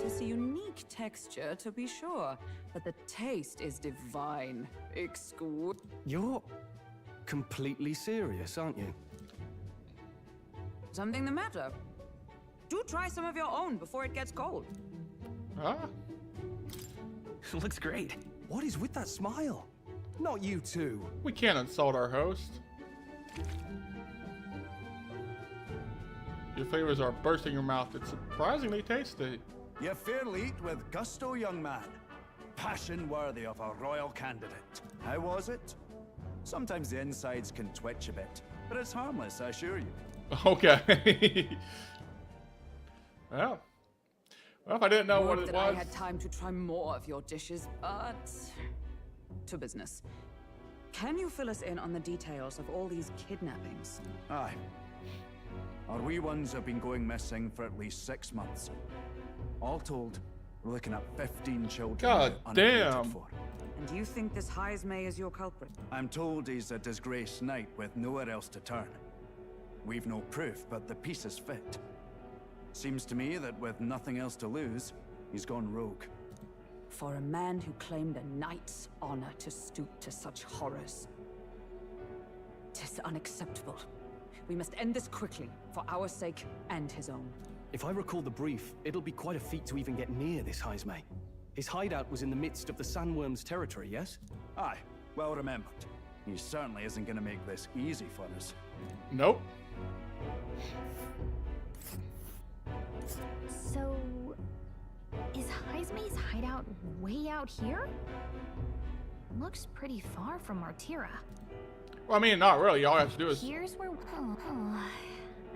Tis a unique texture, to be sure, but the taste is divine. Exquisite. You're completely serious, aren't you? Something the matter? Do try some of your own before it gets cold. Ah. Looks great. What is with that smile? Not you two. We can't insult our host. Your flavors are bursting your mouth. It's surprisingly tasty. You fairly eat with gusto, young man. Passion worthy of a royal candidate. How was it? Sometimes the insides can twitch a bit, but it's harmless, I assure you. Okay. Well, if I didn't know what Would it that I was. had time to try more of your dishes, but to business. Can you fill us in on the details of all these kidnappings? Aye. Our wee ones have been going missing for at least 6 months. All told, we're looking at 15 children. God damn. For. And do you think this Heismay is your culprit? I'm told he's a disgraced knight with nowhere else to turn. We've no proof, but the pieces fit. Seems to me that with nothing else to lose, he's gone rogue. For a man who claimed a knight's honor to stoop to such horrors. 'Tis unacceptable. We must end this quickly, for our sake and his own. If I recall the brief, it'll be quite a feat to even get near this Heismay. His hideout was in the midst of the Sandworm's territory, yes? Aye, well remembered. He certainly isn't going to make this easy for us. Nope. So, is Heismay's hideout way out here? Looks pretty far from Martira. Well, I mean, not really. All I have to do is... Here's where... Oh,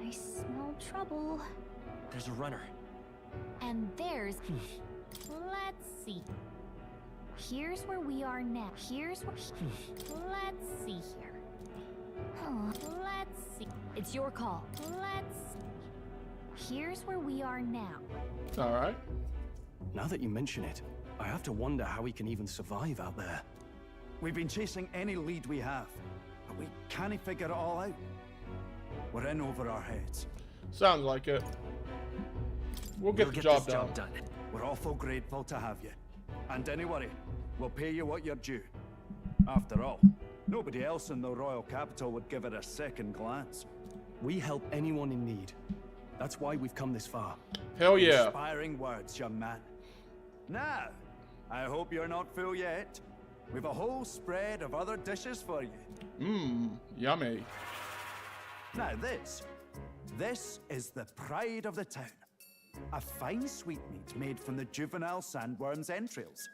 I smell trouble. There's a runner. And there's... Let's see. Here's where we are now. Here's where... Let's see here. Let's see. It's your call. Let's... Here's where we are now. Alright. Now that you mention it, I have to wonder how he can even survive out there. We've been chasing any lead we have, but we can't figure it all out. We're in over our heads. Sounds like it. We'll get the job done. We're awful grateful to have you. And don't worry, we'll pay you what you're due. After all, nobody else in the royal capital would give it a second glance. We help anyone in need. That's why we've come this far. Hell yeah. Inspiring words, young man. Now, I hope you're not full yet. We've a whole spread of other dishes for you. Mmm, yummy. Now this is the pride of the town. A fine sweetmeat made from the juvenile sandworm's entrails.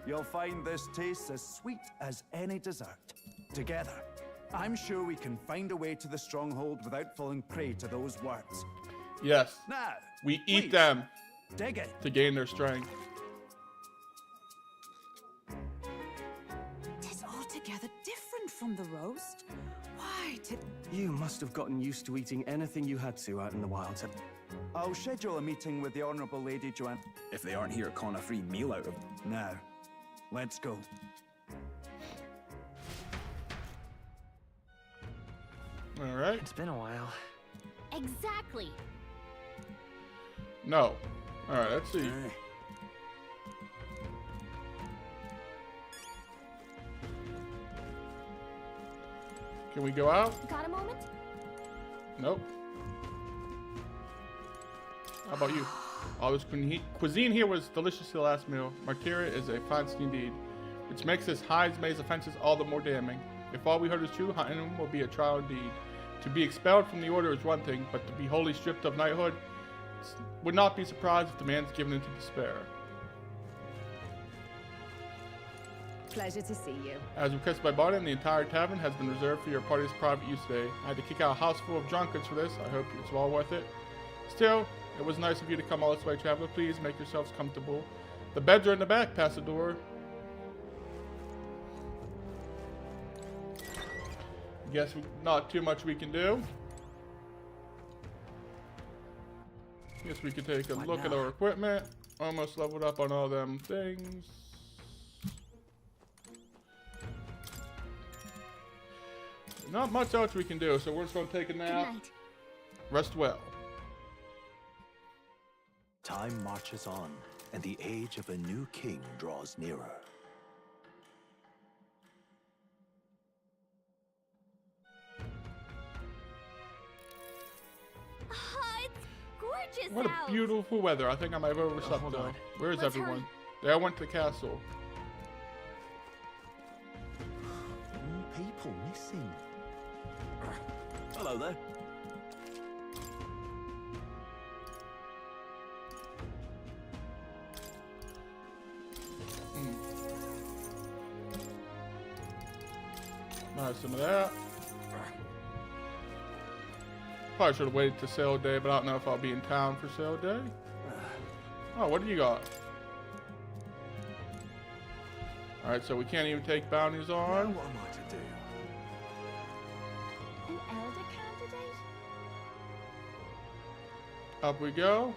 You'll find this tastes as sweet as any dessert. Together, I'm sure we can find a way to the stronghold without falling prey to those worms. Yes. Now, we eat please, them dig it. to gain their strength. Tis altogether different from the roast. Why did... You must have gotten used to eating anything you had to out in the wilds. I'll schedule a meeting with the Honourable Lady Joanne. If they aren't here, con a free meal out of... Now, let's go. Alright. It's been a while. Exactly. No. Alright, let's see. Can we go out? Got a moment? Nope. How about you? All this cuisine here was delicious to the last meal. Martira is a feisty indeed, which makes this Heismay's offenses all the more damning. If all we heard is true, Ha'inum will be a trial indeed. To be expelled from the order is one thing, but to be wholly stripped of knighthood would not be surprised if the man's given into despair. Pleasure to see you. As requested by Barton, the entire tavern has been reserved for your party's private use today. I had to kick out a house full of drunkards for this. I hope it's well worth it. Still, it was nice of you to come all this way, traveler. Please make yourselves comfortable. The beds are in the back, past the door. Guess not too much we can do. Guess we could take a look at our equipment. Almost leveled up on all them things. Not much else we can do, so we're just going to take a nap. Good night. Rest well. Time marches on, and the age of a new king draws nearer. gorgeous What a out. beautiful weather. I think I might have overslept hold though. on. Where is Let's everyone? hurry. They all went to the castle. More people missing. Hello there. Alright, some of that. Probably should have waited to sale day, but I don't know if I'll be in town for sale day. Oh, what do you got? Alright, so we can't even take bounties on. What am I to do? An elder candidate? Up we go.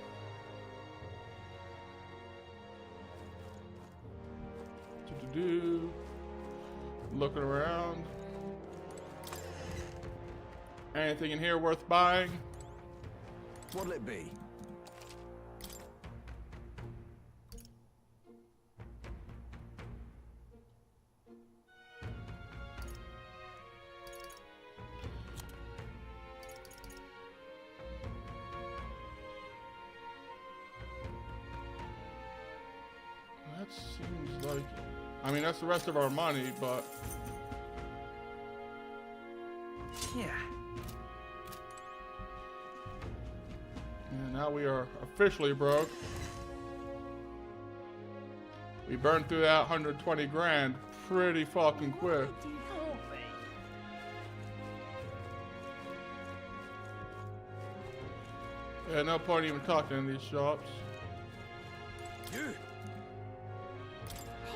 Do-do-do. Looking around. Anything in here worth buying? What'll it be? That seems like... I mean, that's the rest of our money, but... Yeah. And now we are officially broke. We burned through that 120 grand pretty fucking quick. Yeah, no point even talking in these shops.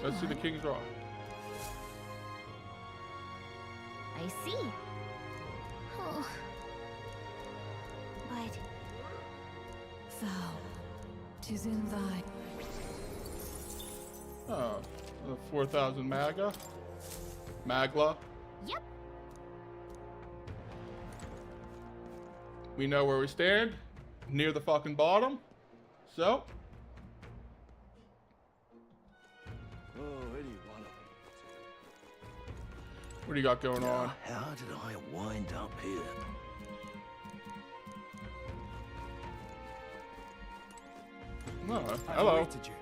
Let's see the King's Rock. I see. Oh. But Thou, 'tis in thy... Oh, the 4,000 Magla. Yep. We know where we stand. Near the fucking bottom. So. Oh, any one of them. What do you got going on? How did I wind up here? Oh, I hello. awaited you.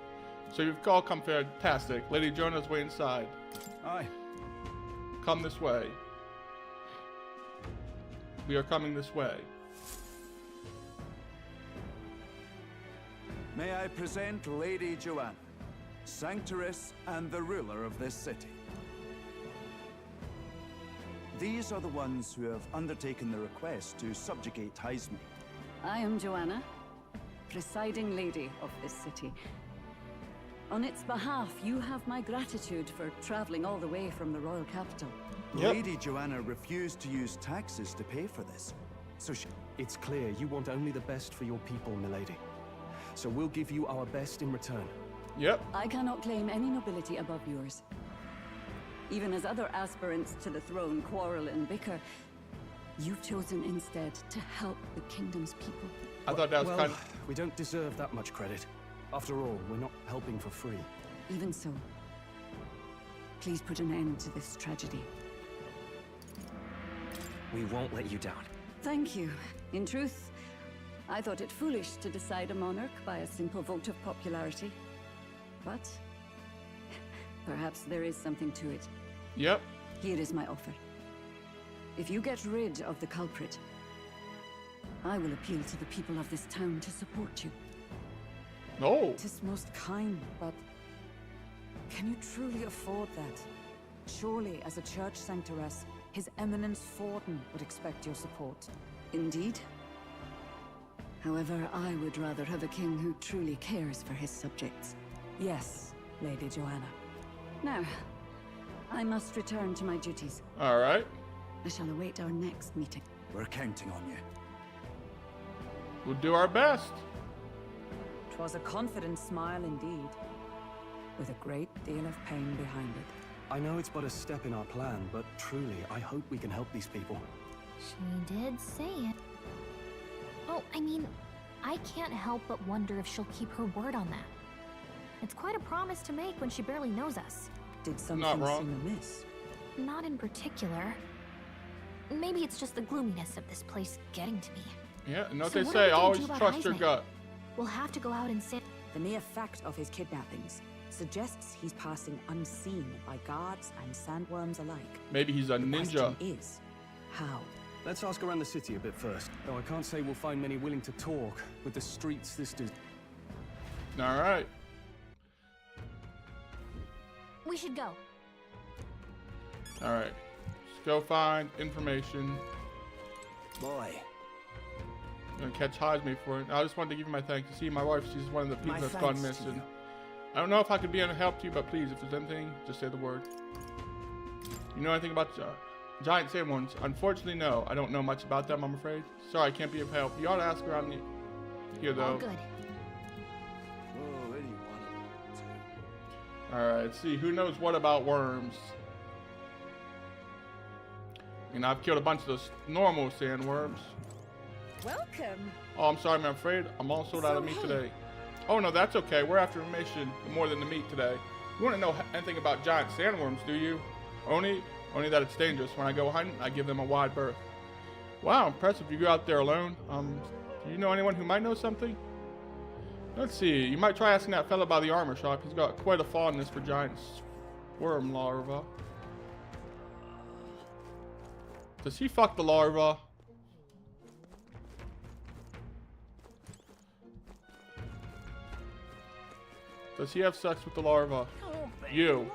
So you've all come fantastic. Lady Jonah's way inside. Aye. Come this way. We are coming this way. May I present Lady Joanna, Sanctoress and the ruler of this city. These are the ones who have undertaken the request to subjugate Heisme. I am Joanna, presiding lady of this city. On its behalf, you have my gratitude for traveling all the way from the royal capital. Yep. Lady Joanna refused to use taxes to pay for this, so she... It's clear you want only the best for your people, milady. So we'll give you our best in return. Yep. I cannot claim any nobility above yours. Even as other aspirants to the throne quarrel and bicker, you've chosen instead to help the kingdom's people. I thought that was Well, kind of... we don't deserve that much credit. After all, we're not helping for free. Even so, please put an end to this tragedy. We won't let you down. Thank you. In truth, I thought it foolish to decide a monarch by a simple vote of popularity. But perhaps there is something to it. Yep. Here is my offer. If you get rid of the culprit, I will appeal to the people of this town to support you. No. It is most kind, but can you truly afford that? Surely, as a church sanctoress, His Eminence Forden would expect your support. Indeed. However, I would rather have a king who truly cares for his subjects. Yes, Lady Joanna. Now, I must return to my duties. All right. I shall await our next meeting. We're counting on you. We'll do our best. 'Twas a confident smile indeed, with a great deal of pain behind it. I know it's but a step in our plan, but truly, I hope we can help these people. she did say it. Oh, I mean, I can't help but wonder if she'll keep her word on that. It's quite a promise to make when she barely knows us. Did something Not wrong. seem amiss? Not in particular. Maybe it's just the gloominess of this place getting to me. Yeah, and what So they what say, are we gonna always do about trust your Heisman? gut. We'll have to go out and sit. The mere fact of his kidnappings suggests he's passing unseen by guards and sandworms alike. Maybe he's a The ninja. question is, how? Let's ask around the city a bit first. Though I can't say we'll find many willing to talk with the streets this does. All right. We should go. All right. Let's go find information. Boy. I'm gonna catch Heisman for it. I just wanted to give you my thanks. You see, my wife, she's one of the people My that's gone thanks to missing. you. I don't know if I could be any help to you, but please, if there's anything, just say the word. You know anything about giant sandworms? Unfortunately, no. I don't know much about them, I'm afraid. Sorry, I can't be of help. You ought to ask around here, though. All good. Oh, any one of them, too. Alright, let's see. Who knows what about worms? I mean, I've killed a bunch of those normal sandworms. Welcome. Oh, I'm sorry, I'm afraid I'm all sold out of meat today. Oh, no, that's okay. We're after information more than the meat today. You want to know anything about giant sandworms, do you? Only that it's dangerous. When I go hunting, I give them a wide berth. Wow, impressive. You go out there alone. Do you know anyone who might know something? Let's see. You might try asking that fella by the armor shop. He's got quite a fondness for giant worm larvae. Does he fuck the larva? Does he have sex with the larva? You.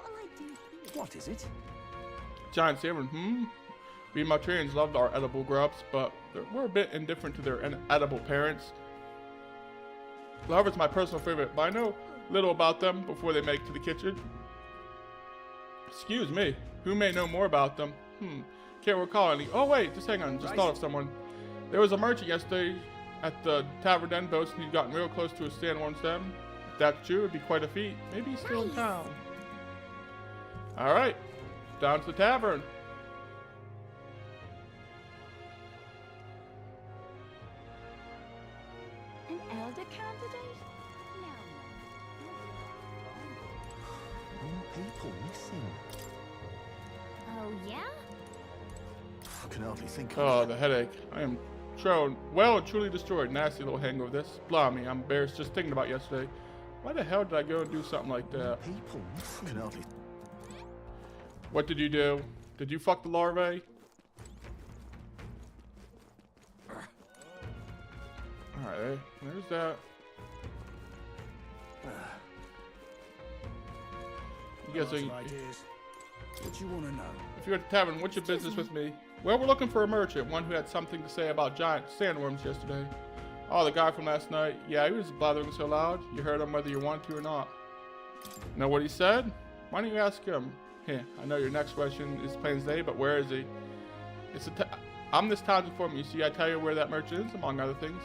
What is it? Giant salmon, We Maltarians loved our edible grubs, but we're a bit indifferent to their edible parents. Larva's my personal favorite, but I know little about them before they make it to the kitchen. Excuse me, who may know more about them? Can't recall any. Oh wait, just hang on, just thought of someone. There was a merchant yesterday at the Tavern Den boats and he'd gotten real close to a sandworm's den. If that's true, it'd be quite a feat. Maybe he's still in town. Alright, down to the tavern. An elder candidate? People missing. Oh, yeah? I can hardly think Oh, the headache. I am well and truly destroyed. Nasty little hangover this. Blimey, I'm embarrassed just thinking about yesterday. Why the hell did I go and do something like that? People can hardly. What did you do? Did you fuck the larvae? Alright, there's that. You guys are... What you want to know? If you're at the tavern, what's your business with me? Well, we're looking for a merchant, one who had something to say about giant sandworms yesterday. Oh, the guy from last night. Yeah, he was blathering so loud, you heard him whether you want to or not. Know what he said? Why don't you ask him? I know your next question is plain as day, but where is he? I'm this town's informant. You see, I tell you where that merchant is, among other things.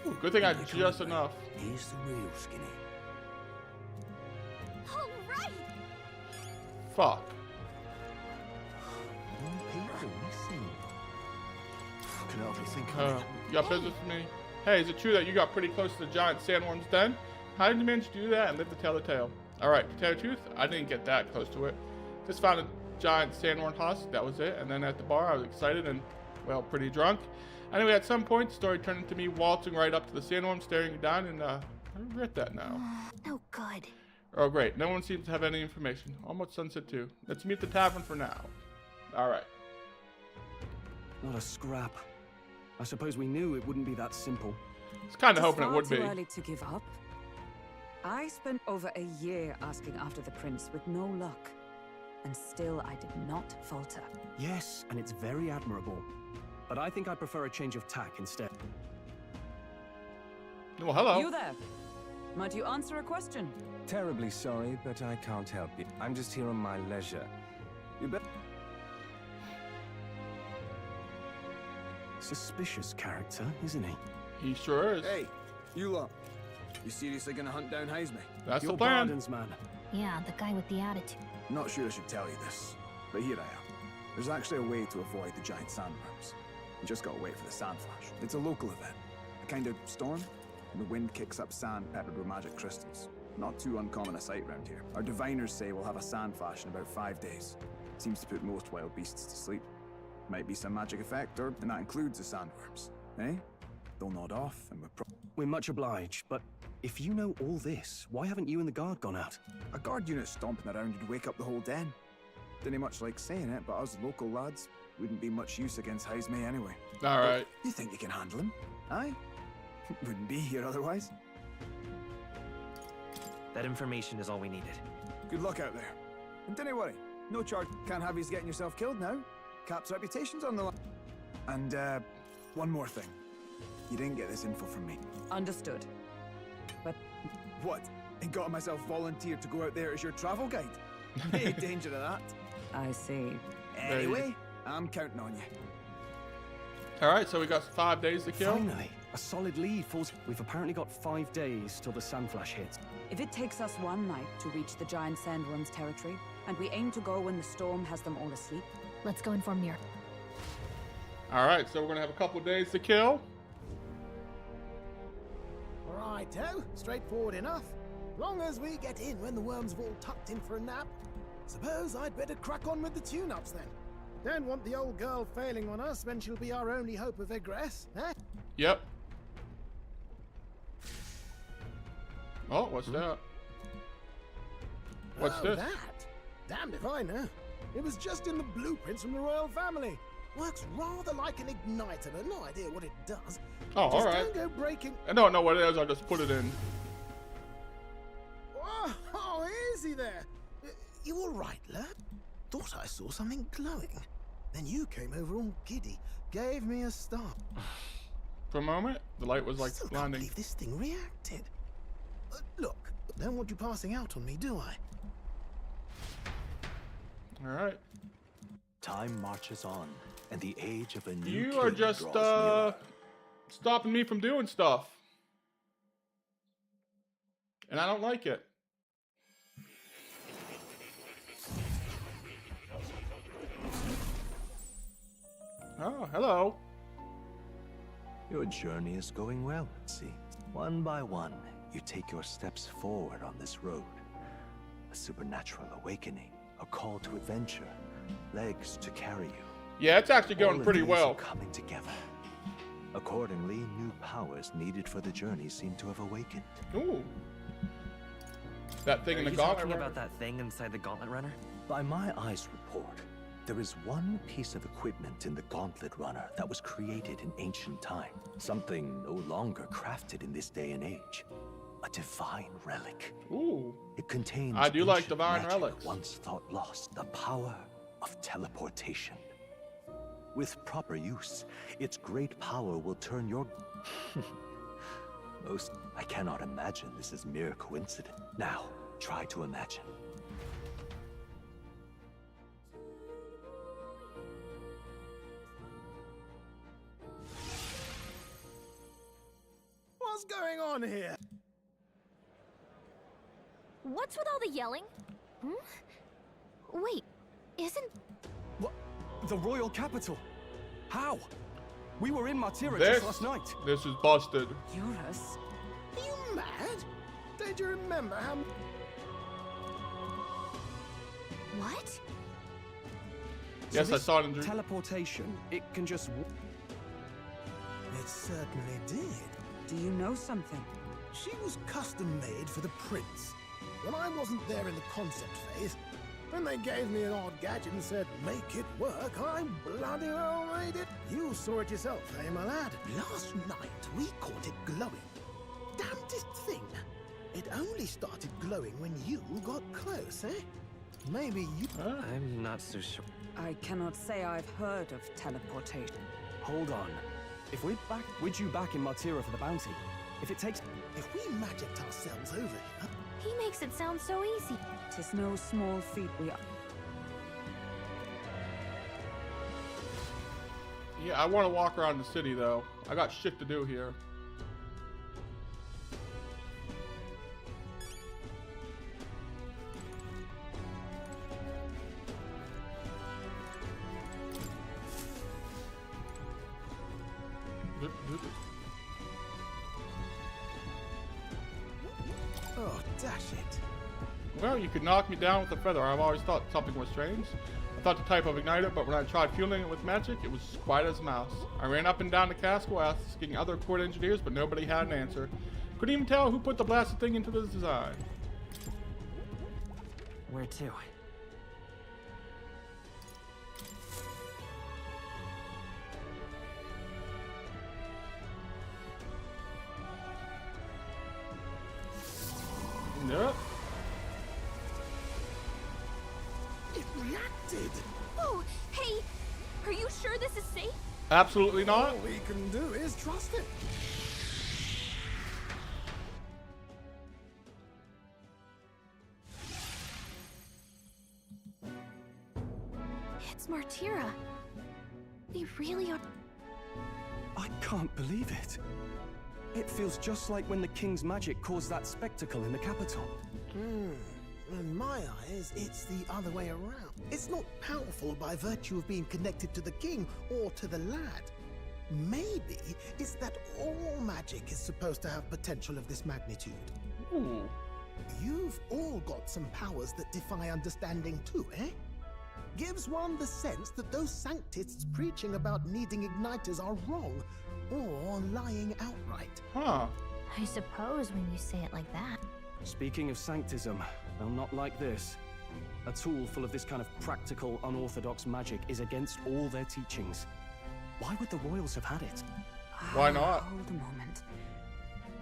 Ooh, good thing I had just enough. Here's the real Skinny. All right. Fuck. People missing. I can hardly think You got business with me? Hey, is it true that you got pretty close to the giant sandworm's den? How did you manage to do that and live to tell the tale? Alright, to tell the truth, I didn't get that close to it. Just found a giant sandworm husk, that was it. And then at the bar, I was excited and, well, pretty drunk. Anyway, at some point, the story turned into me waltzing right up to the sandworm, staring it down, and I regret that now. No good. Oh, great. No one seems to have any information. Almost sunset too. Let's meet at the tavern for now. Alright. Not a scrap. I suppose we knew it wouldn't be that simple. I was kind of hoping it would Too be. early to give up. I spent over a year asking after the prince with no luck. And still I did not falter. Yes, and it's very admirable. But I think I prefer a change of tack instead. Well, hello. You there? Might you answer a question? Terribly sorry, but I can't help you. I'm just here on my leisure. You bet. Suspicious character, isn't he? He sure is. Hey, you lot. You seriously gonna hunt down Heisman? That's Your the plan. Barden's man. Yeah, the guy with the attitude. Not sure I should tell you this, but here I am. There's actually a way to avoid the giant sandworms. You just gotta wait for the sand flash. It's a local event. A kind of storm, and the wind kicks up sand peppered with magic crystals. Not too uncommon a sight round here. Our diviners say we'll have a sand flash in about 5 days. Seems to put most wild beasts to sleep. Might be some magic effect, and that includes the sandworms. Eh? They'll nod off, and We're much obliged, but if you know all this, why haven't you and the guard gone out? A guard unit stomping around would wake up the whole den. Didn't much like saying it, but us local lads wouldn't be much use against Heismay anyway. Alright. You think you can handle him? Aye? Wouldn't be here otherwise. That information is all we needed. Good luck out there. And don't worry, no charge. Can't have you getting yourself killed now. Cap's reputation's on the line. And, one more thing. You didn't get this info from me. Understood. But... What? And got myself volunteered to go out there as your travel guide? Hey, danger of that. I see. Anyway, I'm counting on you. Alright, so we got 5 days to kill. Finally, a solid lead falls. We've apparently got 5 days till the Sandflash hits. If it takes us one night to reach the giant sandworms' territory, and we aim to go when the storm has them all asleep... Let's go inform Mir. Alright, so we're gonna have a couple days to kill. Righto, straightforward enough. Long as we get in when the worms have all tucked in for a nap. Suppose I'd better crack on with the tune-ups then. Don't want the old girl failing on us when she'll be our only hope of egress, eh? Yep. Oh, what's that? What's Oh, this? that? Damned if I know. It was just in the blueprints from the royal family. Works rather like an igniter, but no idea what it does. Oh, Just alright. don't go breaking... I don't know what it is, I'll just put it in. Oh, is he there? You all right, lad? Thought I saw something glowing. Then you came over all giddy, gave me a start. For a moment, the light was like Still can't blinding. believe this thing reacted. Look, don't want you passing out on me, do I? Alright. Time marches on, and the age of a new You king are just, draws nearer. stopping me from doing stuff. And I don't like it. Oh, hello. Your journey is going well, it seems. One by one, you take your steps forward on this road. A supernatural awakening, a call to adventure, legs to carry you. Yeah, it's actually going All of pretty these well. are coming together. Accordingly, new powers needed for the journey seem to have awakened. Ooh. That thing in the Are you gauntlet talking runner? about that thing inside the gauntlet runner? By my eyes report, there is one piece of equipment in the Gauntlet Runner that was created in ancient time. Something no longer crafted in this day and age. A divine relic. Ooh. It contains I do like ancient divine magic relics. once thought lost. The power of teleportation. With proper use, its great power will turn your... I cannot imagine this is mere coincidence. Now, try to imagine. What's going on here? What's with all the yelling? Hmm? Wait, isn't... What? The royal capital? How? We were in Martira This, just last night. this is busted. Eurus? Are you mad? Don't you remember how... What? Yes, So I this saw it in dream. teleportation, it can just... It certainly did. Do you know something? She was custom made for the prince. When I wasn't there in the concept phase, when they gave me an odd gadget and said, make it work, I bloody well made it. You saw it yourself, eh, my lad? Last night, we caught it glowing. Damnedest thing. It only started glowing when you got close, eh? Maybe you... I'm not so sure. I cannot say I've heard of teleportation. Hold on. If we're due back in Martira for the bounty, if it takes... If we magicked ourselves over here... He makes it sound so easy. 'Tis no small feat we are. Yeah, I want to walk around the city though. I got shit to do here. Oh, dash it. Well, you could knock me down with a feather. I've always thought something was strange. I thought to type of ignite it, but when I tried fueling it with magic, it was quiet as a mouse. I ran up and down the castle asking other court engineers, but nobody had an answer. Couldn't even tell who put the blasted thing into the design. Where to? Yep. It reacted. Oh, hey! Are you sure this is safe? Absolutely not. All we can do is trust it. It's Martira. They really are. I can't believe it. It feels just like when the king's magic caused that spectacle in the capital. In my eyes, it's the other way around. It's not powerful by virtue of being connected to the king or to the lad. Maybe it's that all magic is supposed to have potential of this magnitude. Ooh. You've all got some powers that defy understanding too, eh? Gives one the sense that those sanctists preaching about needing igniters are wrong, or lying outright. Huh. I suppose when you say it like that. Speaking of sanctism, well, not like this. A tool full of this kind of practical, unorthodox magic is against all their teachings. Why would the royals have had it? Why not? Hold a moment.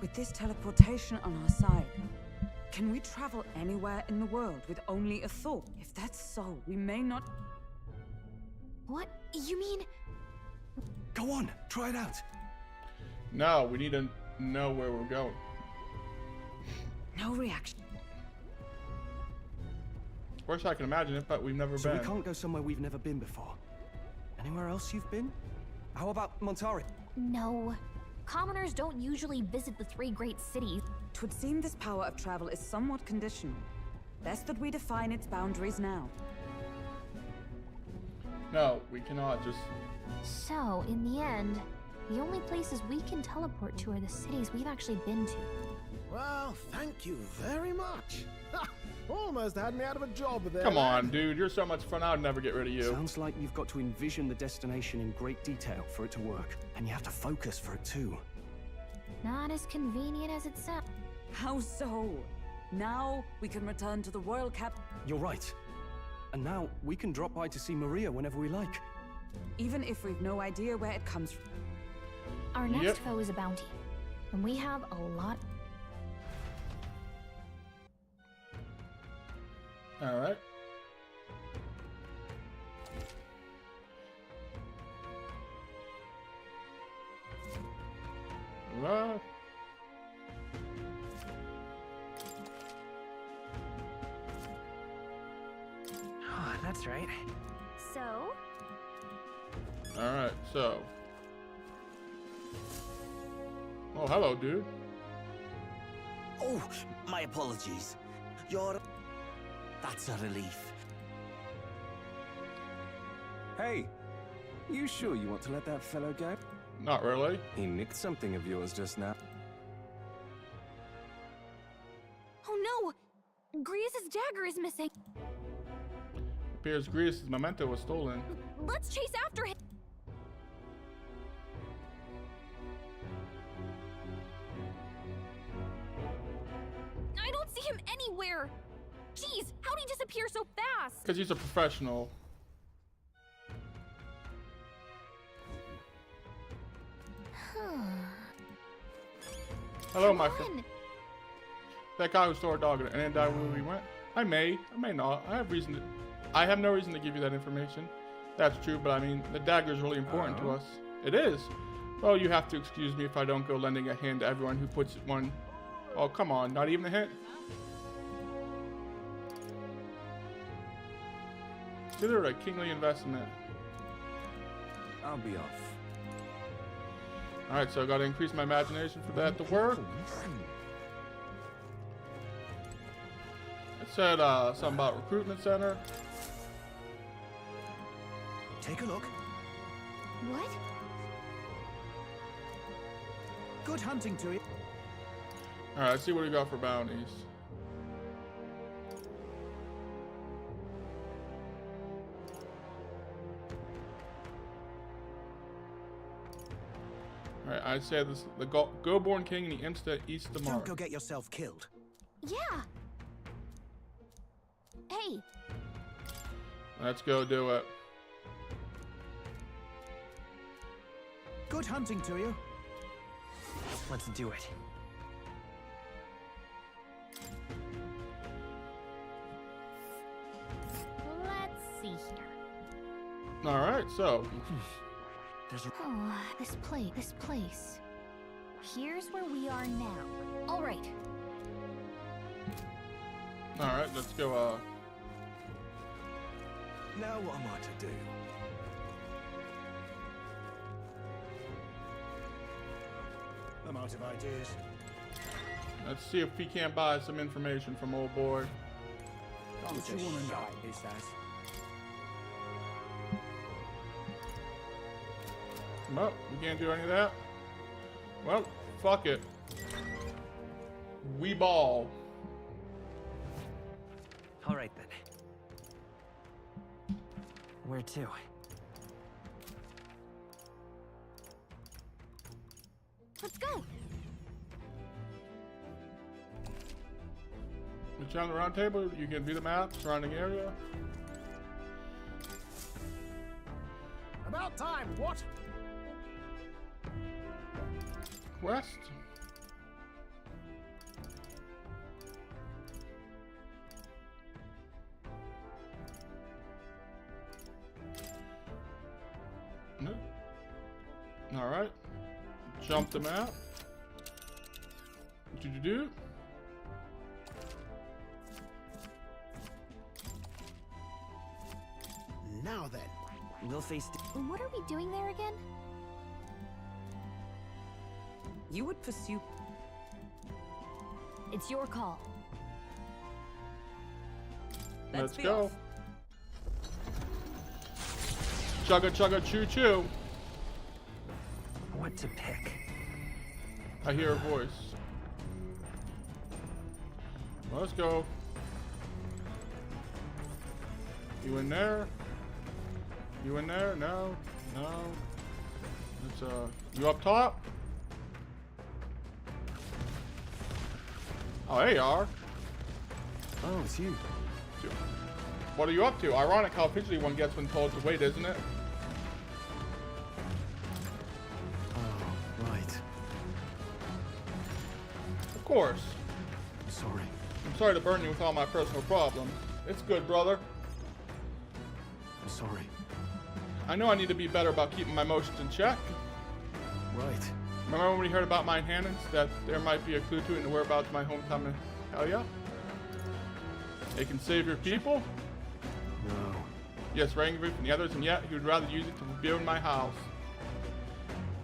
With this teleportation on our side, can we travel anywhere in the world with only a thought? If that's so, we may not... What? You mean... Go on, try it out. No, we need to know where we're going. No reaction. Worst I can imagine it, but we've never So been. we can't go somewhere we've never been before. Anywhere else you've been? How about Montari? No. Commoners don't usually visit the three great cities. 'Twould seem this power of travel is somewhat conditional. Best that we define its boundaries now. No, we cannot just... So, in the end, the only places we can teleport to are the cities we've actually been to. Well, thank you very much. Almost had me out of a job there. Come on, dude. You're so much fun, I'd never get rid of you. Sounds like you've got to envision the destination in great detail for it to work. And you have to focus for it too. Not as convenient as it sounds. How so? Now we can return to the royal cap. You're right. And now we can drop by to see Maria whenever we like. Even if we've no idea where it comes from. Our next foe is a bounty. And we have a lot. Alright. Well... Oh, that's right. So? Alright, so... Oh, hello, dude. Oh, my apologies. You're... That's a relief. Hey, you sure you want to let that fellow go? Not really. He nicked something of yours just now. Oh no! Grius' dagger is missing. Appears Grius' memento was stolen. Let's chase after him. I don't see him anywhere. Jeez, how'd he disappear so fast? Because he's a professional. Hello, my friend. That guy who stole our dog and didn't die where we went. I may not. I have no reason to give you that information. That's true, but I mean, the dagger is really important to us. It is. Well, you have to excuse me if I don't go lending a hand to everyone who puts one. Oh, come on, not even a hint. Consider it a kingly investment. I'll be off. Alright, so I gotta increase my imagination for that to work. It said something about recruitment center. Take a look. What? Good hunting to you. Alright, let's see what we got for bounties. I say this: the Go-born king in the instant east of Mars. Don't go get yourself killed. Yeah. Hey. Let's go do it. Good hunting to you. Let's do it. Let's see here. All right, so. Oh, this place. Here's where we are now. All right. All right, let's go. Now what am I to do? I'm out of ideas. Let's see if we can't buy some information from old boy. What you want to know? Is that? Well, we can't do any of that. Well, fuck it. We ball. All right then. Where to? Let's go. Reach on the round table, you can view the map, surrounding area. About time, what? Quest. No. All right. Jump the map. Do. Now then. We'll face. What are we doing there again? You would pursue. It's your call. Let's go. Chugga chugga choo choo. What to pick? I hear a voice. Let's go. You in there? You in there? No. No. It's you up top? Oh, there you are. Oh, it's you. What are you up to? Ironic how officially one gets when told to wait, isn't it? Oh, right. Of course. I'm sorry. I'm sorry to burden you with all my personal problems. It's good, brother. I'm sorry. I know I need to be better about keeping my emotions in check. Right. Remember when we heard about my inheritance, that there might be a clue to it in the whereabouts of my hometown in Helya? They can save your people? No. Yes, Rangiroth and the others, and yet he would rather use it to build my house.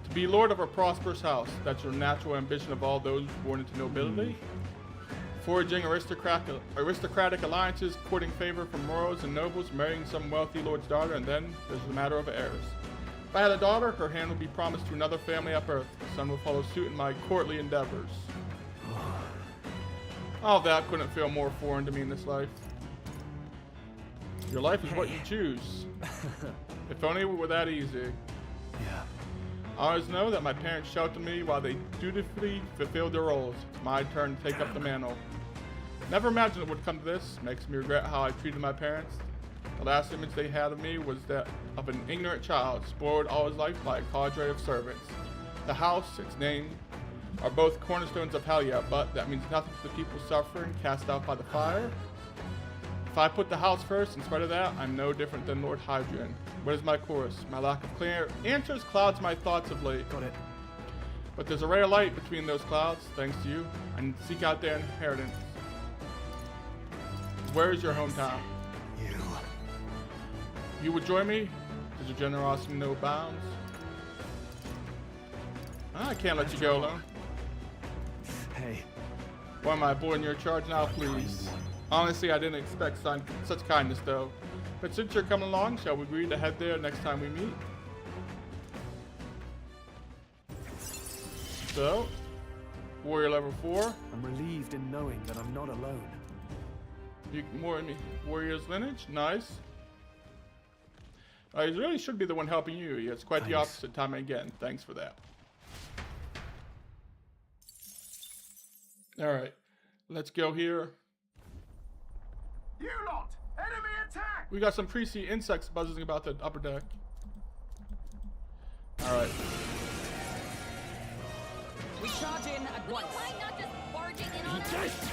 To be lord of a prosperous house, that's your natural ambition of all those born into nobility. Forging aristocratic alliances, courting favor from royals and nobles, marrying some wealthy lord's daughter, and then there's the matter of heirs. If I had a daughter, her hand would be promised to another family up Earth. The son would follow suit in my courtly endeavors. All that couldn't feel more foreign to me in this life. Your life is what you choose. If only it were that easy. Yeah. I always know that my parents sheltered me while they dutifully fulfilled their roles. It's my turn to take up the mantle. Never imagined it would come to this. Makes me regret how I treated my parents. The last image they had of me was that of an ignorant child, spoiled all his life by a cadre of servants. The house, its name, are both cornerstones of Helya, but that means nothing to the people suffering, cast out by the fire. If I put the house first, in spite of that, I'm no different than Lord Hadrian. What is my course? My lack of clear answers clouds my thoughts of late. Got it. But there's a ray of light between those clouds, thanks to you. I need to seek out their inheritance. Where is your hometown? You would join me? Does your generosity know bounds? I can't let you go alone. Hey. Why am I boy in your charge now, please? Honestly, I didn't expect such kindness, though. But since you're coming along, shall we agree to head there next time we meet? So, warrior level 4. I'm relieved in knowing that I'm not alone. Warrior's lineage, nice. He really should be the one helping you. It's quite the opposite time again. Thanks for that. All right, let's go here. You lot! Enemy attack! We got some pre-sea insects buzzing about the upper deck. All right. We charge in at once. Why not just barging in on us?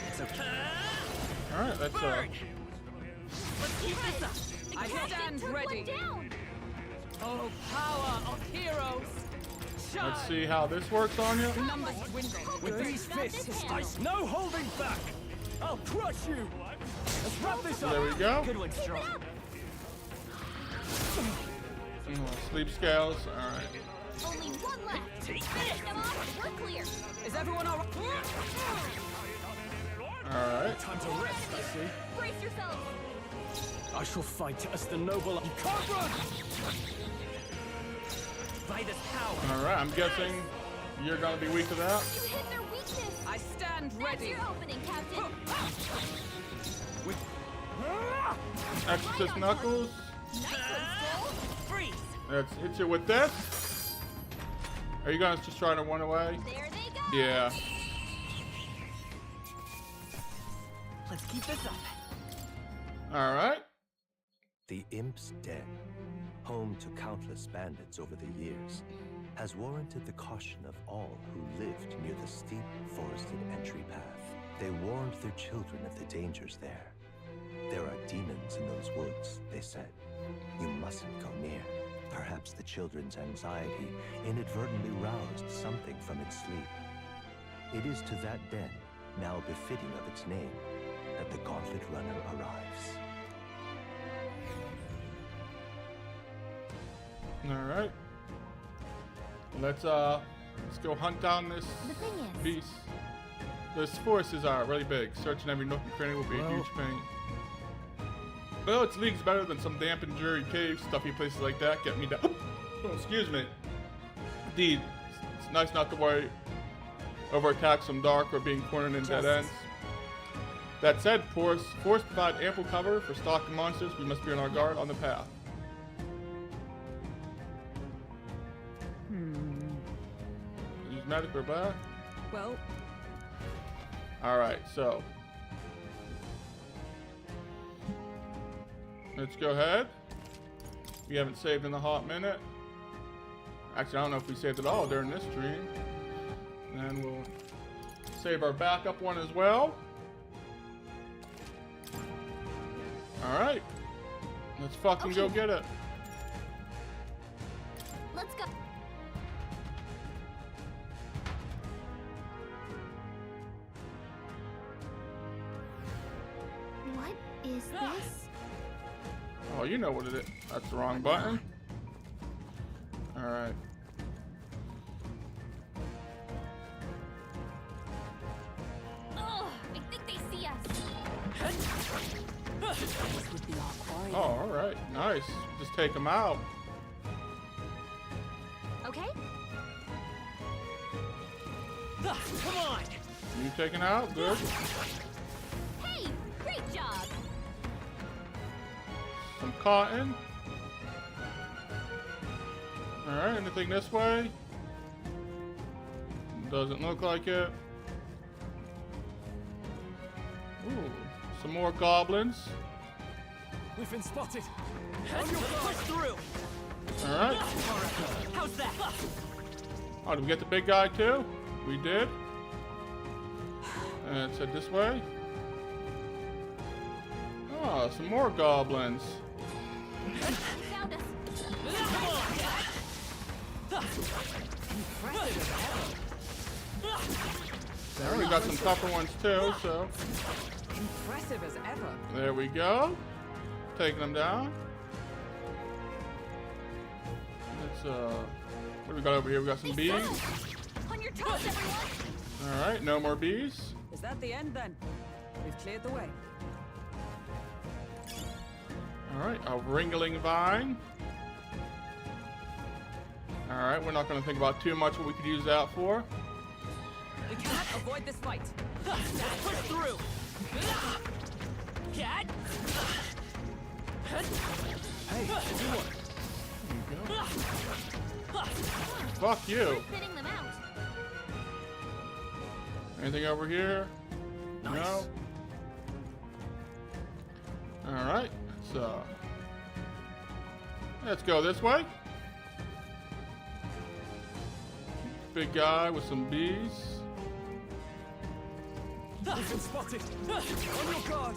It's okay. All right, let's Let's keep this up. I stand ready. Oh, power of heroes. let's see how this works on you. Numbers dwindle. With these fists, no holding back! I'll crush you! Let's wrap this up! There we go. Good one, strong. Sleep scales. All right. Only one left. Finish them off. We're clear. Is everyone all right? All right. Time to rest, I see. Brace yourselves. I shall fight as the noble. You can't run! By this power. All right. I'm guessing you're gonna be weak to that. You hit their weakness. I stand That's ready. your opening, Captain. Exorcist Knuckles. Nice one, Skull. Freeze. Let's hit you with this. Are you guys just trying to run away? There they go. Yeah. Let's keep this up. All right. The Imp's Den, home to countless bandits over the years, has warranted the caution of all who lived near the steep, forested entry path. They warned their children of the dangers there. There are demons in those woods, they said. You mustn't go near. Perhaps the children's anxiety inadvertently roused something from its sleep. It is to that den, now befitting of its name, that the Gauntlet Runner arrives. All right. Let's go hunt down this beast. Those forests are really big. Searching every nook and cranny will be a huge pain. Well, it's leagues better than some damp and dreary caves, stuffy places like that get me down. Oh, excuse me. Indeed, it's nice not to worry over attacks from dark or being cornered in dead ends. That said, forests provide ample cover for stalking monsters. We must be on our guard on the path. Use magic, we're back. Well, all right, so let's go ahead. We haven't saved in a hot minute. Actually, I don't know if we saved at all during this stream. And we'll save our backup one as well. All right, let's fucking go get it. Let's go. What is this? Oh, you know what it is. That's the wrong button. All right. Oh, I think they see us. this would be our quarry. Oh, all right. Nice. Just take them out. Okay. Come on. You taken out? Good. Hey, great job. Some cotton. All right. Anything this way? Doesn't look like it. Ooh, some more goblins. We've been spotted. Push through. All right. How's that? Oh, did we get the big guy too? We did. And it's head this way. Oh, some more goblins. Found us. There, we got some tougher ones too, so. Impressive as ever. There we go. Taking them down. Let's, what do we got over here? We got some bees. On your toes, everyone. All right, no more bees. Is that the end then? We've cleared the way. All right, a ringling vine. All right, we're not going to think about too much what we could use that for. We cannot avoid this fight. Push through. Cat. Hey, everyone. Fuck you. Spitting them out. Anything over here? Nice. No. All right. So let's go this way. Big guy with some bees. We've been spotted! On your guard!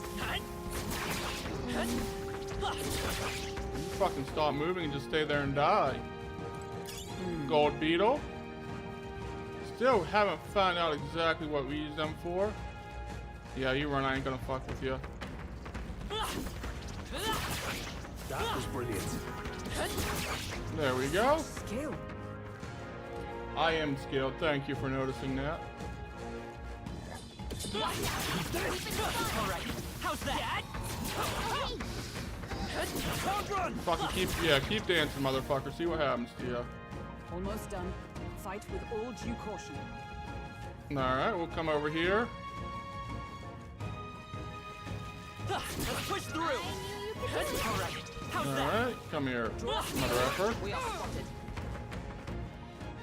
You fucking stop moving and just stay there and die. Gold beetle. Still haven't found out exactly what we use them for. Yeah, you run, I ain't gonna fuck with you. That was brilliant. There we go. Skill. I am skilled, thank you for noticing that. Alright, how's that? Don't run! Fucking keep dancing, motherfucker. See what happens to you. Almost done. Fight with all due caution. Alright, we'll come over here. Let's push through! Alright, how's that? Alright, come here, mother effer. We are spotted.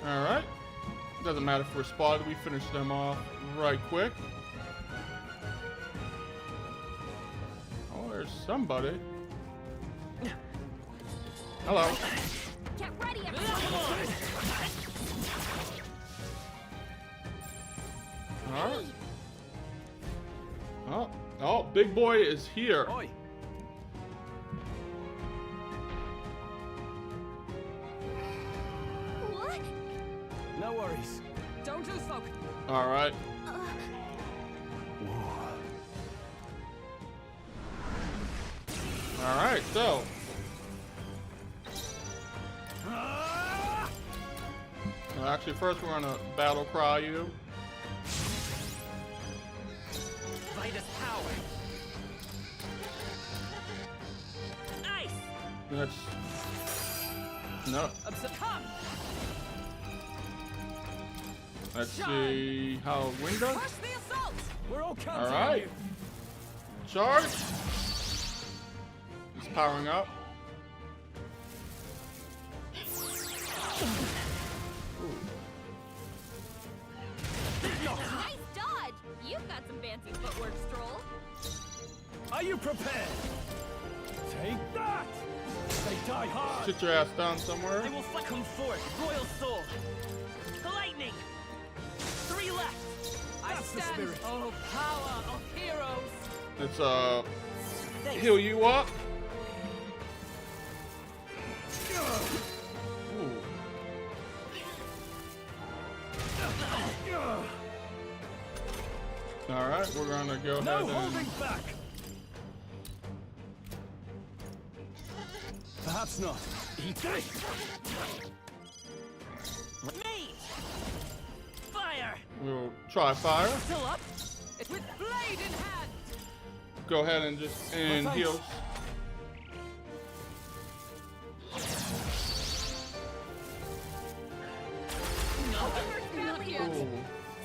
Alright. Doesn't matter if we're spotted, we finish them off right quick. Oh, there's somebody. Hello. Get ready, everyone! Alright. Oh, big boy is here. Oi. What? No worries. Don't lose folk. Alright. Alright, so. Well, actually, first we're gonna battle cry you. Vitus power! Nice! That's. No. Come! Let's see how wind does. Push the assault! We're all counting on Alright. you. Charge. He's powering up. Nice dodge! You've got some fancy footwork, Stroll. Are you prepared? Take that! They die hard! Sit your ass down somewhere. They will fight. Come forth, Royal Soul! Lightning! 3 left! That's the spirit. Oh, power of heroes! Let's heal you up. Ooh. All right, we're gonna go No ahead holding and. back! Perhaps not. Eat this! Me! Fire! We'll try fire. Still up? It's with blade in hand! Go ahead and just heal. Badly. Ooh.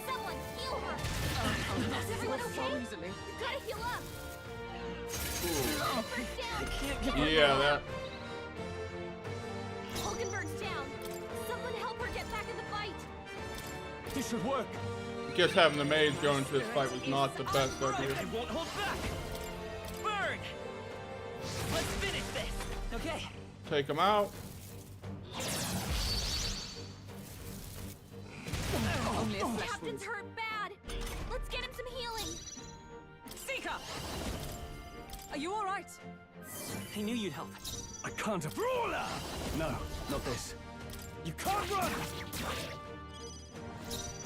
Someone heal her! Is everyone okay? You gotta heal up! Hulkenberg's down! Yeah, that. Hulkenberg's down! Someone help her get back in the fight! This should work. I guess having the mage go into this fight was not the best idea. I won't hold back! Burn! Let's finish this! Okay. Take him out. Only a flesh wound. Captain's hurt bad! Let's get him some healing! Seeker! Are you alright? I knew you'd help. I can't. Brawler! No, not this. You can't run!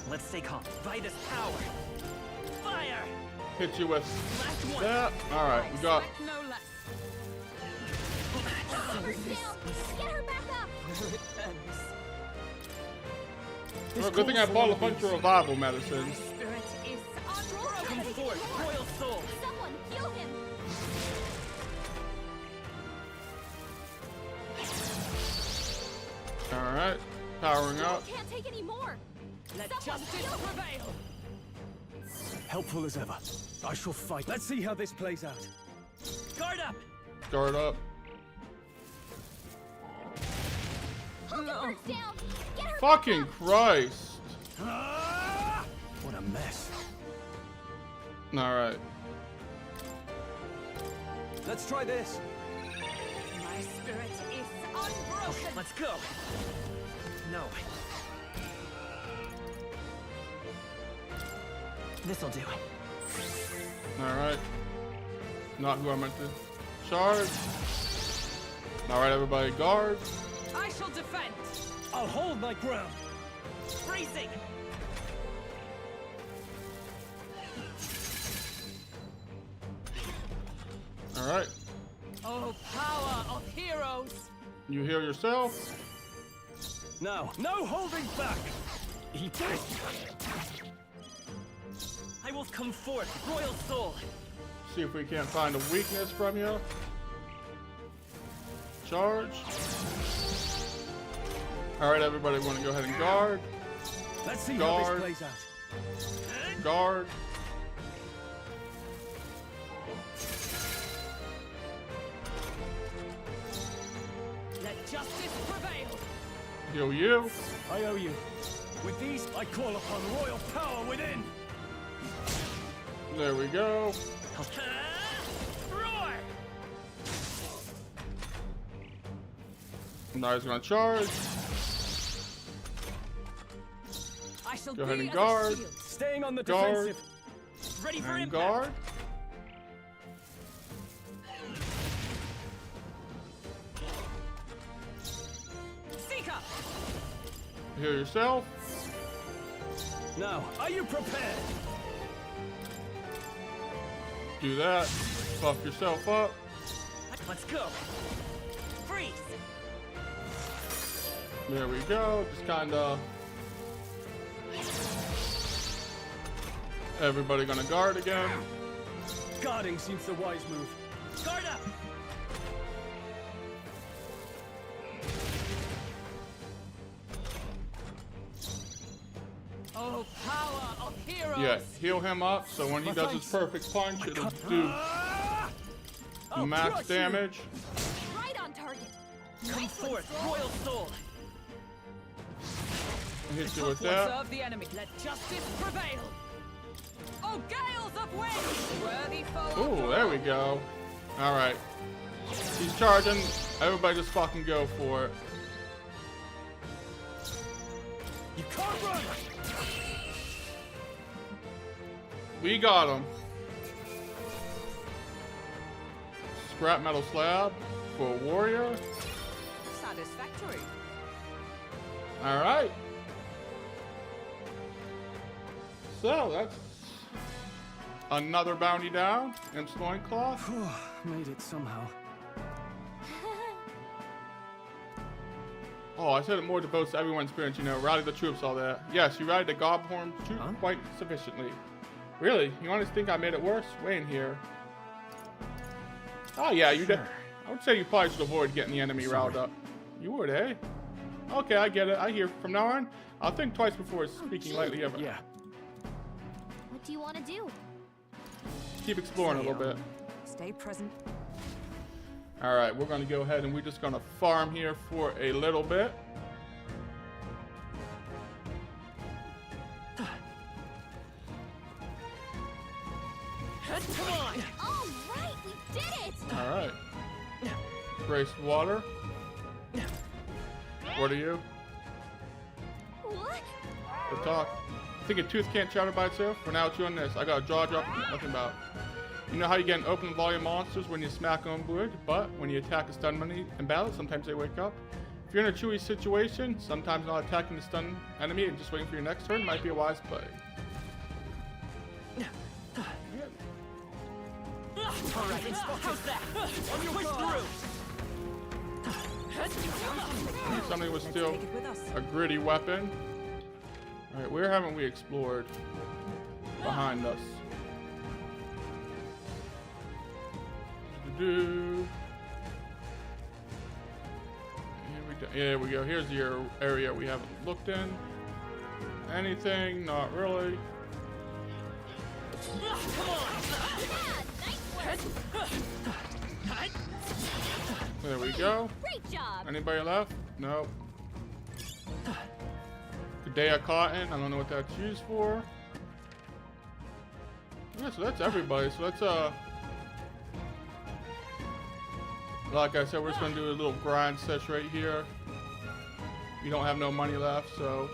Let's stay calm. Vitus power! Fire! Hit you with Last one. that. All right, we got. No less. Hulkenberg's down! Get her back up! Where it ends. Well, good thing I bought a bunch of revival medicines. Spirit is unbroken! Come forth, Royal Soul! Someone heal him! All right, powering up. Can't take any more! Let Someone justice heal her! prevail! Helpful as ever. I shall fight. Let's see how this plays out. Guard up! Guard up. Hulkenberg's down! Get her Fucking Christ. What a mess. Alright. Let's try this. My spirit is unbroken. Let's go. No. This'll do. Alright. Not who I meant to charge. Alright, everybody, guard. I shall defend. I'll hold my ground. Freezing. Alright. Oh, power of heroes. You heal yourself. Now, no holding back. Eat it. I will come forth, royal soul. See if we can't find a weakness from you. Charge. Alright, everybody, want to go ahead and guard. Let's see guard. how this plays out. Guard. Let justice prevail. Heal you. I owe you. With these, I call upon royal power within. There we go. Roar. Now he's gonna charge. I shall Go ahead be and as a guard. shield. Staying on the Guard. defensive. Ready for And impact. guard. Seeker. Heal yourself. Now, are you prepared? Do that. Buff yourself up. Let's go. Freeze. There we go. Just kinda. Everybody gonna guard again. Guarding seems the wise move. Guard up. Oh, power of heroes. Yeah, heal him up so when he does his perfect punch, it'll do max damage. Right on target. Come forth, royal soul. And hit you with Let's that. serve the enemy. Let justice prevail. Oh, gales of wind. Worthy foe. Ooh, there we go. Alright. He's charging. Everybody just fucking go for it. You can't run. We got him. Scrap metal slab for a warrior. Satisfactory. Alright. So that's another bounty down. And loincloth. Made it somehow. Oh, I said it more to boast everyone's experience, you know, rally the troops, all that. Yes, you rallied the Gobhorn troop quite sufficiently. Really? You honestly think I made it worse? Way in here. Oh yeah, you did. I would say you probably should avoid getting the enemy riled up. You would, eh? Okay, I get it. I hear. From now on, I'll think twice before speaking lightly of it. Yeah. What do you want to do? Keep exploring a little bit. Stay present. Alright, we're gonna go ahead and we're just gonna farm here for a little bit. Come on. All right, we did it. Alright. Grace water. What are you? What? Good talk. Think a tooth can't shatter by itself? For now, chew on this. I got a jaw drop nothing about. You know how you get an open volume monsters when you smack on wood, but when you attack a stun enemy in battle, sometimes they wake up. If you're in a chewy situation, sometimes not attacking the stun enemy and just waiting for your next turn might be a wise play. Alright, how's that? On your push through. Something was still a gritty weapon. Alright, where haven't we explored? Behind us. Here we go. Here's the area we haven't looked in. Anything? Not really. There we go. Great job. Anybody left? No. Kadea cotton. I don't know what that's used for. Yeah, so that's everybody. So let's like I said, we're just gonna do a little grind sesh right here. We don't have no money left, so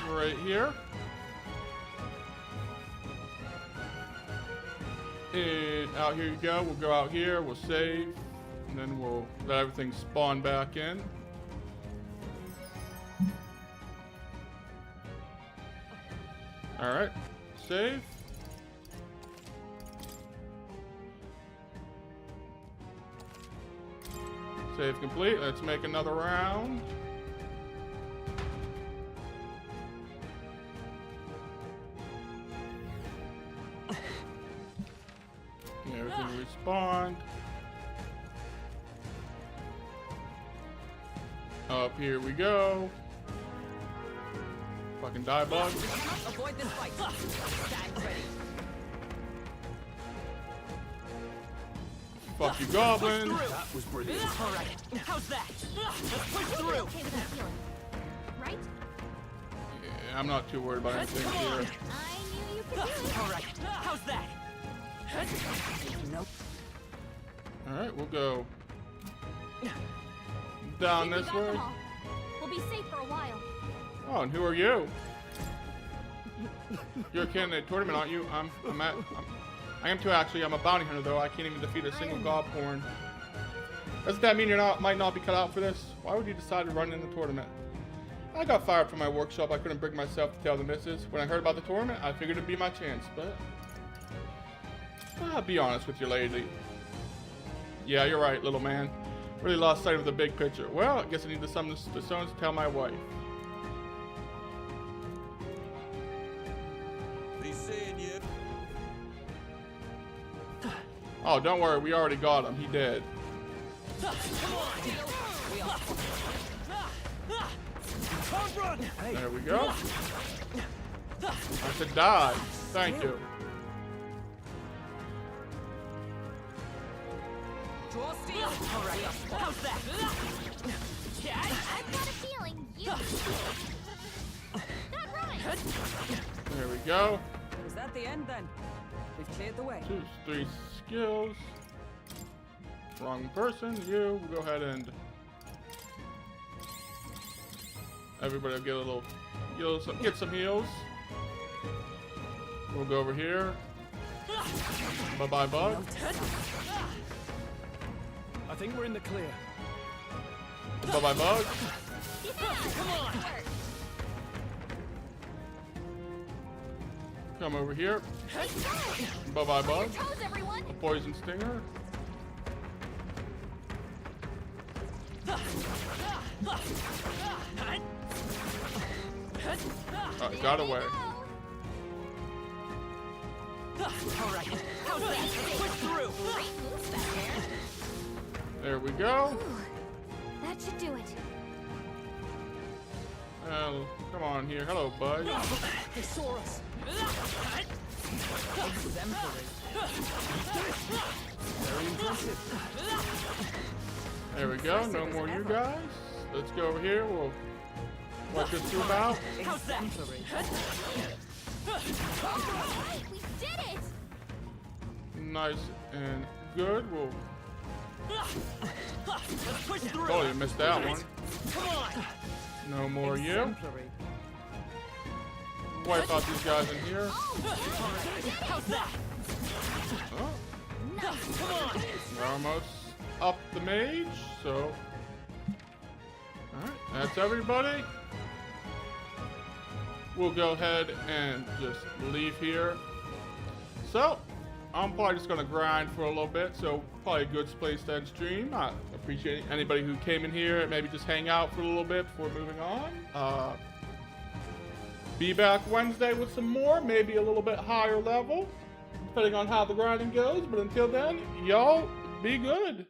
right here. And out here you go. We'll go out here, we'll save, and then we'll let everything spawn back in. Alright, save. Save complete. Let's make another round. Everything respawned. Up here we go. Fucking die bug. Avoid this fight. Stand ready. Fuck you, goblin. That was brilliant. All right. How's that? Let's push through. Okay with that feeling, right? Yeah, I'm not too worried about anything here. I knew you could do it. All right. How's that? Nope. Alright, we'll go down We this got way. them all. We'll be safe for a while. Oh, and who are you? You're a candidate tournament, aren't you? I am too, actually. I'm a bounty hunter, though. I can't even defeat a single gobhorn. Doesn't that mean might not be cut out for this? Why would you decide to run in the tournament? I got fired from my workshop. I couldn't bring myself to tell the missus. When I heard about the tournament, I figured it'd be my chance, but I'll be honest with you, lady. Yeah, you're right, little man. Really lost sight of the big picture. Well, I guess I need to summon the stones to tell my wife. He's seeing you. Oh, don't worry, we already got him. He dead. There we go. I said die. Thank you. Draw steel. All right. How's that? I've got a feeling you. That right. There we go. Is that the end then? We've cleared the way. 2, 3 skills. Wrong person. You. We'll go ahead and everybody will get a little get some heals. We'll go over here. Bye bye, bug. I think we're in the clear. Bye bye, bug. Come over here. Bye bye, bug. A poison stinger. Got away. All right. How's that? Push through. There we go. That should do it. Come on here. Hello, bud. They saw us. Very impressive. There we go. No more you guys. Let's go over here. We'll wipe this tube out. How's that? We did it! Nice and good. We'll Let's push through. totally missed that one. Come on. No more you. Wipe out these guys in here. How's that? Oh, Come on. we're almost up the mage, so. Alright, that's everybody. We'll go ahead and just leave here. So, I'm probably just gonna grind for a little bit, so probably a good place to end stream. I appreciate anybody who came in here, maybe just hang out for a little bit before moving on. Be back Wednesday with some more, maybe a little bit higher level, depending on how the grinding goes. But until then, y'all be good.